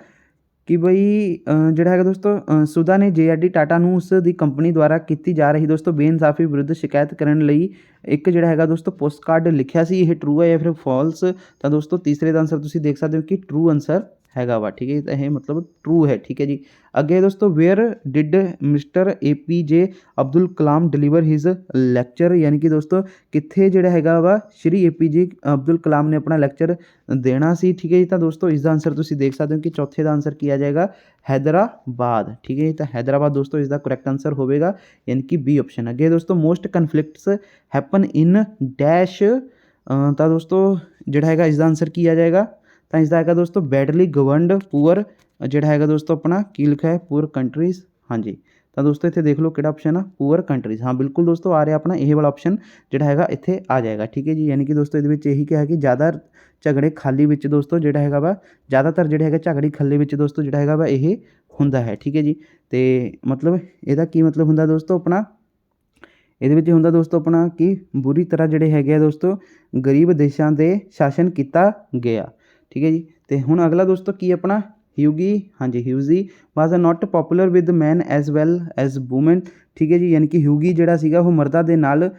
ਕਿ ਬਈ ਜਿਹੜਾ ਹੈਗਾ ਦੋਸਤੋ ਸੁਧਾ ਨੇ JRD ਟਾਟਾ ਨੂੰ ਉਸ ਦੀ ਕੰਪਨੀ ਦੁਆਰਾ ਕੀਤੀ ਜਾ ਰਹੀ ਦੋਸਤੋ ਬੇਇਨਸਾਫੀ ਵਿਰੁੱਧ ਸ਼ਿਕਾਇਤ ਕਰਨ ਲਈ ਇੱਕ ਜਿਹੜਾ ਹੈਗਾ ਦੋਸਤੋ ਪੋਸਟ ਕਾਰਡ ਲਿਖਿਆ ਸੀ। ਇਹ ਟਰੂ ਹੈ ਜਾਂ ਫਿਰ ਫਾਲਸ, ਤਾਂ ਦੋਸਤੋ ਤੀਸਰੇ ਦਾ ਆਨਸਰ ਤੁਸੀਂ ਦੇਖ ਸਕਦੇ ਹੋ ਕਿ ਟਰੂ ਆਨਸਰ ਹੈਗਾ ਵਾ, ਠੀਕ ਹੈ। ਤਾਂ ਇਹ ਮਤਲਬ ਟਰੂ ਹੈ, ਠੀਕ ਹੈ ਜੀ। ਅੱਗੇ ਦੋਸਤੋ wear did mister APJ Abdul Kalam deliver his lecture, ਯਾਨੀ ਕਿ ਦੋਸਤੋ ਕਿੱਥੇ ਜਿਹੜਾ ਹੈਗਾ ਵਾ ਸ਼੍ਰੀ APJ ਅਬਦੁਲ ਕਲਾਮ ਨੇ ਆਪਣਾ ਲੈਕਚਰ ਦੇਣਾ ਸੀ, ਠੀਕ ਹੈ ਜੀ। ਤਾਂ ਦੋਸਤੋ ਇਸ ਦਾ ਆਨਸਰ ਤੁਸੀਂ ਦੇਖ ਸਕਦੇ ਹੋ ਕਿ ਚੌਥੇ ਦਾ ਆਨਸਰ ਕੀ ਆ ਜਾਏਗਾ, ਹੈਦਰਾਬਾਦ, ਠੀਕ ਹੈ ਜੀ। ਤਾਂ ਹੈਦਰਾਬਾਦ ਦੋਸਤੋ ਇਸ ਦਾ ਕਰੈਕਟ ਆਨਸਰ ਹੋਵੇਗਾ, ਯਾਨੀ ਕਿ B ਆਪਸ਼ਨ। ਅੱਗੇ ਦੋਸਤੋ ਮੋਸਟ ਕਨਫਲਿਕਟਸ ਹੈਪਨ ਇਨ ਡੈਸ਼, ਤਾਂ ਦੋਸਤੋ ਜਿਹੜਾ ਹੈਗਾ ਇਸ ਦਾ ਆਨਸਰ ਕੀ ਆ ਜਾਏਗਾ, ਤਾਂ ਇਸ ਦਾ ਹੈਗਾ ਦੋਸਤੋ ਬੈਡਲੀ ਗਵਰਨਡ ਪੂਅਰ, ਜਿਹੜਾ ਹੈਗਾ ਦੋਸਤੋ ਆਪਣਾ ਕੀ ਲਿਖਿਆ ਹੈ ਪੂਅਰ ਕੰਟਰੀਜ਼, ਹਾਂਜੀ। ਤਾਂ ਦੋਸਤੋ ਇੱਥੇ ਦੇਖ ਲਓ ਕਿਹੜਾ ਆਪਸ਼ਨ ਆ ਪੂਅਰ ਕੰਟਰੀਜ਼, ਹਾਂ ਬਿਲਕੁਲ ਦੋਸਤੋ ਆ ਰਿਹਾ ਆਪਣਾ ਇਹ ਵਾਲਾ ਆਪਸ਼ਨ ਜਿਹੜਾ ਹੈਗਾ ਇੱਥੇ ਆ ਜਾਏਗਾ, ਠੀਕ ਹੈ ਜੀ। ਯਾਨੀ ਕਿ ਦੋਸਤੋ ਇਹਦੇ ਵਿੱਚ ਇਹੀ ਕਿਹਾ ਕਿ ਜ਼ਿਆਦਾ ਝਗੜੇ ਖਾਲੀ ਵਿੱਚ ਦੋਸਤੋ ਜਿਹੜਾ ਹੈਗਾ ਵਾ ਜ਼ਿਆਦਾਤਰ ਜਿਹੜੇ ਹੈਗਾ ਝਗੜੇ ਖੱਲੇ ਵਿੱਚ ਦੋਸਤੋ ਜਿਹੜਾ ਹੈਗਾ ਵਾ ਇਹ ਹੁੰਦਾ ਹੈ, ਠੀਕ ਹੈ ਜੀ। ਤੇ ਮਤਲਬ ਇਹਦਾ ਕੀ ਮਤਲਬ ਹੁੰਦਾ ਦੋਸਤੋ ਆਪਣਾ, ਇਹਦੇ ਵਿੱਚ ਹੁੰਦਾ ਦੋਸਤੋ ਆਪਣਾ ਕਿ ਬੁਰੀ ਤਰ੍ਹਾਂ ਜਿਹੜੇ ਹੈਗੇ ਆ ਦੋਸਤੋ ਗਰੀਬ ਦੇਸ਼ਾਂ 'ਤੇ ਸ਼ਾਸਨ ਕੀਤਾ ਗਿਆ, ਠੀਕ ਹੈ ਜੀ। ਤੇ ਹੁਣ ਅਗਲਾ ਦੋਸਤੋ ਕੀ ਆਪਣਾ ਹਿਊਗੀ, ਹਾਂਜੀ Hughie was not popular with man as well as woman, ਠੀਕ ਹੈ ਜੀ। ਯਾਨੀ ਕਿ ਹਿਊਗੀ ਜਿਹੜਾ ਸੀਗਾ ਉਹ ਮਰਦਾਂ ਦੇ ਨਾਲ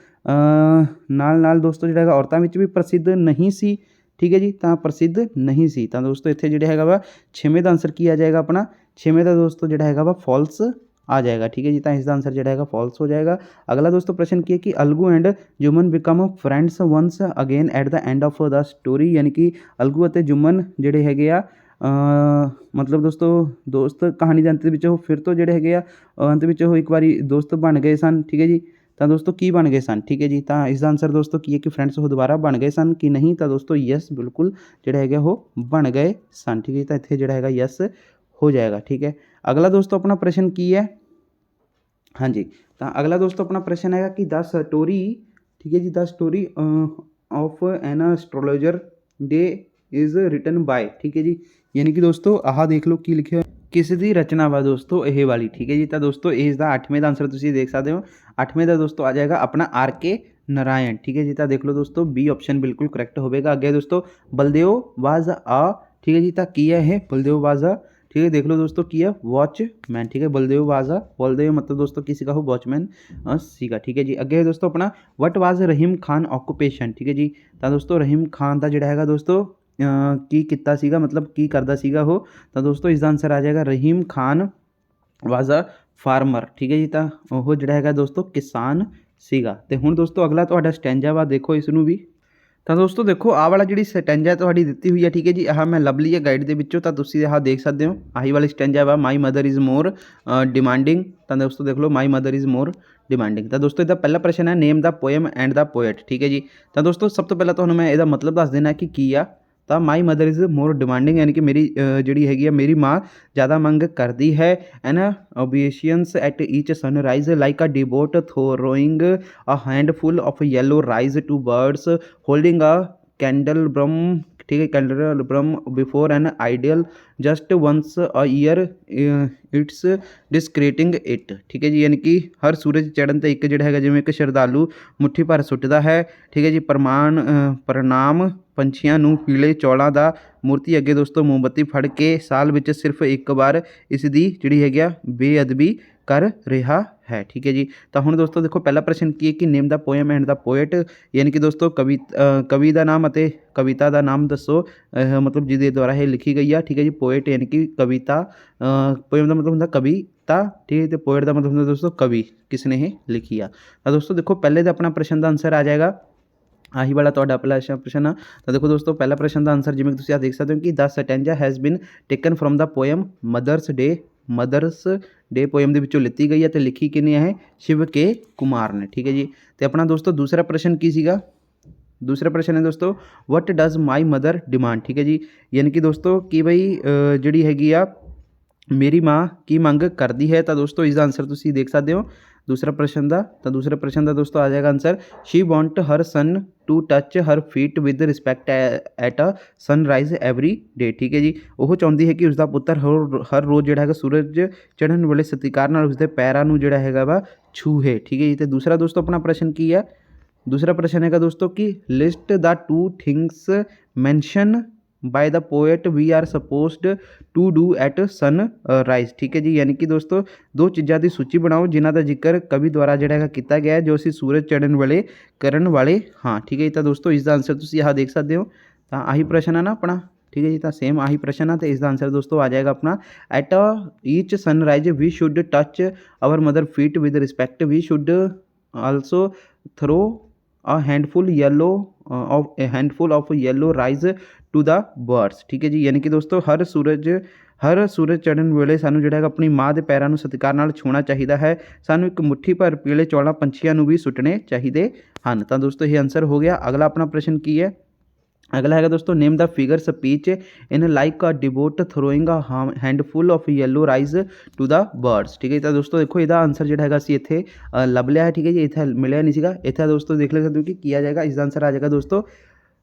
ਨਾਲ ਦੋਸਤੋ ਜਿਹੜਾ ਹੈਗਾ ਔਰਤਾਂ ਵਿੱਚ ਵੀ ਪ੍ਰਸਿੱਧ ਨਹੀਂ ਸੀ, ਠੀਕ ਹੈ ਜੀ। ਤਾਂ ਪ੍ਰਸਿੱਧ ਨਹੀਂ ਸੀ, ਤਾਂ ਦੋਸਤੋ ਇੱਥੇ ਜਿਹੜਾ ਹੈਗਾ ਵਾ ਛੇਵੇਂ ਦਾ ਆਨਸਰ ਕੀ ਆ ਜਾਏਗਾ ਆਪਣਾ, ਛੇਵੇਂ ਦਾ ਦੋਸਤੋ ਜਿਹੜਾ ਹੈਗਾ ਵਾ ਫਾਲਸ ਆ ਜਾਏਗਾ, ਠੀਕ ਹੈ ਜੀ। ਤਾਂ ਇਸ ਦਾ ਆਨਸਰ ਜਿਹੜਾ ਹੈਗਾ ਫਾਲਸ ਹੋ ਜਾਏਗਾ। ਅਗਲਾ ਦੋਸਤੋ ਪ੍ਰਸ਼ਨ ਕੀ ਹੈ ਕਿ Algu and Jumman become friends once again at the end of the story, ਯਾਨੀ ਕਿ ਅਲਗੂ ਅਤੇ ਜੁਮਨ ਜਿਹੜੇ ਹੈਗੇ ਆ ਮਤਲਬ ਦੋਸਤ ਕਹਾਣੀ ਦੇ ਅੰਤ ਵਿੱਚ ਉਹ ਫਿਰ ਤੋਂ ਜਿਹੜੇ ਹੈਗੇ ਆ ਅੰਤ ਵਿੱਚ ਉਹ ਇੱਕ ਵਾਰੀ ਦੋਸਤ ਬਣ ਗਏ ਸਨ, ਠੀਕ ਹੈ ਜੀ। ਤਾਂ ਦੋਸਤੋ ਕੀ ਬਣ ਗਏ ਸਨ, ਠੀਕ ਹੈ ਜੀ। ਤਾਂ ਇਸ ਦਾ ਆਨਸਰ ਦੋਸਤੋ ਕੀ ਹੈ ਕਿ ਫਰੈਂਡਸ ਉਹ ਦੁਬਾਰਾ ਬਣ ਗਏ ਸਨ ਕਿ ਨਹੀਂ, ਤਾਂ ਦੋਸਤੋ ਯੈਸ ਬਿਲਕੁਲ ਜਿਹੜੇ ਹੈਗੇ ਉਹ ਬਣ ਗਏ ਸਨ, ਠੀਕ ਹੈ ਜੀ। ਤਾਂ ਇੱਥੇ ਜਿਹੜਾ ਹੈਗਾ ਯੈਸ ਹੋ ਜਾਏਗਾ, ਠੀਕ ਹੈ। ਅਗਲਾ ਦੋਸਤੋ ਆਪਣਾ ਪ੍ਰਸ਼ਨ ਕੀ ਹੈ, ਹਾਂਜੀ। ਤਾਂ ਅਗਲਾ ਦੋਸਤੋ ਆਪਣਾ ਪ੍ਰਸ਼ਨ ਹੈਗਾ ਕਿ ਦ ਸਟੋਰੀ, ਠੀਕ ਹੈ ਜੀ, the story of an astrologer day is written by, ਠੀਕ ਹੈ ਜੀ। ਯਾਨੀ ਕਿ ਦੋਸਤੋ ਆਹ ਦੇਖ ਲਓ ਕੀ ਲਿਖਿਆ ਕਿਸ ਦੀ ਰਚਨਾ ਵਾ ਦੋਸਤੋ ਇਹ ਵਾਲੀ, ਠੀਕ ਹੈ ਜੀ। ਤਾਂ ਦੋਸਤੋ ਇਸ ਦਾ 8ਵੇਂ ਦਾ ਆਨਸਰ ਤੁਸੀਂ ਦੇਖ ਸਕਦੇ ਹੋ, 8ਵੇਂ ਦਾ ਦੋਸਤੋ ਆ ਜਾਏਗਾ ਆਪਣਾ RK ਨਾਰਾਇਣ, ਠੀਕ ਹੈ ਜੀ। ਤਾਂ ਦੇਖ ਲਓ ਦੋਸਤੋ B ਆਪਸ਼ਨ ਬਿਲਕੁਲ ਕਰੈਕਟ ਹੋਵੇਗਾ। ਅੱਗੇ ਦੋਸਤੋ ਬਲਦੇਵ ਵਾਜ਼ ਆ, ਠੀਕ ਹੈ ਜੀ। ਤਾਂ ਕੀ ਹੈ ਇਹ ਬਲਦੇਵ ਵਾਜ਼ ਆ, ठीक है। देख लो दोस्तों की है वॉचमैन, ठीक है। बलदेव वाजा बलदेव मतलब दोस्तों किसी का हो वॉचमैन सीगा, ठीक है जी। अगे है दोस्तों अपना what was Rahim Khan occupation, ठीक है जी। तो दोस्तों रहीम खान का जोड़ा है दोस्तों की किता सीगा मतलब की करदा सीगा हो, तो दोस्तों इसका आंसर आ जाएगा रहीम खान वाज अ फार्मर, ठीक है जी। तो वह जोड़ा है दोस्तों किसान सीगा। तो हुण दोस्तों अगला तुहाडा स्टैंजा वा देखो इसनूं भी। ਤਾਂ ਦੋਸਤੋ ਦੇਖੋ ਆਹ ਵਾਲਾ ਜਿਹੜੀ ਸਟੈਂਜਾ ਤੁਹਾਡੀ ਦਿੱਤੀ ਹੋਈ ਹੈ, ਠੀਕ ਹੈ ਜੀ। ਆਹ ਮੈਂ ਲੱਭ ਲਈ ਹੈ ਗਾਈਡ ਦੇ ਵਿੱਚੋਂ, ਤਾਂ ਤੁਸੀਂ ਆਹ ਦੇਖ ਸਕਦੇ ਹੋ ਆਹੀ ਵਾਲੀ ਸਟੈਂਜਾ ਵਾ my mother is more demanding. ਤਾਂ ਦੋਸਤੋ ਦੇਖ ਲਓ my mother is more demanding. ਤਾਂ ਦੋਸਤੋ ਇਹਦਾ ਪਹਿਲਾ ਪ੍ਰਸ਼ਨ ਹੈ ਨੇਮ ਦਾ ਪੋਇਮ ਐਂਡ ਦਾ ਪੋਇਟ, ਠੀਕ ਹੈ ਜੀ। ਤਾਂ ਦੋਸਤੋ ਸਭ ਤੋਂ ਪਹਿਲਾਂ ਤੁਹਾਨੂੰ ਮੈਂ ਇਹਦਾ ਮਤਲਬ ਦੱਸ ਦੇਣਾ ਕਿ ਕੀ ਆ। ਤਾਂ my mother is more demanding ਯਾਨੀ ਕਿ ਮੇਰੀ ਜਿਹੜੀ ਹੈਗੀ ਆ ਮੇਰੀ ਮਾਂ ਜ਼ਿਆਦਾ ਮੰਗ ਕਰਦੀ ਹੈ। An obeisance at each sunrise like a devotee throwing a handful of yellow rice to birds holding a candle burn, ठीक है, candle burn before an ideal just once a year it's desecrating it, ठीक है जी। यानी कि हर सूरज चढ़न ते एक जिहड़ा हैगा जिवें एक श्रद्धालू मुट्ठी भर सुੱਟਦਾ है, ठीक है जी। प्रणाम पंछियां नूं पीले चौलां दा मूर्ति अगे दोस्तों मोमबत्ती फड़ के साल विच सिर्फ एक बार इस दी जिहड़ी हैगी आ बेअदबी कर रहा है, ठीक है जी। तो हुण दोस्तों देखो पहला प्रश्न की है कि name the poem and the poet, यानी कि दोस्तों कवि का नाम अते कविता का नाम दसो मतलब जिसके द्वारा ये लिखी गई है, ठीक है जी। पोएट यानी कि कविता, पोएम का मतलब होंगे कविता, ठीक है। तो पोएट का मतलब होंगे दोस्तों कवि किसने ये लिखी है। तो दोस्तों देखो पहले तो अपना प्रश्न का आंसर आ जाएगा आही वाला तुहाडा पहला प्रश्न है। तो देखो दोस्तों पहला प्रश्न का आंसर जिवें तुसीं देख सकते हो कि the stanza has been taken from the poem mother's day mother's day poem ਦੇ ਵਿੱਚੋਂ ਲਿੱਤੀ ਗਈ ਹੈ ਤੇ ਲਿਖੀ ਕਿਹਨੇ ਹੈ? ਸ਼ਿਵ ਕੇ ਕੁਮਾਰ ਨੇ। ਠੀਕ ਹੈ ਜੀ। ਤੇ ਆਪਣਾ ਦੋਸਤੋ ਦੂਸਰਾ ਪ੍ਰਸ਼ਨ ਕੀ ਸੀਗਾ? दूसरा प्रश्न है दोस्तों, what does my mother demand. ठीक है जी, यानी कि दोस्तों कि बई जिहड़ी हैगी आ मेरी माँ की मंग करती है। तो दोस्तों इसका आंसर तुसीं देख सकते हो दूसरा प्रश्न का। तो दूसरे प्रश्न का दोस्तों आ जाएगा answer, she want her son to touch her feet with respect at a sunrise every day. ठीक है जी, वो चाहती है कि उसका पुत्र हर रोज़ जोड़ा है सूरज चढ़न वाले सत्कार नाल उसके पैरों नूं जोड़ा हैगा वा छूहे। ठीक है जी। तो दूसरा दोस्तों अपना प्रश्न की है? दूसरा प्रश्न है दोस्तों कि list the two things mention by the poet we are supposed to do at sunrise. ठीक है जी, यानी कि दोस्तों दो चीज़ों की सूची बनाओ जिन्हों का जिक्र कवि द्वारा जोड़ा है किया गया है जो असी सूरज चढ़न वाले करन वाले हाँ। ठीक है जी। तो दोस्तों इसका आंसर तुम यहाँ देख सकते हो। तो आही प्रश्न है ना अपना। ठीक है जी। तो सेम आही प्रश्न है। तो इसका आंसर दोस्तों आ जाएगा अपना, at each sunrise we should touch our mother feet with respect we should also throw a handful of yellow rice to the birds। ठीक है जी, यानी कि दोस्तों हर सूरज चढ़न वेले सानू जिहड़ा है अपनी माँ के पैरों को सत्कार नाल छूना चाहिए है। सानू एक मुट्ठी भर पीले चौलों पंछियों भी सुटने चाहिए हैं। तो दोस्तों ये आंसर हो गया। अगला अपना प्रश्न की है? अगला है दोस्तों, name the figure speech in like a devotee throwing a handful of yellow rice to the birds. ठीक है। तो दोस्तों देखो इसका आंसर जो है असी इत्थे लभ लिया है। ठीक है जी, इत्थे मिलिया नहीं सीगा। इत्थे दोस्तों देख सकते हो कि किया जाएगा। इसका आंसर आ जाएगा दोस्तों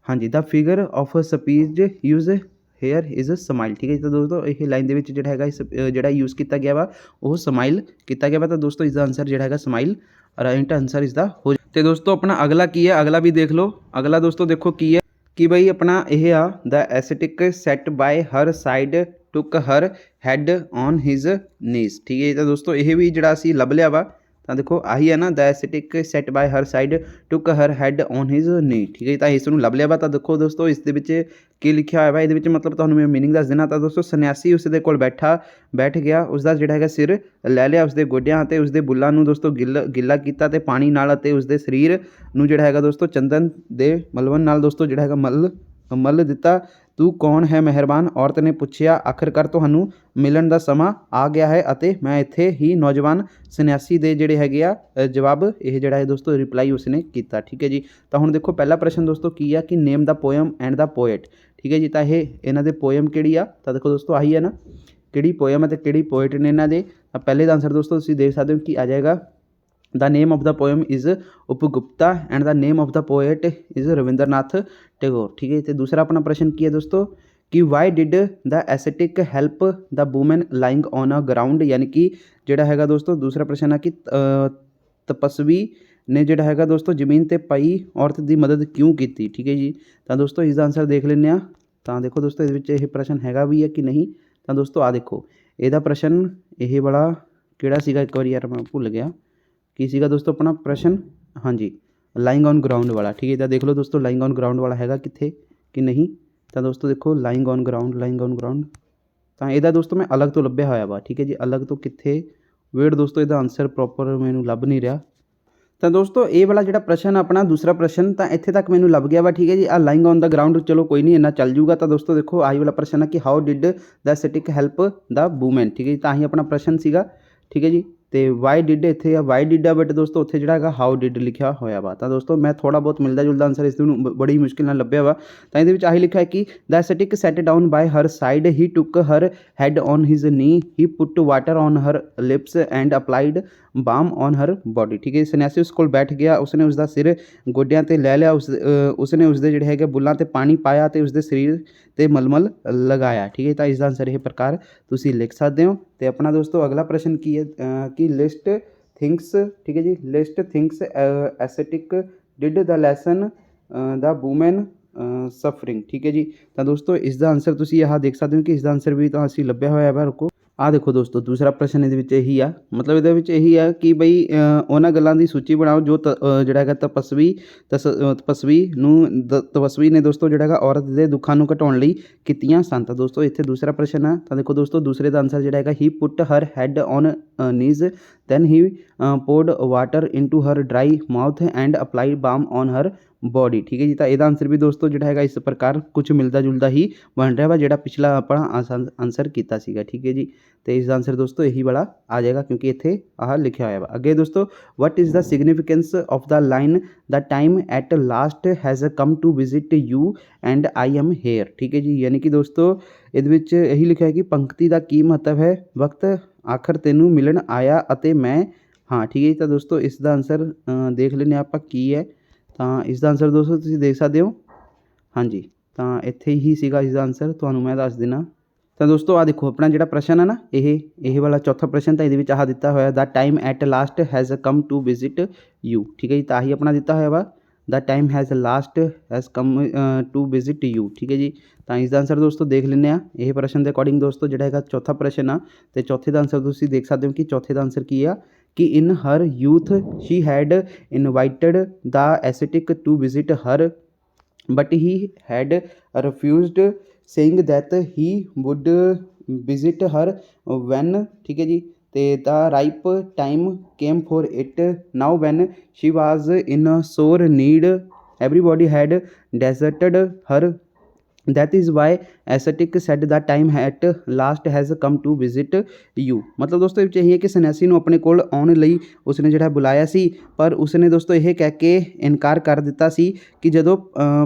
हाँ जी, the figure of speech use here is simile. ठीक है। तो दोस्तों ये लाइन के जो है यूज़ किया गया वा वो स्माइल किया गया वा। तो दोस्तों इसका आंसर जो है स्माइल राइट आंसर इसका हो। तो दोस्तों अपना अगला की है? अगला भी देख लो। अगला दोस्तों देखो की है कि बई अपना यह आ, the aesthetic sat by her side took her head on his knees. ठीक है। तो दोस्तों यह भी जोड़ा असी लभ लिया वा। तो देखो आही है ना, the aesthetic sat by her side took her head on his knee. ठीक है। तो इसनूं लभ लिया वा। तो देखो दोस्तों इस की लिखा हुआ है, ये मतलब तुहानूं मैं मीनिंग दस देना। तो दोस्तों सन्यासी उसदे कोल बैठ गया, उसका जिहड़ा है सिर लै लिया उसके गोड्यां ते उसके बुल्लां नूं दोस्तों गिला किया ते पानी नाल ते उसके शरीर नूं जिहड़ा है दोस्तों चंदन दे मलवन नाल दोस्तों जिहड़ा है मल दिता। तू कौन है मेहरबान? औरत ने पूछा। आखिरकार तुहानूं मिलन का समा आ गया है अते मैं इत्थे ही नौजवान सन्यासी दे जिहड़े हैगे आ जवाब यह जिहड़ा है दोस्तों रिप्लाई उसने किया। ठीक है जी। तो हुण देखो पहला प्रश्न दोस्तों की है कि name the poem and the poet. ठीक है जी। तो ये इन्हां दे पोएम किहड़ी आ? तो देखो दोस्तों आही है ना, किहड़ी पोएम है तो किहड़ी पोएट ने इन्हां दे। पहले का आंसर दोस्तों तुसीं देख सकते हो कि आ जाएगा, the name of the poem is Upagupta and the name of the poet is Rabindranath Tagore. ठीक है। तो दूसरा अपना प्रश्न की है दोस्तों कि why did the aesthetic help the women lying on a ground. यानी कि जोड़ा है दोस्तों दूसरा प्रश्न है कि तपस्वी ने जोड़ा है दोस्तों जमीन ते पई औरत की मदद क्यों की। ठीक है जी। तो दोस्तों इसका आंसर देख लें। तो देखो दोस्तों ये प्रश्न हैगा भी है कि नहीं। तो दोस्तों आ देखो यदा प्रश्न यह वाला किहड़ा सीगा, एक बार यार मैं भुल गया की सीगा दोस्तों अपना प्रश्न। हाँ जी, लाइंग ऑन ग्राउंड वाला। ठीक है। तो देख लो दोस्तों लाइंग ऑन ग्राउंड वाला हैगा कित्थे कि नहीं। तो दोस्तों देखो लाइंग ऑन ग्राउंड तो यदा दोस्तों मैं अलग तो लभ्या होया वा। ठीक है जी, अलग तो कित्थे वेट दोस्तों इसका आंसर प्रॉपर मैनूं लभ नहीं रहा। तो दोस्तों ये वाला जो प्रश्न अपना दूसरा प्रश्न तो इत्थे तक मैनूं लभ गया वा। ठीक है जी। आ लाइंग ऑन द ग्राउंड चलो कोई नहीं, इन्ना चल जूगा। तो दोस्तों देखो आही वाला प्रश्न है कि how did the aesthetic help the women. ठीक है जी। तो आही अपना प्रश्न सीगा। ठीक है जी। तो वाई डिड इत्थे वाई डिड आ, बट दोस्तों उत्थे जिहड़ा है हाउ डिड लिखा होया वा। तो दोस्तों मैं थोड़ा बहुत मिलता जुलता आंसर इस बड़ी मुश्किल नाल लभ्या वा। तो इहदे विच आही लिखा है कि the aesthetic sat down by her side he took her head on his knee he put water on her lips and applied balm on her body. ठीक है। सन्यासी उस कोल बैठ गया, उसने उसका सिर गोड्यां ते लै लिया, उसने उसके जिहड़े है बुल्लां ते पानी पाया तो उसके शरीर ते मलमल लगाया। ठीक है। तो इसका आंसर यह प्रकार तुसीं लिख सकते हो। तो अपना दोस्तों अगला प्रश्न की है कि लिस्ट थिंग्स। ठीक है जी, list things ascetic did the lessen the women suffering. ठीक है जी। तो दोस्तों इसका आंसर तुसीं यहाँ देख सकते हो कि इसका आंसर भी तो असीं लभ्या होया है। रुको आ देखो दोस्तों दूसरा प्रश्न ये यही आ, मतलब यही है कि बई उन्होंने गलों की सूची बनाओ जो जोड़ा है तपस्वी ने दोस्तों जोड़ा औरत के दुखों को घटाने लई कीतियां सन। तो दोस्तों इत्थे दूसरा प्रश्न है। तो देखो दोस्तों दूसरे का आंसर जोड़ा है he put her head on knees. then he poured water into her dry mouth and applied balm on her body. ठीक है जी, तो ਇਹਦਾ आंसर भी दोस्तों ਜਿਹੜਾ ਹੈਗਾ ਇਸ ਪ੍ਰਕਾਰ ਕੁਝ ਮਿਲਦਾ ਜੁਲਦਾ ਹੀ ਬਣ ਰਿਹਾ ਵਾ ਜਿਹੜਾ ਪਿਛਲਾ ਆਪਣਾ ਆਂਸਰ ਕੀਤਾ ਸੀਗਾ। ਠੀਕ ਹੈ ਜੀ, ਤੇ ਇਸ ਦਾ ਆਂਸਰ ਦੋਸਤੋ ਇਹੀ ਵਾਲਾ ਆ ਜਾਏਗਾ ਕਿਉਂਕਿ ਇੱਥੇ ਆਹ ਲਿਖਿਆ ਹੋਇਆ ਵਾ। ਅੱਗੇ ਦੋਸਤੋ, what is the significance of the line the time at last has come to visit you and I am here. ਠੀਕ ਹੈ ਜੀ, ਯਾਨੀ ਕਿ ਦੋਸਤੋ ਇਹਦੇ ਵਿੱਚ ਇਹੀ ਲਿਖਿਆ ਹੈ ਕਿ ਪੰਕਤੀ ਦਾ ਕੀ ਮਹੱਤਵ ਹੈ, ਵਕਤ ਆਖਰ ਤੈਨੂੰ ਮਿਲਣ ਆਇਆ ਅਤੇ ਮੈਂ ਹਾਂ। ਠੀਕ ਹੈ ਜੀ, ਤਾਂ ਦੋਸਤੋ ਇਸ ਦਾ ਆਂਸਰ ਦੇਖ ਲੈਂਦੇ ਆਪਾਂ ਕੀ ਹੈ। ਤਾਂ ਇਸ ਦਾ ਆਂਸਰ ਦੋਸਤੋ ਤੁਸੀਂ ਦੇਖ ਸਕਦੇ ਹੋ, ਹਾਂਜੀ, ਤਾਂ ਇੱਥੇ ਹੀ ਸੀਗਾ ਇਸ ਦਾ ਆਂਸਰ, ਤੁਹਾਨੂੰ ਮੈਂ ਦੱਸ ਦੇਣਾ। ਤਾਂ ਦੋਸਤੋ ਆ ਦੇਖੋ ਆਪਣਾ ਜਿਹੜਾ ਪ੍ਰਸ਼ਨ ਹੈ ਨਾ, ਇਹ ਵਾਲਾ ਚੌਥਾ ਪ੍ਰਸ਼ਨ ਤਾਂ ਇਹਦੇ ਵਿੱਚ ਆਹ ਦਿੱਤਾ ਹੋਇਆ, the time at last has come to visit you. ਠੀਕ ਹੈ ਜੀ, ਤਾਂ ਆਹੀ ਆਪਣਾ ਦਿੱਤਾ ਹੋਇਆ ਵਾ, the time has last has come to visit you. ਠੀਕ ਹੈ ਜੀ, ਤਾਂ ਇਸ ਦਾ ਆਂਸਰ ਦੋਸਤੋ ਦੇਖ ਲੈਂਦੇ ਆ। ਇਹ ਪ੍ਰਸ਼ਨ ਦੇ ਅਕੋਰਡਿੰਗ ਦੋਸਤੋ ਜਿਹੜਾ ਹੈਗਾ ਚੌਥਾ ਪ੍ਰਸ਼ਨ ਆ, ਅਤੇ ਚੌਥੇ ਦਾ ਆਂਸਰ ਤੁਸੀਂ ਦੇਖ ਸਕਦੇ ਹੋ ਕਿ ਚੌਥੇ ਦਾ ਆਂਸਰ ਕੀ ਆ ਕਿ in her youth she had invited the ascetic to visit her but he had refused saying that he would visit her when. ਠੀਕ ਹੈ ਜੀ, ਅਤੇ the ripe time came for it now when she was in sore need everybody had deserted her that is why ascetic said the time at last has come to visit you. मतलब दोस्तों ਇਹ ਇਹੀ ਹੈ ਕਿ ਸੰਨਿਆਸੀ ਨੂੰ ਆਪਣੇ ਕੋਲ ਆਉਣ ਲਈ ਉਸਨੇ ਜਿਹੜਾ ਬੁਲਾਇਆ ਸੀ, ਪਰ ਉਸਨੇ ਦੋਸਤੋ ਇਹ ਕਹਿ ਕੇ ਇਨਕਾਰ ਕਰ ਦਿੱਤਾ ਸੀ ਕਿ ਜਦੋਂ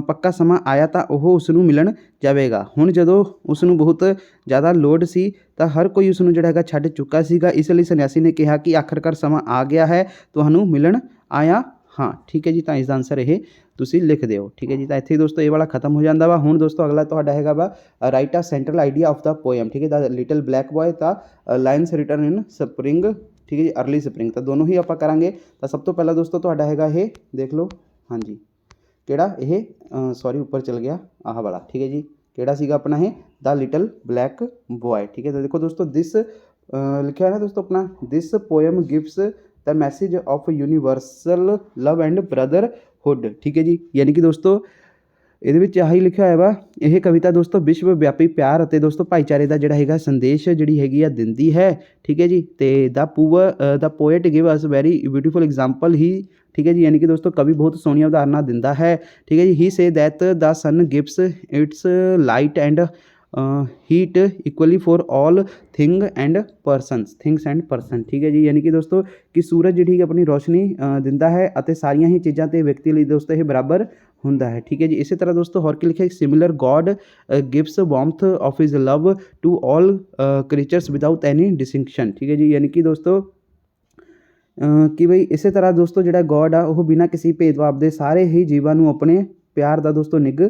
ਪੱਕਾ ਸਮਾਂ ਆਇਆ ਤਾਂ ਉਹ ਉਸ ਨੂੰ ਮਿਲਣ ਜਾਵੇਗਾ। ਹੁਣ ਜਦੋਂ ਉਸ ਨੂੰ ਬਹੁਤ ਜ਼ਿਆਦਾ ਲੋੜ ਸੀ ਤਾਂ ਹਰ ਕੋਈ ਉਸ ਨੂੰ ਜਿਹੜਾ ਹੈਗਾ ਛੱਡ ਚੁੱਕਾ ਸੀਗਾ, ਇਸ ਲਈ ਸੰਨਿਆਸੀ ਨੇ ਕਿਹਾ ਕਿ ਆਖਰਕਾਰ ਸਮਾਂ ਆ ਗਿਆ ਹੈ, ਤੁਹਾਨੂੰ ਮਿਲਣ ਆਇਆ ਹਾਂ। ਠੀਕ ਹੈ ਜੀ, ਤਾਂ ਇਸ ਦਾ ਆਂਸਰ ਇਹ ਤੁਸੀਂ ਲਿਖ ਦਿਓ। ਠੀਕ ਹੈ ਜੀ, ਤਾਂ ਇੱਥੇ ਦੋਸਤੋ ਇਹ ਵਾਲਾ ਖਤਮ ਹੋ ਜਾਂਦਾ ਵਾ। ਹੁਣ ਦੋਸਤੋ ਅਗਲਾ ਤੁਹਾਡਾ ਹੈਗਾ ਵਾ ਰਾਈਟ ਆ central idea of the poem. ਠੀਕ ਹੈ, ਦਾ ਲਿਟਲ ਬਲੈਕ ਬॉय ਤਾਂ ਲਾਈਨਸ ਰਿਟਨ ਇਨ ਸਪਰਿੰਗ। ਠੀਕ ਹੈ ਜੀ, अर्ਲੀ ਸਪਰਿੰਗ, ਤਾਂ ਦੋਨੋਂ ਹੀ ਆਪਾਂ ਕਰਾਂਗੇ। ਤਾਂ ਸਭ ਤੋਂ ਪਹਿਲਾਂ ਦੋਸਤੋ ਤੁਹਾਡਾ ਹੈਗਾ ਇਹ ਦੇਖ ਲਓ, ਹਾਂਜੀ, ਕਿਹੜਾ ਇਹ ਸੌਰੀ ਉੱਪਰ ਚਲ ਗਿਆ ਆਹ ਵਾਲਾ। ਠੀਕ ਹੈ ਜੀ, ਕਿਹੜਾ ਸੀਗਾ ਆਪਣਾ ਇਹ ਦਾ ਲਿਟਲ ਬਲੈਕ ਬॉय। ਠੀਕ ਹੈ, ਤਾਂ ਦੇਖੋ ਦੋਸਤੋ ਦਿਸ ਲਿਖਿਆ ਹੈ ਨਾ ਦੋਸਤੋ ਆਪਣਾ, this poem gives the message of universal love and brotherhood. ठीक है जी, यानी कि दोस्तों ਇਹਦੇ ਵਿੱਚ ਆਹੀ ਲਿਖਿਆ ਹੋਇਆ ਵਾ, ਇਹ ਕਵਿਤਾ ਦੋਸਤੋ ਵਿਸ਼ਵ ਵਿਆਪੀ ਪਿਆਰ ਅਤੇ ਦੋਸਤੋ ਭਾਈਚਾਰੇ ਦਾ ਜਿਹੜਾ ਹੈਗਾ ਸੰਦੇਸ਼ ਜਿਹੜੀ ਹੈਗੀ ਆ ਦਿੰਦੀ ਹੈ। ਠੀਕ ਹੈ ਜੀ, ਅਤੇ the poet give us very beautiful example ਹੀ। ਠੀਕ ਹੈ ਜੀ, ਯਾਨੀ ਕਿ ਦੋਸਤੋ ਕਵੀ ਬਹੁਤ ਸੋਹਣੀਆਂ ਉਦਾਹਰਨਾਂ ਦਿੰਦਾ ਹੈ। ਠੀਕ ਹੈ ਜੀ, he say that the sun gives its light and heat equally for all things and person. ठीक है जी, यानी कि दोस्तों कि सूरज ਜਿਹੜੀ ਆਪਣੀ ਰੋਸ਼ਨੀ ਦਿੰਦਾ ਹੈ ਅਤੇ ਸਾਰੀਆਂ ਹੀ ਚੀਜ਼ਾਂ ਤੇ ਵਿਅਕਤੀ ਲਈ ਦੋਸਤੋ ਇਹ ਬਰਾਬਰ ਹੁੰਦਾ ਹੈ। ਠੀਕ ਹੈ ਜੀ, ਇਸੇ ਤਰ੍ਹਾਂ ਦੋਸਤੋ ਹੋਰ ਕੀ ਲਿਖਿਆ, similar God gives warmth of his love to all creatures without any distinction. ਠੀਕ ਹੈ ਜੀ, ਯਾਨੀ ਕਿ ਦੋਸਤੋ ਕਿ ਬਈ ਇਸੇ ਤਰ੍ਹਾਂ ਦੋਸਤੋ ਜਿਹੜਾ ਗॉड ਆ ਉਹ ਬਿਨਾਂ ਕਿਸੇ ਭੇਦਭਾਵ ਦੇ ਸਾਰੇ ਹੀ ਜੀਵਾਂ ਨੂੰ ਆਪਣੇ ਪਿਆਰ ਦਾ ਦੋਸਤੋ ਨਿੱਘ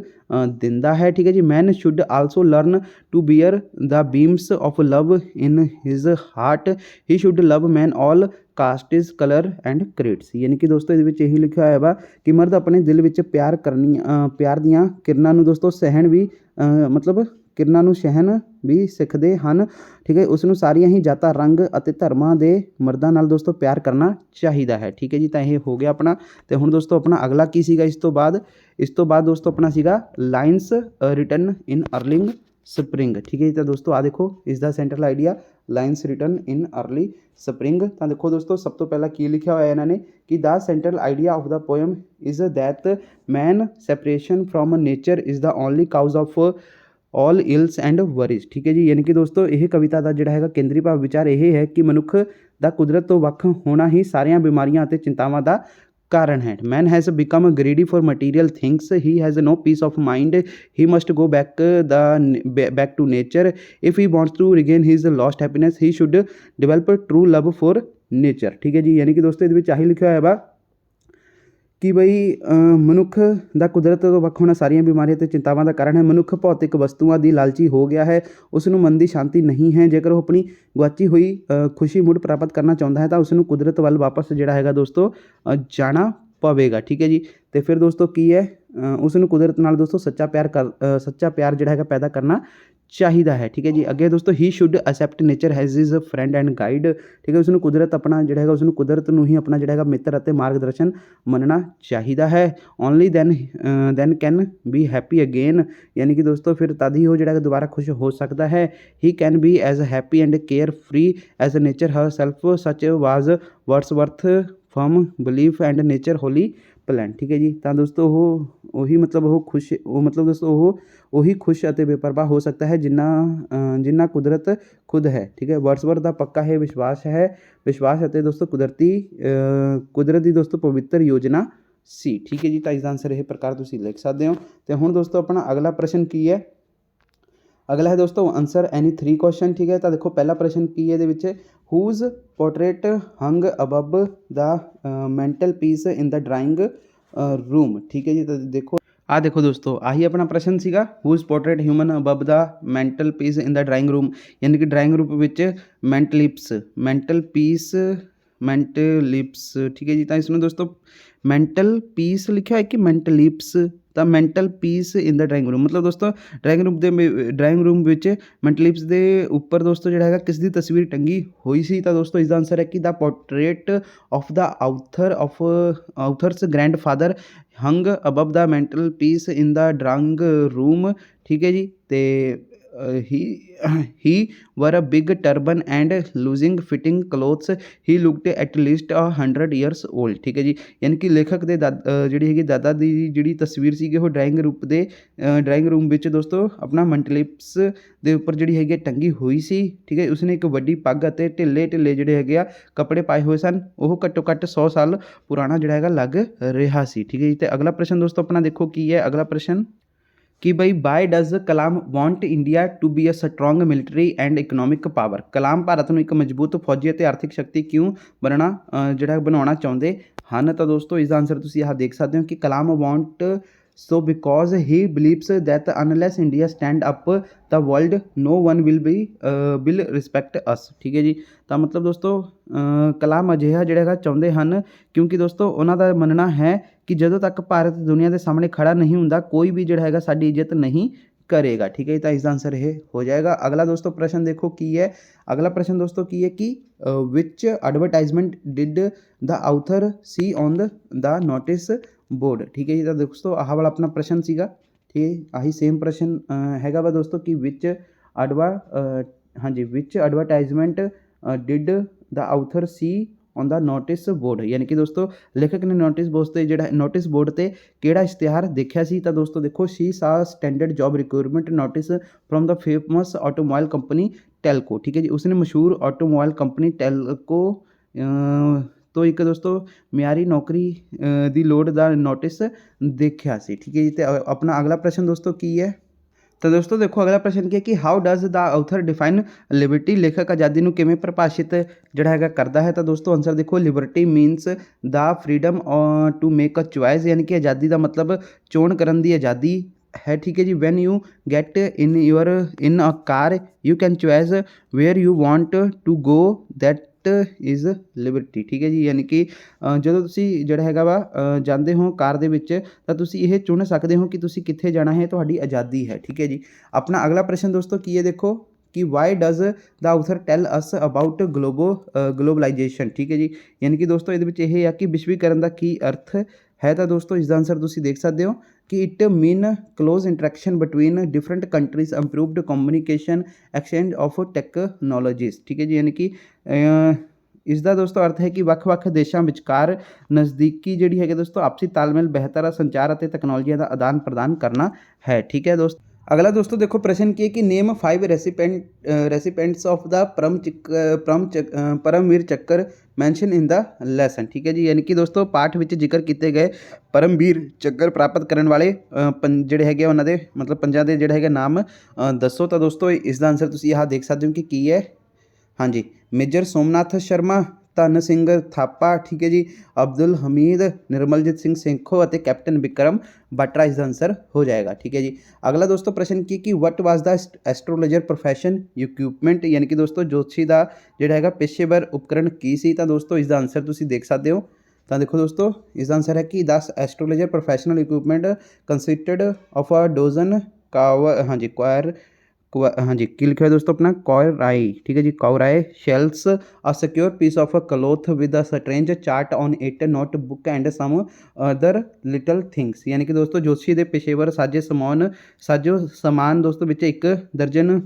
ਦਿੰਦਾ ਹੈ। ਠੀਕ ਹੈ ਜੀ, man should also learn to bear the beams of love in his heart, he should love man all castes colour and creeds. ਯਾਨੀ ਕਿ ਦੋਸਤੋ ਇਹਦੇ ਵਿੱਚ ਇਹੀ ਲਿਖਿਆ ਹੋਇਆ ਵਾ ਕਿ ਮਰਦ ਆਪਣੇ ਦਿਲ ਵਿੱਚ ਪਿਆਰ ਦੀਆਂ ਕਿਰਨਾਂ ਨੂੰ ਦੋਸਤੋ ਸਹਿਣ ਵੀ ਸਿੱਖਦੇ ਹਨ। ਠੀਕ ਹੈ, ਉਸ ਨੂੰ ਸਾਰੀਆਂ ਹੀ ਜਾਤਾਂ, ਰੰਗ ਅਤੇ ਧਰਮਾਂ ਦੇ ਮਰਦਾਂ ਨਾਲ ਦੋਸਤੋ ਪਿਆਰ ਕਰਨਾ ਚਾਹੀਦਾ ਹੈ। ਠੀਕ ਹੈ ਜੀ, ਤਾਂ ਇਹ ਹੋ ਗਿਆ ਆਪਣਾ। ਅਤੇ ਹੁਣ ਦੋਸਤੋ ਆਪਣਾ ਅਗਲਾ ਕੀ ਸੀਗਾ ਇਸ ਤੋਂ ਬਾਅਦ ਦੋਸਤੋ ਆਪਣਾ ਸੀਗਾ lines written in early spring. ਠੀਕ ਹੈ ਜੀ, ਤਾਂ ਦੋਸਤੋ ਆ ਦੇਖੋ ਇਸ ਦਾ central idea lines written in early spring. ਤਾਂ ਦੇਖੋ ਦੋਸਤੋ ਸਭ ਤੋਂ ਪਹਿਲਾਂ ਕੀ ਲਿਖਿਆ ਹੋਇਆ ਇਹਨਾਂ ਨੇ ਕਿ the central idea of the poem is that man separation from nature is the only cause of all ills and worries. ठीक है जी, यानी कि दोस्तों यह कविता का जोड़ा है केंद्री भाव विचार यह है कि मनुख का कुदरत तो वक् होना ही सारिया बीमारियां और चिंतावां का कारण है। Man has become greedy for material things, he has no peace of mind, he must go back to nature if he wants to regain his lost happiness, he should develop true love for nature. ठीक है जी, यानी कि दोस्तों ये आही लिखा है वा कि बई मनुख ਦਾ ਕੁਦਰਤ ਤੋਂ ਵੱਖ ਹੋਣਾ ਸਾਰੀਆਂ ਬਿਮਾਰੀਆਂ ਅਤੇ ਚਿੰਤਾਵਾਂ ਦਾ ਕਾਰਨ ਹੈ। ਮਨੁੱਖ ਭੌਤਿਕ ਵਸਤੂਆਂ ਦੀ ਲਾਲਚੀ ਹੋ ਗਿਆ ਹੈ, ਉਸ ਨੂੰ ਮਨ ਦੀ ਸ਼ਾਂਤੀ ਨਹੀਂ ਹੈ। ਜੇਕਰ ਉਹ ਆਪਣੀ ਗੁਆਚੀ ਹੋਈ ਖੁਸ਼ੀ ਮੁੜ ਪ੍ਰਾਪਤ ਕਰਨਾ ਚਾਹੁੰਦਾ ਹੈ ਤਾਂ ਉਸ ਨੂੰ ਕੁਦਰਤ ਵੱਲ ਵਾਪਸ ਜਿਹੜਾ ਹੈਗਾ ਦੋਸਤੋ ਜਾਣਾ ਪਵੇਗਾ। ਠੀਕ ਹੈ ਜੀ, ਅਤੇ ਫਿਰ ਦੋਸਤੋ ਕੀ ਹੈ ਉਸ ਨੂੰ ਕੁਦਰਤ ਨਾਲ ਦੋਸਤੋ ਸੱਚਾ ਪਿਆਰ ਜਿਹੜਾ ਹੈਗਾ ਪੈਦਾ ਕਰਨਾ ਚਾਹੀਦਾ ਹੈ। ਠੀਕ ਹੈ ਜੀ। ਅੱਗੇ ਦੋਸਤੋ he should accept nature as his friend and guide. ਠੀਕ ਹੈ, ਉਸਨੂੰ ਕੁਦਰਤ ਆਪਣਾ ਜਿਹੜਾ ਹੈਗਾ ਉਸਨੂੰ ਕੁਦਰਤ ਨੂੰ ਹੀ ਆਪਣਾ ਜਿਹੜਾ ਹੈਗਾ ਮਿੱਤਰ ਅਤੇ ਮਾਰਗਦਰਸ਼ਨ ਮੰਨਣਾ ਚਾਹੀਦਾ ਹੈ। Only then can be happy again, ਯਾਨੀ ਕਿ ਦੋਸਤੋ ਫਿਰ ਤਦ ਹੀ ਉਹ ਜਿਹੜਾ ਦੁਬਾਰਾ ਖੁਸ਼ ਹੋ ਸਕਦਾ ਹੈ। He can be as happy and carefree as nature herself such was Wordsworth firm belief and nature holy plan. ਠੀਕ ਹੈ ਜੀ। ਤਾਂ ਦੋਸਤੋ ਉਹੀ ਮਤਲਬ ਉਹ ਖੁਸ਼ ਉਹ ਮਤਲਬ ਦੋਸਤੋ ਉਹੀ ਖੁਸ਼ ਅਤੇ ਬੇਪਰਵਾਹ ਹੋ ਸਕਦਾ ਹੈ ਜਿੰਨਾ ਕੁਦਰਤ ਖੁਦ ਹੈ। ਠੀਕ ਹੈ, ਵਰਡਸਵਰਥ ਦਾ ਪੱਕਾ ਹੈ ਵਿਸ਼ਵਾਸ ਅਤੇ ਦੋਸਤੋ ਕੁਦਰਤ ਦੀ ਦੋਸਤੋ ਪਵਿੱਤਰ ਯੋਜਨਾ ਸੀ। ਠੀਕ ਹੈ ਜੀ। ਤਾਂ ਇਸ ਦਾ ਆਂਸਰ ਇਹ ਪ੍ਰਕਾਰ ਤੁਸੀਂ ਲਿਖ ਸਕਦੇ ਹੋ। ਅਤੇ ਹੁਣ ਦੋਸਤੋ ਆਪਣਾ ਅਗਲਾ ਪ੍ਰਸ਼ਨ ਕੀ ਹੈ? ਅਗਲਾ ਹੈ ਦੋਸਤੋ ਆਂਸਰ ਐਨੀ 3 ਕੁਐਸਚਨ। ਠੀਕ ਹੈ, ਤਾਂ ਦੇਖੋ ਪਹਿਲਾ ਪ੍ਰਸ਼ਨ ਕੀ ਹੈ ਇਹਦੇ ਵਿੱਚ, whose portrait ਹੰਗ above the mantelpiece in the drawing room. ਠੀਕ ਹੈ ਜੀ। ਤਾਂ ਦੇਖੋ ਦੋਸਤੋ ਆਹੀ ਆਪਣਾ ਪ੍ਰਸ਼ਨ ਸੀਗਾ, whose portrait human above the mantelpiece in the drawing room, ਯਾਨੀ ਕਿ ਡਰਾਇੰਗ ਰੂਮ ਵਿੱਚ ਮੈਂਟਲ ਲਿਪਸ। ਠੀਕ ਹੈ ਜੀ। ਤਾਂ ਇਸਨੂੰ ਦੋਸਤੋ ਮੈਂਟਲ ਪੀਸ ਲਿਖਿਆ ਹੈ ਕਿ ਮੈਂਟਲਿਪਸ, ਤਾਂ mental piece in the drawing room ਮਤਲਬ ਦੋਸਤੋ ਡਰਾਇੰਗ ਰੂਮ ਵਿੱਚ ਮੈਂਟਲਿਪਸ ਦੇ ਉੱਪਰ ਦੋਸਤੋ ਜਿਹੜਾ ਹੈਗਾ ਕਿਸ ਦੀ ਤਸਵੀਰ ਟੰਗੀ ਹੋਈ ਸੀ। ਤਾਂ ਦੋਸਤੋ ਇਸ ਦਾ ਆਂਸਰ ਹੈ ਕਿ the portrait of the author's grandfather hung above the mantelpiece in the drawing room. ਠੀਕ ਹੈ ਜੀ। ਅਤੇ he wore a big turban and losing fitting clothes, he looked at least 100 years old। ਠੀਕ ਹੈ ਜੀ। ਯਾਨੀ ਕਿ ਲੇਖਕ ਦੇ ਜਿਹੜੀ ਹੈਗੀ ਦਾਦਾ ਦੀ ਜਿਹੜੀ ਤਸਵੀਰ ਸੀਗੀ ਉਹ ਡਰਾਇੰਗ ਰੂਮ ਵਿੱਚ ਦੋਸਤੋ ਆਪਣਾ ਮੈਂਟਲਿਪਸ ਦੇ ਉੱਪਰ ਜਿਹੜੀ ਹੈਗੀ ਟੰਗੀ ਹੋਈ ਸੀ। ਠੀਕ ਹੈ, ਉਸਨੇ ਇੱਕ ਵੱਡੀ ਪੱਗ ਅਤੇ ਢਿੱਲੇ ਜਿਹੜੇ ਹੈਗੇ ਆ ਕੱਪੜੇ ਪਾਏ ਹੋਏ ਸਨ। ਉਹ ਘੱਟੋ ਘੱਟ 100 ਸਾਲ ਪੁਰਾਣਾ ਜਿਹੜਾ ਹੈਗਾ ਲੱਗ ਰਿਹਾ ਸੀ। ਠੀਕ ਹੈ ਜੀ। ਅਤੇ ਅਗਲਾ ਪ੍ਰਸ਼ਨ ਦੋਸਤੋ ਆਪਣਾ ਦੇਖੋ ਕੀ ਹੈ। ਅਗਲਾ ਪ੍ਰਸ਼ਨ ਕਿ ਬਈ why does Kalam want India to be a strong military and economic power. Kalam Bharat ਨੂੰ ਇੱਕ ਮਜ਼ਬੂਤ ਫੌਜੀ ਅਤੇ ਆਰਥਿਕ ਸ਼ਕਤੀ ਕਿਉਂ ਬਣਾਉਣਾ ਚਾਹੁੰਦੇ ਹਨ। ਤਾਂ ਦੋਸਤੋ ਇਸ ਦਾ ਆਂਸਰ ਤੁਸੀਂ ਆਹ ਦੇਖ ਸਕਦੇ ਹੋ ਕਿ Kalam want so because he believes that unless India stand up the world no one will respect us. ਠੀਕ ਹੈ ਜੀ। ਤਾਂ ਮਤਲਬ ਦੋਸਤੋ ਕਲਾਮ ਅਜਿਹਾ ਜਿਹੜਾ ਹੈਗਾ ਚਾਹੁੰਦੇ ਹਨ ਕਿਉਂਕਿ ਦੋਸਤੋ ਉਹਨਾਂ ਦਾ ਮੰਨਣਾ ਹੈ ਕਿ ਜਦੋਂ ਤੱਕ ਭਾਰਤ ਦੁਨੀਆ ਦੇ ਸਾਹਮਣੇ ਖੜਾ ਨਹੀਂ ਹੁੰਦਾ ਕੋਈ ਵੀ ਜਿਹੜਾ ਹੈਗਾ ਸਾਡੀ ਇੱਜ਼ਤ ਨਹੀਂ ਕਰੇਗਾ। ਠੀਕ ਹੈ ਜੀ। ਤਾਂ ਇਸ ਦਾ ਆਂਸਰ ਇਹ ਹੋ ਜਾਏਗਾ। ਅਗਲਾ ਦੋਸਤੋ ਪ੍ਰਸ਼ਨ ਦੇਖੋ ਕੀ ਹੈ। ਅਗਲਾ ਪ੍ਰਸ਼ਨ ਦੋਸਤੋ ਕੀ ਹੈ ਕਿ which advertisement did the author see on the notice board. ਠੀਕ ਹੈ ਜੀ। ਤਾਂ ਦੋਸਤੋ ਆਹ ਵਾਲਾ ਆਪਣਾ ਪ੍ਰਸ਼ਨ ਸੀਗਾ। ਠੀਕ ਹੈ, ਆਹੀ ਸੇਮ ਪ੍ਰਸ਼ਨ ਹੈਗਾ ਵਾ ਦੋਸਤੋ ਕਿ which advertisement did the author see on the notice board, ਯਾਨੀ ਕਿ ਦੋਸਤੋ ਲੇਖਕ ਨੇ ਨੋਟਿਸ ਬੋਰਡ 'ਤੇ ਕਿਹੜਾ ਇਸ਼ਤਿਹਾਰ ਦੇਖਿਆ ਸੀ। ਤਾਂ ਦੋਸਤੋ ਦੇਖੋ ਸ਼ੀ ਸਾ standard job recruitment notice from the famous automobile company Telco. ਠੀਕ ਹੈ ਜੀ। ਉਸਨੇ ਮਸ਼ਹੂਰ ਆਟੋਮੋਬਾਈਲ ਕੰਪਨੀ ਟੈਲਕੋ ਤੋਂ ਇੱਕ ਦੋਸਤੋ ਮਿਆਰੀ ਨੌਕਰੀ ਦੀ ਲੋੜ ਦਾ ਨੋਟਿਸ ਦੇਖਿਆ ਸੀ। ਠੀਕ ਹੈ ਜੀ। ਅਤੇ ਆਪਣਾ ਅਗਲਾ ਪ੍ਰਸ਼ਨ ਦੋਸਤੋ ਕੀ ਹੈ। ਤਾਂ ਦੋਸਤੋ ਦੇਖੋ ਅਗਲਾ ਪ੍ਰਸ਼ਨ ਕੀ ਹੈ ਕਿ how does the author define liberty. ਲੇਖਕ ਆਜ਼ਾਦੀ ਨੂੰ ਕਿਵੇਂ ਪਰਿਭਾਸ਼ਿਤ ਜਿਹੜਾ ਹੈਗਾ ਕਰਦਾ ਹੈ। ਤਾਂ ਦੋਸਤੋ ਆਂਸਰ ਦੇਖੋ liberty means the freedom to make a choice, ਯਾਨੀ ਕਿ ਆਜ਼ਾਦੀ ਦਾ ਮਤਲਬ ਚੋਣ ਕਰਨ ਦੀ ਆਜ਼ਾਦੀ ਹੈ। ਠੀਕ ਹੈ ਜੀ। When you get in a car you can choice where you want to go that is liberty. ਠੀਕ ਹੈ ਜੀ। ਯਾਨੀ ਕਿ ਜਦੋਂ ਤੁਸੀਂ ਜਿਹੜਾ ਹੈਗਾ ਵਾ ਜਾਂਦੇ ਹੋ ਕਾਰ ਦੇ ਵਿੱਚ ਤਾਂ ਤੁਸੀਂ ਇਹ ਚੁਣ ਸਕਦੇ ਹੋ ਕਿ ਤੁਸੀਂ ਕਿੱਥੇ ਜਾਣਾ ਹੈ, ਤੁਹਾਡੀ ਆਜ਼ਾਦੀ ਹੈ। ਠੀਕ ਹੈ ਜੀ। ਆਪਣਾ ਅਗਲਾ ਪ੍ਰਸ਼ਨ ਦੋਸਤੋ ਕੀ ਹੈ ਦੇਖੋ ਕਿ why does the author tell us about globalisation. ਠੀਕ ਹੈ ਜੀ। ਯਾਨੀ ਕਿ ਦੋਸਤੋ ਇਹਦੇ ਵਿੱਚ ਇਹ ਆ ਕਿ ਵਿਸ਼ਵੀਕਰਨ ਦਾ ਕੀ ਅਰਥ ਹੈ। ਤਾਂ ਦੋਸਤੋ ਇਸ ਦਾ ਆਂਸਰ ਤੁਸੀਂ ਦੇਖ ਸਕਦੇ ਹੋ ਕਿ it mean close interaction between different countries improved communication exchange of technologies. ਠੀਕ ਹੈ ਜੀ। ਯਾਨੀ ਕਿ ਇਸ ਦਾ ਦੋਸਤੋ ਅਰਥ ਹੈ ਕਿ ਵੱਖ-ਵੱਖ ਦੇਸ਼ਾਂ ਵਿਚਕਾਰ ਨਜ਼ਦੀਕੀ ਜਿਹੜੀ ਹੈਗੀ ਦੋਸਤੋ ਆਪਸੀ ਤਾਲਮੇਲ, ਬਿਹਤਰ ਸੰਚਾਰ ਅਤੇ ਤਕਨੋਲੋਜੀਆਂ ਦਾ ਆਦਾਨ ਪ੍ਰਦਾਨ ਕਰਨਾ ਹੈ। ਠੀਕ ਹੈ ਦੋਸਤੋ। ਅਗਲਾ ਦੋਸਤੋ ਦੇਖੋ ਪ੍ਰਸ਼ਨ ਕੀ ਹੈ ਕਿ ਨੇਮ 5 ਰੈਸੀਪੈਂਟਸ ਆਫ ਦਾ ਪਰਮਵੀਰ ਚੱਕਰ ਮੈਂਸ਼ਨ ਇਨ ਦਾ ਲੈਸਨ। ਠੀਕ ਹੈ ਜੀ। ਯਾਨੀ ਕਿ ਦੋਸਤੋ ਪਾਠ ਵਿੱਚ ਜ਼ਿਕਰ ਕੀਤੇ ਗਏ ਪਰਮਵੀਰ ਚੱਕਰ ਪ੍ਰਾਪਤ ਕਰਨ ਵਾਲੇ ਜਿਹੜੇ ਹੈਗੇ ਉਹਨਾਂ ਦੇ ਮਤਲਬ ਪੰਜਾਂ ਦੇ ਜਿਹੜਾ ਹੈਗਾ ਨਾਮ ਦੱਸੋ। ਤਾਂ ਦੋਸਤੋ ਇਸ ਦਾ ਆਂਸਰ ਤੁਸੀਂ ਆਹ ਦੇਖ ਸਕਦੇ ਹੋ ਕਿ ਕੀ ਹੈ। ਹਾਂਜੀ, ਮੇਜਰ ਸੋਮਨਾਥ ਸ਼ਰਮਾ, ਧਨ ਸਿੰਘ ਥਾਪਾ। ਠੀਕ ਹੈ ਜੀ। ਅਬਦੁਲ ਹਮੀਦ, ਨਿਰਮਲਜੀਤ ਸਿੰਘ ਸੇਖੋਂ ਅਤੇ ਕੈਪਟਨ ਵਿਕਰਮ ਬਾਟਰਾ ਇਸ ਦਾ ਆਂਸਰ ਹੋ ਜਾਏਗਾ। ਠੀਕ ਹੈ ਜੀ। ਅਗਲਾ ਦੋਸਤੋ ਪ੍ਰਸ਼ਨ ਕੀ ਵਟ ਵਾਜ਼ ਦਾ ਐਸਟਰੋਲੋਜਰ ਪ੍ਰੋਫੈਸ਼ਨ ਇਕਵਿਪਮੈਂਟ, ਯਾਨੀ ਕਿ ਦੋਸਤੋ ਜੋਤਸ਼ੀ ਦਾ ਜਿਹੜਾ ਹੈਗਾ ਪੇਸ਼ੇਵਰ ਉਪਕਰਨ ਕੀ ਸੀ। ਤਾਂ ਦੋਸਤੋ ਇਸ ਦਾ ਆਂਸਰ ਤੁਸੀਂ ਦੇਖ ਸਕਦੇ ਹੋ। ਤਾਂ ਦੇਖੋ ਦੋਸਤੋ ਇਸ ਦਾ ਆਂਸਰ ਹੈ ਕਿ the astrologer professional equipment consisted of a dozen हाँ जी, की लिखा है दोस्तों अपना कौराई, ठीक है जी, cowrie shells a secure piece of a cloth with a strange chart on it notebook and some other little things. यानी कि दोस्तों जोशी ਦੇ ਪੇਸ਼ੇਵਰ ਸਾਜੋ ਸਮਾਨ ਦੋਸਤੋ ਵਿੱਚ ਇੱਕ ਦਰਜਨ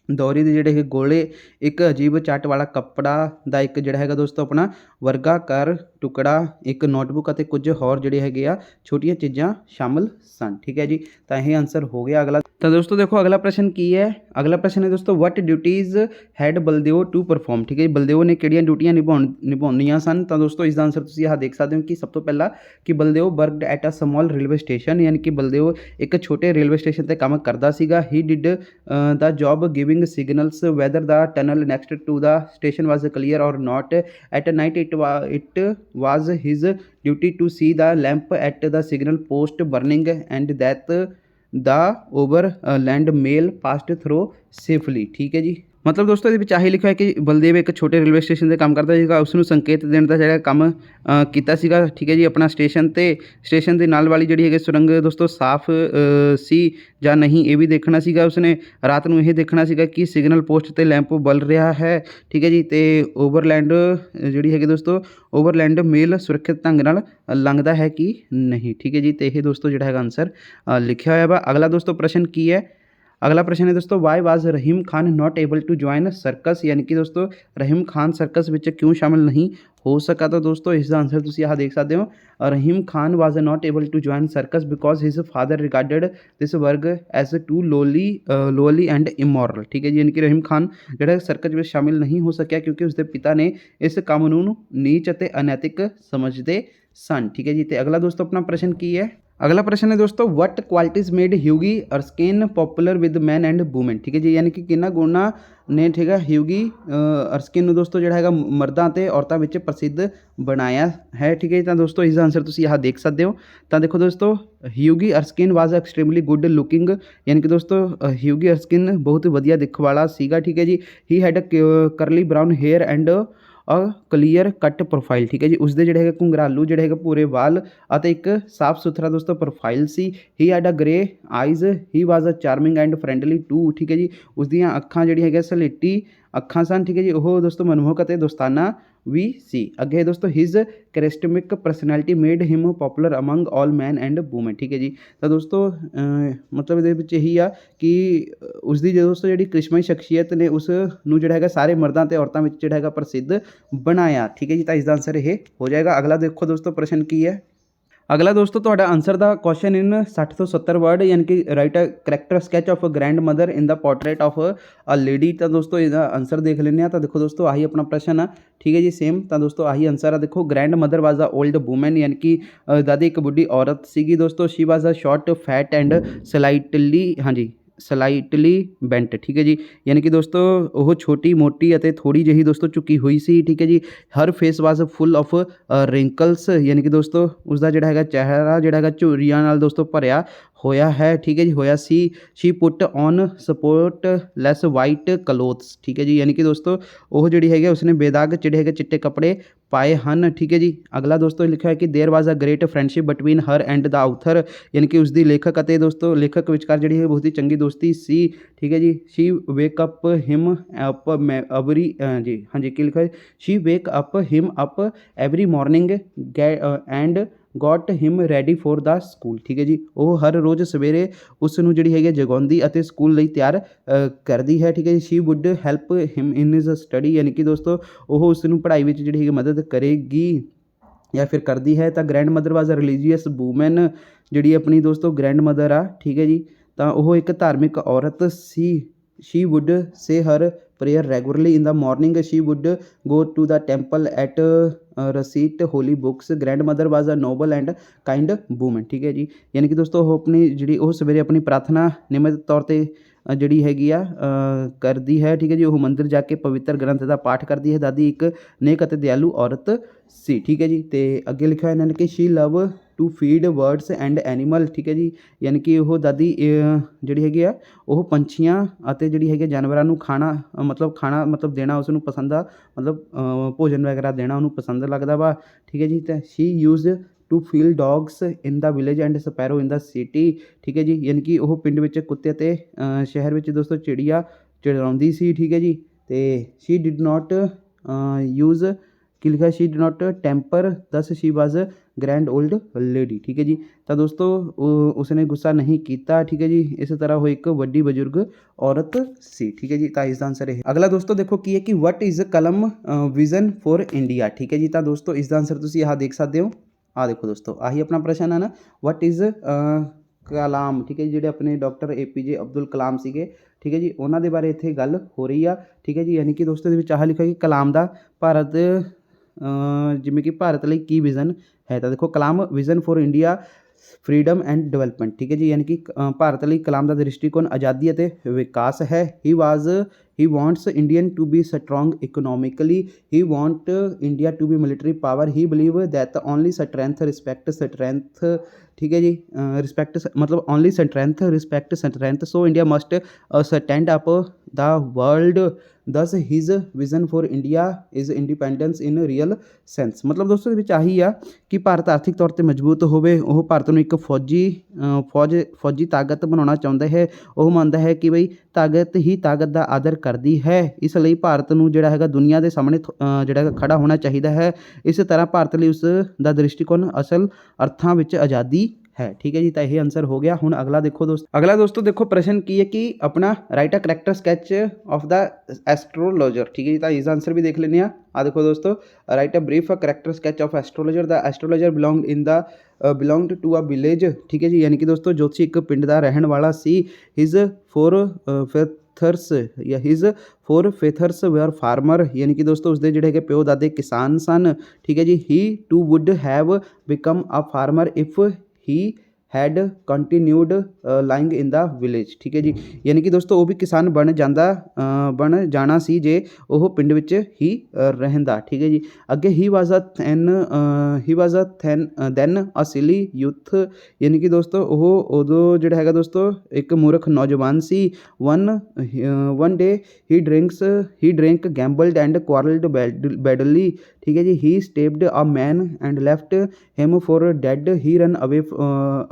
ਦੌਰੀ ਦੇ ਜਿਹੜੇ ਇਹ ਗੋਲੇ, ਇੱਕ ਅਜੀਬ ਚੱਟ ਵਾਲਾ ਕੱਪੜਾ ਦਾ ਇੱਕ ਜਿਹੜਾ ਹੈਗਾ ਦੋਸਤੋ ਆਪਣਾ ਵਰਗਾਕਾਰ ਟੁਕੜਾ, ਇੱਕ ਨੋਟਬੁੱਕ ਅਤੇ ਕੁਝ ਹੋਰ ਜਿਹੜੇ ਹੈਗੇ ਆ ਛੋਟੀਆਂ ਚੀਜ਼ਾਂ ਸ਼ਾਮਿਲ ਸਨ। ਠੀਕ ਹੈ ਜੀ, ਤਾਂ ਇਹ ਆਨਸਰ ਹੋ ਗਿਆ ਅਗਲਾ। ਤਾਂ ਦੋਸਤੋ ਦੇਖੋ ਅਗਲਾ ਪ੍ਰਸ਼ਨ ਕੀ ਹੈ। ਅਗਲਾ ਪ੍ਰਸ਼ਨ ਹੈ ਦੋਸਤੋ what duties had Baldev to perform. ਠੀਕ ਹੈ ਜੀ, ਬਲਦੇਵ ਨੇ ਕਿਹੜੀਆਂ ਡਿਊਟੀਆਂ ਨਿਭਾਉਣੀਆਂ ਸਨ। ਤਾਂ ਦੋਸਤੋ ਇਸ ਦਾ ਆਨਸਰ ਤੁਸੀਂ ਆਹ ਦੇਖ ਸਕਦੇ ਹੋ ਕਿ ਸਭ ਤੋਂ ਪਹਿਲਾਂ ਕਿ Baldev worked at a small railway station, ਯਾਨੀ ਕਿ ਬਲਦੇਵ ਇੱਕ ਛੋਟੇ ਰੇਲਵੇ ਸਟੇਸ਼ਨ 'ਤੇ ਕੰਮ ਕਰਦਾ ਸੀਗਾ। He did the job giving signals whether the tunnel next to the station was clear or not. At night it was his duty to see the lamp at the signal post burning and that the overland mail passed through safely। ठीक है जी, ਮਤਲਬ ਦੋਸਤੋ ਇਹਦੇ ਵਿੱਚ ਆਹੀ ਲਿਖਿਆ ਹੈ ਕਿ ਬਲਦੇਵ ਇੱਕ ਛੋਟੇ ਰੇਲਵੇ ਸਟੇਸ਼ਨ 'ਤੇ ਕੰਮ ਕਰਦਾ ਸੀਗਾ, ਉਸ ਨੂੰ ਸੰਕੇਤ ਦੇਣ ਦਾ ਜਿਹੜਾ ਕੰਮ ਕੀਤਾ ਸੀਗਾ। ਠੀਕ ਹੈ ਜੀ, ਆਪਣਾ ਸਟੇਸ਼ਨ ਦੇ ਨਾਲ ਵਾਲੀ ਜਿਹੜੀ ਹੈਗੀ ਸੁਰੰਗ ਦੋਸਤੋ ਸਾਫ਼ ਸੀ ਜਾਂ ਨਹੀਂ ਇਹ ਵੀ ਦੇਖਣਾ ਸੀਗਾ। ਉਸਨੇ ਰਾਤ ਨੂੰ ਇਹ ਦੇਖਣਾ ਸੀਗਾ ਕਿ ਸਿਗਨਲ ਪੋਸਟ 'ਤੇ ਲੈਂਪ ਬਲ ਰਿਹਾ ਹੈ। ਠੀਕ ਹੈ ਜੀ, ਅਤੇ ਓਵਰਲੈਂਡ ਜਿਹੜੀ ਹੈਗੀ ਦੋਸਤੋ ਓਵਰਲੈਂਡ ਮੇਲ ਸੁਰੱਖਿਅਤ ਢੰਗ ਨਾਲ ਲੰਘਦਾ ਹੈ ਕਿ ਨਹੀਂ। ਠੀਕ ਹੈ ਜੀ, ਅਤੇ ਇਹ ਦੋਸਤੋ ਜਿਹੜਾ ਹੈਗਾ ਆਨਸਰ ਲਿਖਿਆ ਹੋਇਆ ਵਾ। ਅਗਲਾ ਦੋਸਤੋ ਪ੍ਰਸ਼ਨ ਕੀ ਹੈ। अगला प्रश्न है दोस्तों why was Rahim Khan not able to join circus. यानी कि दोस्तों रहीम खान सर्कस ਵਿੱਚ क्यों शामिल नहीं हो सका। तो दोस्तों इसका आंसर ਤੁਸੀਂ यहाँ देख सकते हो। Rahim Khan was not able to join circus because his father regarded this work as too lowly and immoral. ठीक है जी, यानी कि रहीम खान ਜਿਹੜਾ ਸਰਕਸ ਵਿੱਚ ਸ਼ਾਮਿਲ ਨਹੀਂ ਹੋ ਸਕਿਆ ਕਿਉਂਕਿ ਉਸਦੇ ਪਿਤਾ ਨੇ ਇਸ ਕੰਮ ਨੂੰ ਨੀਚ ਅਤੇ ਅਨੈਤਿਕ ਸਮਝਦੇ ਸਨ। ਠੀਕ ਹੈ ਜੀ, ਤੇ ਅਗਲਾ ਦੋਸਤੋ ਆਪਣਾ ਪ੍ਰਸ਼ਨ ਕੀ ਹੈ। अगला प्रश्न है दोस्तों what qualities made Hughie Erskine popular with man and women. ठीक है जी, यानी कि किन्ना गुणा ने ठीक है ह्यूगी अर्स्किन दोस्तों ਜਿਹੜਾ ਹੈਗਾ ਮਰਦਾਂ ਅਤੇ ਔਰਤਾਂ ਵਿੱਚ ਪ੍ਰਸਿੱਧ ਬਣਾਇਆ ਹੈ। ਠੀਕ ਹੈ ਜੀ, ਤਾਂ ਦੋਸਤੋ ਇਸ ਦਾ ਆਨਸਰ ਤੁਸੀਂ ਆਹ ਦੇਖ ਸਕਦੇ ਹੋ। ਤਾਂ ਦੇਖੋ ਦੋਸਤੋ ਹਿਊਗੀ ਅਰਸਕਿਨ ਵਾਜ਼ ਐਕਸਟ੍ਰੀਮਲੀ ਗੁੱਡ ਲੁਕਿੰਗ, ਯਾਨੀ ਕਿ ਦੋਸਤੋ ਹਿਊਗੀ ਅਰਸਕਿਨ ਬਹੁਤ ਵਧੀਆ ਦਿੱਖ ਵਾਲਾ ਸੀਗਾ। ਠੀਕ ਹੈ ਜੀ, he had curly brown hair and clear cut profile. ਠੀਕ ਹੈ ਜੀ, ਉਸਦੇ ਜਿਹੜੇ ਹੈਗੇ ਘੁੰਗਰਾਲੂ ਜਿਹੜੇ ਹੈਗੇ ਭੂਰੇ ਵਾਲ ਅਤੇ ਇੱਕ ਸਾਫ ਸੁਥਰਾ ਦੋਸਤੋ ਪ੍ਰੋਫਾਈਲ ਸੀ। He had a grey eyes, he was a charming and friendly too. ਠੀਕ ਹੈ ਜੀ, ਉਸਦੀਆਂ ਅੱਖਾਂ ਜਿਹੜੀ ਹੈਗੀਆਂ ਸਲੇਟੀ ਅੱਖਾਂ ਸਨ। ਠੀਕ ਹੈ ਜੀ, ਉਹ ਦੋਸਤੋ ਮਨਮੋਹਕ ਅਤੇ ਦੋਸਤਾਨਾ ਵੀ ਸੀ। ਅੱਗੇ ਦੋਸਤੋ his charismatic personality made him popular among all man and woman. ਠੀਕ ਹੈ ਜੀ, ਤਾਂ ਦੋਸਤੋ ਮਤਲਬ ਇਹਦੇ ਵਿੱਚ ਇਹੀ ਆ ਕਿ ਉਸਦੀ ਦੋਸਤੋ ਜਿਹੜੀ ਕ੍ਰਿਸ਼ਮਈ ਸ਼ਖਸੀਅਤ ਨੇ ਉਸ ਨੂੰ ਜਿਹੜਾ ਹੈਗਾ ਸਾਰੇ ਮਰਦਾਂ ਅਤੇ ਔਰਤਾਂ ਵਿੱਚ ਜਿਹੜਾ ਹੈਗਾ ਪ੍ਰਸਿੱਧ ਬਣਾਇਆ। ਠੀਕ ਹੈ ਜੀ, ਤਾਂ ਇਸ ਦਾ ਆਨਸਰ ਇਹ ਹੋ ਜਾਏਗਾ। ਅਗਲਾ ਦੇਖੋ ਦੋਸਤੋ ਪ੍ਰਸ਼ਨ ਕੀ ਹੈ। ਅਗਲਾ ਦੋਸਤੋ ਤੁਹਾਡਾ ਆਨਸਰ ਦਾ ਕੁਐਸਚਨ ਇਨ 60 ਤੋਂ 70 ਵਰਡ, ਯਾਨੀ ਕਿ write a character sketch of a grandmother in the portrait of a lady. ਤਾਂ ਦੋਸਤੋ ਇਹਦਾ ਆਨਸਰ ਦੇਖ ਲੈਂਦੇ ਆ। ਤਾਂ ਦੇਖੋ ਦੋਸਤੋ ਆਹੀ ਆਪਣਾ ਪ੍ਰਸ਼ਨ ਆ। ਠੀਕ ਹੈ ਜੀ, ਸੇਮ। ਤਾਂ ਦੋਸਤੋ ਆਹੀ ਆਨਸਰ ਆ। ਦੇਖੋ grandmother was a old woman, ਯਾਨੀ ਕਿ ਦਾਦੀ ਇੱਕ ਬੁੱਢੀ ਔਰਤ ਸੀਗੀ ਦੋਸਤੋ। She was a short fat and slightly bent. ਠੀਕ ਹੈ ਜੀ, ਯਾਨੀ ਕਿ ਦੋਸਤੋ ਉਹ ਛੋਟੀ ਮੋਟੀ ਅਤੇ ਥੋੜ੍ਹੀ ਜਿਹੀ ਦੋਸਤੋ ਝੁਕੀ ਹੋਈ ਸੀ। ਠੀਕ ਹੈ ਜੀ, her face was full of wrinkles, ਯਾਨੀ ਕਿ ਦੋਸਤੋ ਉਸਦਾ ਜਿਹੜਾ ਹੈਗਾ ਚਿਹਰਾ ਜਿਹੜਾ ਹੈਗਾ ਝੁਰੜੀਆਂ ਨਾਲ ਦੋਸਤੋ ਭਰਿਆ ਹੋਇਆ ਹੈ। ਠੀਕ ਹੈ ਜੀ, ਹੋਇਆ ਸੀ। ਸ਼ੀ ਪੁੱਟ ਔਨ ਸਪੋਰਟਲੈਸ ਵਾਈਟ ਕਲੋਥਸ। ਠੀਕ ਹੈ ਜੀ, ਯਾਨੀ ਕਿ ਦੋਸਤੋ ਉਹ ਜਿਹੜੀ ਹੈਗੀ ਉਸਨੇ ਬੇਦਾਗ ਜਿਹੜੇ ਹੈਗੇ ਚਿੱਟੇ ਕੱਪੜੇ ਪਾਏ ਹਨ। ਠੀਕ ਹੈ ਜੀ, ਅਗਲਾ ਦੋਸਤੋ ਲਿਖਿਆ ਹੈ ਕਿ there was a great friendship between her and the author, ਯਾਨੀ ਕਿ ਉਸਦੀ ਲੇਖਕ ਅਤੇ ਦੋਸਤੋ ਲੇਖਕ ਵਿਚਕਾਰ ਜਿਹੜੀ ਹੈ ਬਹੁਤ ਹੀ ਚੰਗੀ ਦੋਸਤੀ ਸੀ। ਠੀਕ ਹੈ ਜੀ, she wake up him up every ਹਾਂਜੀ ਕੀ ਲਿਖਿਆ ਹੈ। She wake up him up every morning and got him ready for the school. ਠੀਕ ਹੈ ਜੀ, ਉਹ ਹਰ ਰੋਜ਼ ਸਵੇਰੇ ਉਸ ਨੂੰ ਜਿਹੜੀ ਹੈਗੀ ਜਗਾਉਂਦੀ ਅਤੇ ਸਕੂਲ ਲਈ ਤਿਆਰ ਕਰਦੀ ਹੈ। ਠੀਕ ਹੈ ਜੀ, ਸ਼ੀ ਵੁੱਡ ਹੈਲਪ ਹਿਮ ਇਨ ਹਿਜ਼ ਸਟੱਡੀ, ਯਾਨੀ ਕਿ ਦੋਸਤੋ ਉਹ ਉਸ ਨੂੰ ਪੜ੍ਹਾਈ ਵਿੱਚ ਜਿਹੜੀ ਹੈਗੀ ਮਦਦ ਕਰੇਗੀ ਜਾਂ ਫਿਰ ਕਰਦੀ ਹੈ। ਤਾਂ grand mother was a religious woman, ਜਿਹੜੀ ਆਪਣੀ ਦੋਸਤੋ ਗ੍ਰੈਂਡ ਮਦਰ ਆ। ਠੀਕ ਹੈ ਜੀ, ਤਾਂ ਉਹ ਇੱਕ ਧਾਰਮਿਕ ਔਰਤ ਸੀ। She would say her prayer regularly in the morning, she would go to the temple at recite holy books. Grandmother was a noble and kind woman. ਠੀਕ ਹੈ ਜੀ, ਯਾਨੀ ਕਿ ਦੋਸਤੋ ਉਹ ਆਪਣੀ ਜਿਹੜੀ ਉਹ ਸਵੇਰੇ ਆਪਣੀ ਪ੍ਰਾਰਥਨਾ ਨਿਯਮਿਤ ਤੌਰ 'ਤੇ ਜਿਹੜੀ ਹੈਗੀ ਆ ਕਰਦੀ ਹੈ। ਠੀਕ ਹੈ ਜੀ, ਉਹ ਮੰਦਿਰ ਜਾ ਕੇ ਪਵਿੱਤਰ ਗ੍ਰੰਥ ਦਾ ਪਾਠ ਕਰਦੀ ਹੈ। ਦਾਦੀ ਇੱਕ ਨੇਕ ਅਤੇ ਦਿਆਲੂ ਔਰਤ ਸੀ। ਠੀਕ ਹੈ ਜੀ, ਅਤੇ ਅੱਗੇ ਲਿਖਿਆ ਇਹਨਾਂ ਨੇ ਕਿ she love to feed birds and animal. ਠੀਕ ਹੈ ਜੀ, ਯਾਨੀ ਕਿ ਉਹ ਦਾਦੀ ਜਿਹੜੀ ਹੈਗੀ ਆ ਉਹ ਪੰਛੀਆਂ ਅਤੇ ਜਿਹੜੀ ਹੈਗੀ ਜਾਨਵਰਾਂ ਨੂੰ ਖਾਣਾ ਮਤਲਬ ਦੇਣਾ ਉਸ ਨੂੰ ਪਸੰਦ ਆ, ਮਤਲਬ ਭੋਜਨ ਵਗੈਰਾ ਦੇਣਾ ਉਹਨੂੰ ਪਸੰਦ ਲੱਗਦਾ ਵਾ। ਠੀਕ ਹੈ ਜੀ, ਤਾਂ she use to feel dogs in the village and sparrow in the city. ਠੀਕ ਹੈ ਜੀ, ਯਾਨੀ ਕਿ ਉਹ ਪਿੰਡ ਵਿੱਚ ਕੁੱਤੇ ਅਤੇ ਸ਼ਹਿਰ ਵਿੱਚ ਦੋਸਤੋ ਚਿੜੀਆਂ ਚਰਾਉਂਦੀ ਸੀ। ਠੀਕ ਹੈ ਜੀ, ਅਤੇ ਸ਼ੀ ਡਿਡ ਨਾਟ ਯੂਜ਼ ਕੀ ਲਿਖਿਆ, ਸ਼ੀ ਡਿਡ ਨਾਟ ਟੈਂਪਰ ਦਸ ਸ਼ੀ ਵਾਜ਼ ਗ੍ਰੈਂਡ ਓਲਡ ਲੇਡੀ। ਠੀਕ ਹੈ ਜੀ, ਤਾਂ ਦੋਸਤੋ ਉਸਨੇ ਗੁੱਸਾ ਨਹੀਂ ਕੀਤਾ। ਠੀਕ ਹੈ ਜੀ, ਇਸ ਤਰ੍ਹਾਂ ਉਹ ਇੱਕ ਵੱਡੀ ਬਜ਼ੁਰਗ ਔਰਤ ਸੀ। ਠੀਕ ਹੈ ਜੀ, ਤਾਂ ਇਸ ਦਾ ਆਂਸਰ ਇਹ। ਅਗਲਾ ਦੋਸਤੋ ਦੇਖੋ ਕੀ ਹੈ ਕਿ ਵਟ ਇਜ਼ ਕਲਮ ਵਿਜ਼ਨ ਫॉर ਇੰਡੀਆ। ਠੀਕ ਹੈ ਜੀ, ਤਾਂ ਦੋਸਤੋ ਇਸ ਦਾ ਆਂਸਰ ਤੁਸੀਂ ਆਹ ਦੇਖ ਸਕਦੇ ਹੋ। ਆਹ ਦੇਖੋ ਦੋਸਤੋ, ਆਹੀ ਆਪਣਾ ਪ੍ਰਸ਼ਨ ਹੈ ਨਾ, ਵਟ ਇਜ਼ ਕਲਾਮ। ਠੀਕ ਹੈ ਜੀ, ਜਿਹੜੇ ਆਪਣੇ ਡਾਕਟਰ APJ ਅਬਦੁਲ ਕਲਾਮ ਸੀਗੇ। ਠੀਕ ਹੈ ਜੀ, ਉਹਨਾਂ ਦੇ ਬਾਰੇ ਇੱਥੇ ਗੱਲ ਹੋ ਰਹੀ ਆ। ਠੀਕ ਹੈ ਜੀ, ਯਾਨੀ ਕਿ ਦੋਸਤੋ ਇਹਦੇ ਵਿੱਚ ਆਹ ਲਿਖਿਆ ਕਿ ਕਲਾਮ ਦਾ ਭਾਰਤ ਜਿਵੇਂ ਕਿ ਭਾਰਤ ਲਈ ਕੀ ਵਿਜ਼ਨ ਹੈ। ਤਾਂ ਦੇਖੋ Kalam vision for India freedom and development. ਠੀਕ ਹੈ ਜੀ, ਯਾਨੀ ਕਿ ਭਾਰਤ ਲਈ ਕਲਾਮ ਦਾ ਦ੍ਰਿਸ਼ਟੀਕੋਣ ਆਜ਼ਾਦੀ ਅਤੇ ਵਿਕਾਸ ਹੈ। He wants Indian to be strong economically. He want India to be military power. He believe that only strength respect strength. ਠੀਕ ਹੈ ਜੀ, ਰਿਸਪੈਕਟ ਮਤਲਬ only strength respect strength, so India must stand up the world. Thus his vision for India is independence in real sense. ਮਤਲਬ ਦੋਸਤੋ ਇਹਦੇ ਵਿੱਚ ਆਹੀ ਆ ਕਿ ਭਾਰਤ ਆਰਥਿਕ ਤੌਰ 'ਤੇ ਮਜ਼ਬੂਤ ਹੋਵੇ। ਉਹ ਭਾਰਤ ਨੂੰ ਇੱਕ ਫੌਜੀ ਤਾਕਤ ਬਣਾਉਣਾ ਚਾਹੁੰਦਾ ਹੈ। ਉਹ ਮੰਨਦਾ ਹੈ ਕਿ ਬਈ ਤਾਕਤ ਹੀ ਤਾਕਤ ਦਾ ਆਦਰ ਕਰਦੀ ਹੈ। ਇਸ ਲਈ ਭਾਰਤ ਨੂੰ ਜਿਹੜਾ ਹੈਗਾ ਦੁਨੀਆ ਦੇ ਸਾਹਮਣੇ ਜਿਹੜਾ ਹੈਗਾ ਖੜਾ ਹੋਣਾ ਚਾਹੀਦਾ ਹੈ। ਇਸ ਤਰ੍ਹਾਂ ਭਾਰਤ ਲਈ ਉਸ ਦਾ ਦ੍ਰਿਸ਼ਟੀਕੋਣ ਅਸਲ ਅਰਥਾਂ ਵਿੱਚ ਆਜ਼ਾਦੀ ਹੈ। ਠੀਕ ਹੈ ਜੀ, ਤਾਂ ਇਹ ਆਂਸਰ ਹੋ ਗਿਆ। ਹੁਣ ਅਗਲਾ ਦੇਖੋ ਦੋਸਤੋ, ਅਗਲਾ ਦੋਸਤੋ ਦੇਖੋ ਪ੍ਰਸ਼ਨ ਕੀ ਹੈ ਕਿ ਆਪਣਾ write a character sketch of the astrologer. ਠੀਕ ਹੈ ਜੀ, ਤਾਂ ਇਸ ਦਾ ਆਂਸਰ ਵੀ ਦੇਖ ਲੈਂਦੇ ਹਾਂ। ਆ ਦੇਖੋ ਦੋਸਤੋ, write a brief character sketch of astrologer. The astrologer belonged to a village. ਠੀਕ ਹੈ ਜੀ, ਯਾਨੀ ਕਿ ਦੋਸਤੋ ਜੋਤਸ਼ੀ ਇੱਕ ਪਿੰਡ ਦਾ ਰਹਿਣ ਵਾਲਾ ਸੀ। ਹਿਜ਼ ਫੋਰ ਫੇਥਰਸ ਵੇਅਰ ਫਾਰਮਰ, ਯਾਨੀ ਕਿ ਦੋਸਤੋ ਉਸਦੇ ਜਿਹੜੇ ਹੈਗੇ ਪਿਓ ਦਾਦੇ ਕਿਸਾਨ ਸਨ। ਠੀਕ ਹੈ ਜੀ, he too would have become a farmer if he had continued lying in the village. ठीक है जी, यानी कि दोस्तों वो भी किसान बन जाना सी जे ਉਹ ਪਿੰਡ ਵਿੱਚ ਹੀ ਰਹਿੰਦਾ। ਠੀਕ ਹੈ ਜੀ, ਅੱਗੇ ਹੀ was a then a silly youth, ਯਾਨੀ ਕਿ ਦੋਸਤੋ ਉਹ ਉਦੋਂ ਜਿਹੜਾ ਹੈਗਾ ਦੋਸਤੋ ਇੱਕ ਮੂਰਖ ਨੌਜਵਾਨ ਸੀ। One day he drink gambled and quarrelled badly. ਠੀਕ ਹੈ ਜੀ, he stepped a man and left him for dead. He run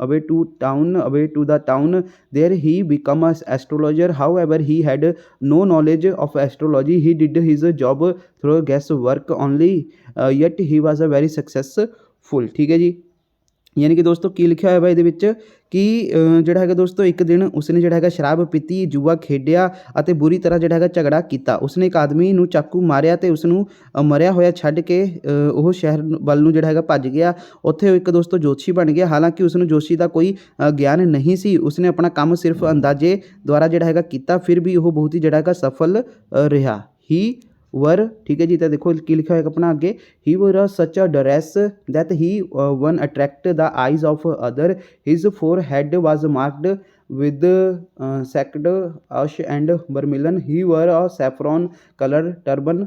away to the town. There he became an astrologer. However, he had no knowledge of astrology. He did his job through guesswork only, yet he was a very successful। ठीक है जी, ਯਾਨੀ ਕਿ ਦੋਸਤੋ ਕੀ ਲਿਖਿਆ ਹੋਇਆ ਵਾ ਇਹਦੇ ਵਿੱਚ ਕਿ ਜਿਹੜਾ ਹੈਗਾ ਦੋਸਤੋ ਇੱਕ ਦਿਨ ਉਸਨੇ ਜਿਹੜਾ ਹੈਗਾ ਸ਼ਰਾਬ ਪੀਤੀ, ਜੂਆ ਖੇਡਿਆ ਅਤੇ ਬੁਰੀ ਤਰ੍ਹਾਂ ਜਿਹੜਾ ਹੈਗਾ ਝਗੜਾ ਕੀਤਾ। ਉਸਨੇ ਇੱਕ ਆਦਮੀ ਨੂੰ ਚਾਕੂ ਮਾਰਿਆ ਅਤੇ ਉਸਨੂੰ ਮਰਿਆ ਹੋਇਆ ਛੱਡ ਕੇ ਉਹ ਸ਼ਹਿਰ ਵੱਲ ਨੂੰ ਜਿਹੜਾ ਹੈਗਾ ਭੱਜ ਗਿਆ। ਉੱਥੇ ਉਹ ਇੱਕ ਦੋਸਤੋ ਜੋਤਸ਼ੀ ਬਣ ਗਿਆ। ਹਾਲਾਂਕਿ ਉਸਨੂੰ ਜੋਤਸ਼ੀ ਦਾ ਕੋਈ ਗਿਆਨ ਨਹੀਂ ਸੀ। ਉਸਨੇ ਆਪਣਾ ਕੰਮ ਸਿਰਫ ਅੰਦਾਜ਼ੇ ਦੁਆਰਾ ਜਿਹੜਾ ਹੈਗਾ ਕੀਤਾ, ਫਿਰ ਵੀ ਉਹ ਬਹੁਤ ਹੀ ਜਿਹੜਾ ਹੈਗਾ ਸਫਲ ਰਿਹਾ। ਹੀ ਵਰ, ਠੀਕ ਹੈ ਜੀ, ਤਾਂ ਦੇਖੋ ਕੀ ਲਿਖਿਆ ਹੋਏਗਾ ਆਪਣਾ ਅੱਗੇ, he wore such a dress that he won attract the eyes of other. His forehead was marked with sacred ash and vermilion. He wore a saffron colored turban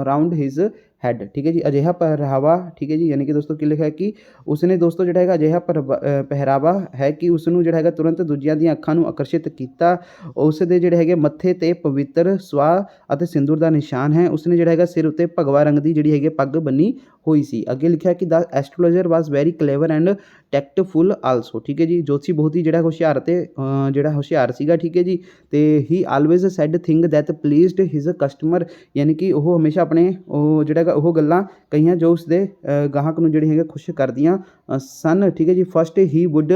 round his head. ਠੀਕ ਹੈ ਜੀ, ਅਜਿਹਾ ਪਹਿਰਾਵਾ। ਠੀਕ ਹੈ ਜੀ, ਯਾਨੀ ਕਿ ਦੋਸਤੋ ਕੀ ਲਿਖਿਆ ਕਿ ਉਸਨੇ ਦੋਸਤੋ ਜਿਹੜਾ ਹੈਗਾ ਅਜਿਹਾ ਪਹਿਰਾਵਾ ਹੈ ਕਿ ਉਸਨੂੰ ਜਿਹੜਾ ਹੈਗਾ ਤੁਰੰਤ ਦੂਜਿਆਂ ਦੀਆਂ ਅੱਖਾਂ ਨੂੰ ਆਕਰਸ਼ਿਤ ਕੀਤਾ। ਉਸ ਦੇ ਜਿਹੜੇ ਹੈਗੇ ਮੱਥੇ 'ਤੇ ਪਵਿੱਤਰ ਸਵਾਹ ਅਤੇ ਸਿੰਦੂਰ ਦਾ ਨਿਸ਼ਾਨ ਹੈ। ਉਸਨੇ ਜਿਹੜਾ ਹੈਗਾ ਸਿਰ ਉੱਤੇ ਭਗਵਾ ਰੰਗ ਦੀ ਜਿਹੜੀ ਹੈਗੀ ਪੱਗ ਬੰਨੀ ਹੋਈ ਸੀ। ਅੱਗੇ ਲਿਖਿਆ ਕਿ the astrologer was very clever and ਟੈਕਟਫੁਲ also. ਠੀਕ ਹੈ ਜੀ, ਜੋਤਸ਼ੀ ਬਹੁਤ ਹੀ ਜਿਹੜਾ ਹੁਸ਼ਿਆਰ ਅਤੇ ਜਿਹੜਾ ਹੁਸ਼ਿਆਰ ਸੀਗਾ। ਠੀਕ ਹੈ ਜੀ, ਅਤੇ he always said thing that pleased his customer, ਯਾਨੀ ਕਿ ਉਹ ਹਮੇਸ਼ਾ ਆਪਣੇ ਉਹ ਜਿਹੜਾ ਉਹ ਗੱਲਾਂ ਕਹੀਆਂ ਜੋ ਉਸਦੇ ਗਾਹਕ ਨੂੰ ਜਿਹੜੇ ਹੈਗੇ ਖੁਸ਼ ਕਰਦੀਆਂ ਸਨ। ਠੀਕ ਹੈ ਜੀ, first he would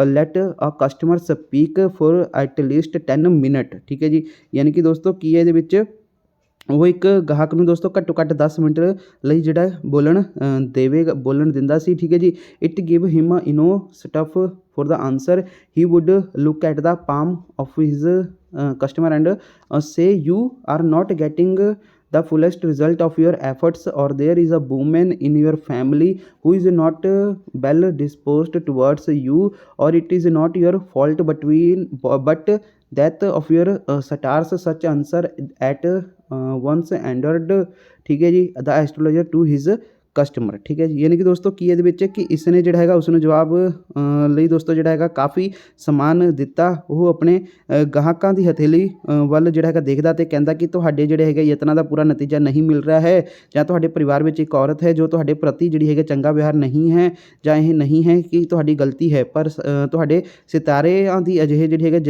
let a customer speak for at least 10 minute. ਠੀਕ ਹੈ ਜੀ, ਯਾਨੀ ਕਿ ਦੋਸਤੋ ਕੀ ਹੈ ਇਹਦੇ ਵਿੱਚ ਉਹ ਇੱਕ ਗਾਹਕ ਨੂੰ ਦੋਸਤੋ ਘੱਟੋ ਘੱਟ 10 ਮਿੰਟ ਲਈ ਜਿਹੜਾ ਬੋਲਣ ਦਿੰਦਾ ਸੀ। ਠੀਕ ਹੈ ਜੀ, it give him enough stuff for the answer. He would look at the palm of his customer and say you are not getting the fullest result of your efforts, or there is a woman in your family who is not well disposed towards you, or it is not your fault but that of your stars. Such answer at once entered, ठीक है जी, the astrologer to his customer. ਠੀਕ ਹੈ ਜੀ, ਯਾਨੀ ਕਿ ਦੋਸਤੋ ਕੀ ਇਹਦੇ ਵਿੱਚ ਕਿ ਇਸ ਨੇ ਜਿਹੜਾ ਹੈਗਾ ਉਸ ਨੂੰ ਜਵਾਬ ਲਈ ਦੋਸਤੋ ਜਿਹੜਾ ਹੈਗਾ ਕਾਫੀ ਸਮਾਨ ਦਿੱਤਾ। ਉਹ ਆਪਣੇ ਗਾਹਕਾਂ ਦੀ ਹਥੇਲੀ ਵੱਲ ਜਿਹੜਾ ਹੈਗਾ ਦੇਖਦਾ ਅਤੇ ਕਹਿੰਦਾ ਕਿ ਤੁਹਾਡੇ ਜਿਹੜੇ ਹੈਗੇ ਯਤਨਾਂ ਦਾ ਪੂਰਾ ਨਤੀਜਾ ਨਹੀਂ ਮਿਲ ਰਿਹਾ ਹੈ, ਜਾਂ ਤੁਹਾਡੇ ਪਰਿਵਾਰ ਵਿੱਚ ਇੱਕ ਔਰਤ ਹੈ ਜੋ ਤੁਹਾਡੇ ਪ੍ਰਤੀ ਜਿਹੜੀ ਹੈਗਾ ਚੰਗਾ ਵਿਵਹਾਰ ਨਹੀਂ ਹੈ, ਜਾਂ ਇਹ ਨਹੀਂ ਹੈ ਕਿ ਤੁਹਾਡੀ ਗਲਤੀ ਹੈ, ਪਰ ਤੁਹਾਡੇ ਸਿਤਾਰਿਆਂ ਦੀ ਅਜਿਹੇ ਜਿਹੜੇ ਹੈਗੇ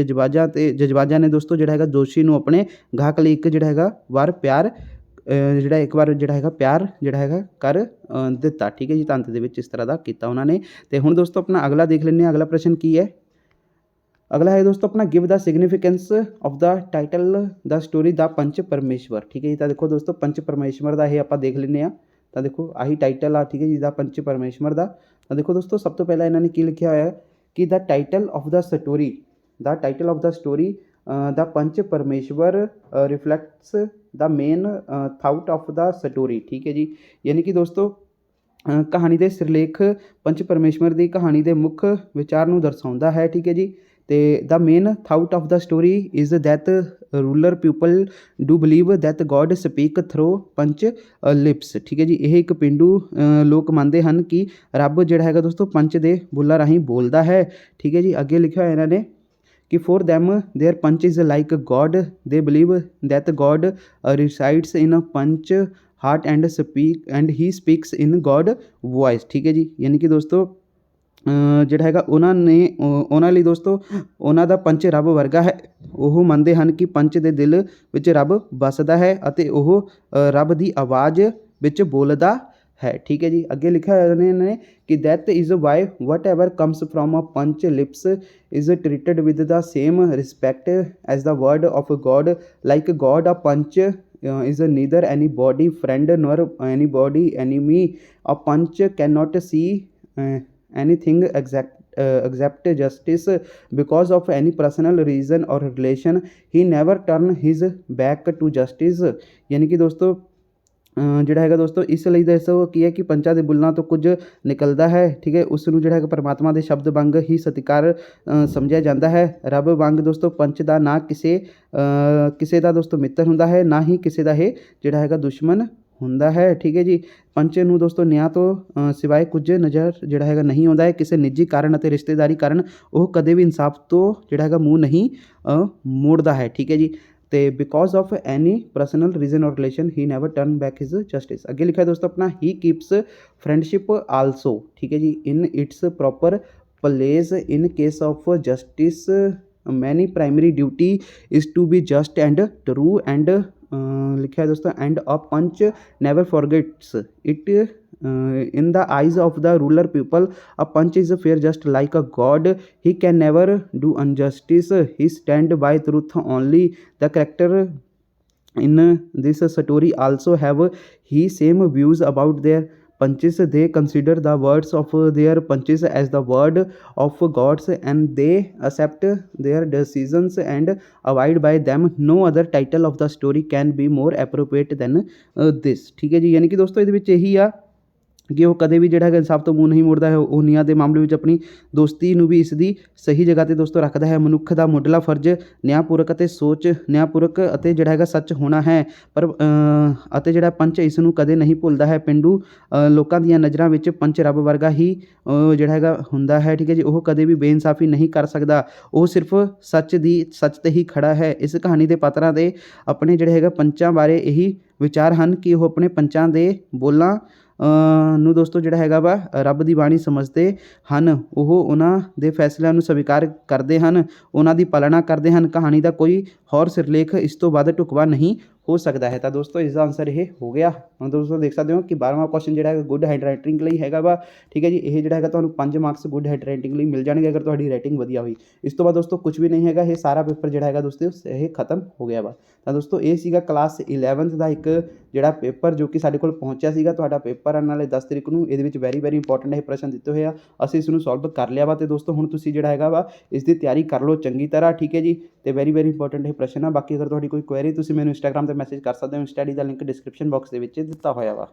ਜਜ਼ਬਾਜ਼ਾਂ ਨੇ ਦੋਸਤੋ ਜਿਹੜਾ ਹੈਗਾ ਦੋਸ਼ੀ ਨੂੰ ਆਪਣੇ ਗਾਹਕ ਲਈ ਇੱਕ ਜਿਹੜਾ ਹੈਗਾ ਵਾਰ ਪਿਆਰ ਕਰ ਦਿੱਤਾ। ਠੀਕ ਹੈ ਜੀ, ਤੰਤ ਦੇ ਵਿੱਚ ਇਸ ਤਰ੍ਹਾਂ ਦਾ ਕੀਤਾ ਉਹਨਾਂ ਨੇ। ਤੇ ਹੁਣ ਦੋਸਤੋ ਆਪਣਾ ਅਗਲਾ ਦੇਖ ਲੈਂਦੇ ਹਾਂ, ਅਗਲਾ ਪ੍ਰਸ਼ਨ ਕੀ ਹੈ। ਅਗਲਾ ਹੈ ਦੋਸਤੋ ਆਪਣਾ give the significance of the title the story the Panch Parmeshwar. ਠੀਕ ਹੈ ਜੀ, ਤਾਂ ਦੇਖੋ ਦੋਸਤੋ ਪੰਚ ਪਰਮੇਸ਼ਵਰ ਦਾ ਇਹ ਆਪਾਂ ਦੇਖ ਲੈਂਦੇ ਹਾਂ। ਤਾਂ ਦੇਖੋ ਆਹੀ ਟਾਈਟਲ ਆ, ਠੀਕ ਹੈ ਜੀ, ਦਾ ਪੰਚ ਪਰਮੇਸ਼ਵਰ ਦਾ। ਤਾਂ ਦੇਖੋ ਦੋਸਤੋ ਸਭ ਤੋਂ ਪਹਿਲਾਂ ਇਹਨਾਂ ਨੇ ਕੀ ਲਿਖਿਆ ਹੋਇਆ ਕਿ ਦਾ title of the story the Panch ਪਰਮੇਸ਼ਵਰ ਰਿਫਲੈਕਟਸ ਦਾ main thought of the story. ਠੀਕ ਹੈ ਜੀ, ਯਾਨੀ ਕਿ ਦੋਸਤੋ ਕਹਾਣੀ ਦੇ ਸਿਰਲੇਖ ਪੰਚ ਪਰਮੇਸ਼ਵਰ ਦੀ ਕਹਾਣੀ ਦੇ ਮੁੱਖ ਵਿਚਾਰ ਨੂੰ ਦਰਸਾਉਂਦਾ ਹੈ। ਠੀਕ ਹੈ ਜੀ, ਤੇ the main thought of the story is that rural people do believe that god speak through panch lips. ਠੀਕ ਹੈ ਜੀ, ਇਹ ਇੱਕ ਪੇਂਡੂ ਲੋਕ ਮੰਨਦੇ ਹਨ ਕਿ ਰੱਬ ਜਿਹੜਾ ਹੈਗਾ ਦੋਸਤੋ ਪੰਚ ਦੇ ਬੁੱਲਾਂ ਰਾਹੀਂ ਬੋਲਦਾ ਹੈ। ਠੀਕ ਹੈ ਜੀ, ਅੱਗੇ ਲਿਖਿਆ ਹੋਇਆ ਇਹਨਾਂ ਨੇ ਕਿ for them their panch is like god, they believe that god resides in a panch heart and he speaks in god voice. ਠੀਕ ਹੈ ਜੀ, ਯਾਨੀ ਕਿ ਦੋਸਤੋ ਜਿਹੜਾ ਹੈਗਾ ਉਹਨਾਂ ਲਈ ਦੋਸਤੋ ਉਹਨਾਂ ਦਾ ਪੰਚ ਰੱਬ ਵਰਗਾ ਹੈ। ਉਹ ਮੰਨਦੇ ਹਨ ਕਿ ਪੰਚ ਦੇ ਦਿਲ ਵਿੱਚ ਰੱਬ ਵੱਸਦਾ ਹੈ ਅਤੇ ਉਹ ਰੱਬ ਦੀ ਆਵਾਜ਼ ਵਿੱਚ ਬੋਲਦਾ ਹੈ। ਠੀਕ ਹੈ ਜੀ, ਅੱਗੇ ਲਿਖਿਆ ਹੋਇਆ ਨੇ ਕਿ that is why whatever comes from a panch lips is treated with the same respect as the word of God, like God a panch is neither anybody friend nor anybody enemy. A punch cannot see anything except justice because of any personal reason or relation. He never turn his back to justice। यानी कि दोस्तों ਜਿਹੜਾ ਹੈਗਾ ਦੋਸਤੋ ਇਸ ਲਈ ਦੱਸੋ ਕੀ ਹੈ ਕਿ ਪੰਚਾਂ ਦੇ ਬੁੱਲਾਂ ਤੋਂ ਕੁਝ ਨਿਕਲਦਾ ਹੈ। ਠੀਕ ਹੈ, ਉਸ ਨੂੰ ਜਿਹੜਾ ਹੈਗਾ ਪਰਮਾਤਮਾ ਦੇ ਸ਼ਬਦ ਵਾਂਗ ਹੀ ਸਤਿਕਾਰ ਸਮਝਿਆ ਜਾਂਦਾ ਹੈ। ਰੱਬ ਵਾਂਗ ਦੋਸਤੋ ਪੰਚ ਦਾ ਨਾ ਕਿਸੇ ਦਾ ਦੋਸਤੋ ਮਿੱਤਰ ਹੁੰਦਾ ਹੈ, ਨਾ ਹੀ ਕਿਸੇ ਦਾ ਇਹ ਜਿਹੜਾ ਹੈਗਾ ਦੁਸ਼ਮਣ ਹੁੰਦਾ ਹੈ। ਠੀਕ ਹੈ ਜੀ, ਪੰਚ ਨੂੰ ਦੋਸਤੋ ਨਿਆਂ ਤੋਂ ਸਿਵਾਏ ਕੁਝ ਨਜ਼ਰ ਜਿਹੜਾ ਹੈਗਾ ਨਹੀਂ ਆਉਂਦਾ ਹੈ। ਕਿਸੇ ਨਿੱਜੀ ਕਾਰਨ ਅਤੇ ਰਿਸ਼ਤੇਦਾਰੀ ਕਾਰਨ ਉਹ ਕਦੇ ਵੀ ਇਨਸਾਫ ਤੋਂ ਜਿਹੜਾ ਹੈਗਾ ਮੂੰਹ ਨਹੀਂ ਮੋੜਦਾ ਹੈ। ਠੀਕ ਹੈ ਜੀ, ਤੇ because of any personal reason or relation he never turn back his justice. ਅੱਗੇ ਲਿਖਿਆ ਦੋਸਤੋ ਆਪਣਾ ਹੀ ਕੀਪਸ ਫਰੈਂਡਸ਼ਿਪ ਆਲਸੋ। ਠੀਕ ਹੈ ਜੀ, in its proper place in case of justice many primary duty is to be just and true and ਲਿਖਿਆ ਦੋਸਤੋ and a panch never forgets it in the eyes of the ruler people. A punch is fair just like a god. He can never do injustice. He stand by truth only. The character in this story also have he same views about their punches. They consider the words of their punches as the word of gods and they accept their decisions and abide by them. No other title of the story can be more appropriate than this। ठीक है जी, यानी कि दोस्तों ਇਹਦੇ ਵਿੱਚ ਇਹੀ ਆ ਕਿ ਉਹ ਕਦੇ ਵੀ ਜਿਹੜਾ ਹੈਗਾ ਇਨਸਾਫ ਤੋਂ ਮੂੰਹ ਨਹੀਂ ਮੋੜਦਾ ਹੈ। ਉਹ ਨਿਆਂ ਦੇ ਮਾਮਲੇ ਵਿੱਚ ਆਪਣੀ ਦੋਸਤੀ ਨੂੰ ਵੀ ਇਸ ਦੀ ਸਹੀ ਜਗ੍ਹਾ 'ਤੇ ਦੋਸਤੋ ਰੱਖਦਾ ਹੈ। ਮਨੁੱਖ ਦਾ ਮੁੱਢਲਾ ਫਰਜ਼ ਨਿਆਂਪੂਰਕ ਅਤੇ ਜਿਹੜਾ ਹੈਗਾ ਸੱਚ ਹੋਣਾ ਹੈ, ਪਰ ਅਤੇ ਜਿਹੜਾ ਪੰਚ ਇਸ ਨੂੰ ਕਦੇ ਨਹੀਂ ਭੁੱਲਦਾ ਹੈ। ਪੇਂਡੂ ਲੋਕਾਂ ਦੀਆਂ ਨਜ਼ਰਾਂ ਵਿੱਚ ਪੰਚ ਰੱਬ ਵਰਗਾ ਹੀ ਜਿਹੜਾ ਹੈਗਾ ਹੁੰਦਾ ਹੈ। ਠੀਕ ਹੈ ਜੀ, ਉਹ ਕਦੇ ਵੀ ਬੇਇਨਸਾਫੀ ਨਹੀਂ ਕਰ ਸਕਦਾ। ਉਹ ਸਿਰਫ ਸੱਚ 'ਤੇ ਹੀ ਖੜਾ ਹੈ। ਇਸ ਕਹਾਣੀ ਦੇ ਪਾਤਰਾਂ ਦੇ ਆਪਣੇ ਜਿਹੜੇ ਹੈਗਾ ਪੰਚਾਂ ਬਾਰੇ ਇਹੀ ਵਿਚਾਰ ਹਨ ਕਿ ਉਹ ਆਪਣੇ ਪੰਚਾਂ ਦੇ ਬੋਲਾਂ ਨੂੰ ਦੋਸਤੋ ਜਿਹੜਾ ਹੈਗਾ ਵਾ ਰੱਬ ਦੀ ਬਾਣੀ ਸਮਝਦੇ ਹਨ। ਉਹ ਉਹਨਾਂ ਦੇ ਫੈਸਲਿਆਂ ਨੂੰ ਸਵੀਕਾਰ ਕਰਦੇ ਹਨ, ਉਹਨਾਂ ਦੀ ਪਾਲਣਾ ਕਰਦੇ ਹਨ। ਕਹਾਣੀ ਦਾ ਕੋਈ ਹੋਰ ਸਿਰਲੇਖ ਇਸ ਤੋਂ ਵੱਧ ਢੁਕਵਾਂ ਨਹੀਂ ਹੋ ਸਕਦਾ ਹੈ। ਤਾਂ ਦੋਸਤੋ ਇਸ ਦਾ ਆਨਸਰ ਇਹ ਹੋ ਗਿਆ। ਹੁਣ ਦੋਸਤੋ ਦੇਖ ਸਕਦੇ ਹੋ ਕਿ 12ਵਾਂ ਕੁਐਸਚਨ ਜਿਹੜਾ ਹੈਗਾ ਗੁੱਡ ਹੈਂਡ ਰਾਈਟਿੰਗ ਲਈ ਹੈਗਾ ਵਾ। ਠੀਕ ਹੈ ਜੀ, ਇਹ ਜਿਹੜਾ ਹੈਗਾ ਤੁਹਾਨੂੰ 5 ਮਾਰਕਸ ਗੁੱਡ ਹੈਂਡ ਰਾਈਟਿੰਗ ਲਈ ਮਿਲ ਜਾਣਗੇ ਅਗਰ ਤੁਹਾਡੀ ਰਾਈਟਿੰਗ ਵਧੀਆ ਹੋਈ। ਇਸ ਤੋਂ ਬਾਅਦ ਦੋਸਤੋ ਕੁਝ ਵੀ ਨਹੀਂ ਹੈਗਾ, ਇਹ ਸਾਰਾ ਪੇਪਰ ਜਿਹੜਾ ਹੈਗਾ ਦੋਸਤੋ ਇਹ ਖਤਮ ਹੋ ਗਿਆ ਵਾ। ਤਾਂ ਦੋਸਤੋ ਇਹ ਸੀਗਾ ਕਲਾਸ 11th ਦਾ ਇੱਕ ਜਿਹੜਾ ਪੇਪਰ ਜੋ ਕਿ ਸਾਡੇ ਕੋਲ ਪਹੁੰਚਿਆ ਸੀਗਾ। ਤੁਹਾਡਾ ਪੇਪਰ ਆਉਣ ਵਾਲੇ 10 ਤਰੀਕ ਨੂੰ। ਇਹਦੇ ਵਿੱਚ ਵੈਰੀ ਇੰਪੋਰਟੈਂਟ ਇਹ ਪ੍ਰਸ਼ਨ ਦਿੱਤੇ ਹੋਏ ਆ, ਅਸੀਂ ਇਸ ਨੂੰ ਸੋਲਵ ਕਰ ਲਿਆ ਵਾ। ਤੇ ਦੋਸਤੋ ਹੁਣ ਤੁਸੀਂ ਜਿਹੜਾ ਹੈਗਾ ਵਾ ਇਸ ਦੀ ਤਿਆਰੀ ਕਰ ਲਓ ਚੰਗੀ ਤਰ੍ਹਾਂ। ਠੀਕ ਹੈ ਜੀ, ਤੇ ਵੈਰੀ ਇੰਪੋਰਟੈਂਟ ਇਹ ਪ੍ਰਸ਼ਨ ਆ। ਬਾਕੀ ਅਗਰ ਤੁਹਾਡੀ ਕੋਈ ਕੁਐਰੀ ਤੁਸੀਂ ਮੈਨੂੰ ਇੰਸਟਾਗ੍ਰਾਮ 'ਤੇ ਮੈਸੇਜ ਕਰ ਸਕਦੇ ਹੋ। ਸਟੱਡੀ ਦਾ ਲਿੰਕ ਡਿਸਕ੍ਰਿਪਸ਼ਨ ਬਾਕਸ ਦੇ ਵਿੱਚ ਦਿੱਤਾ ਹੋਇਆ ਵਾ।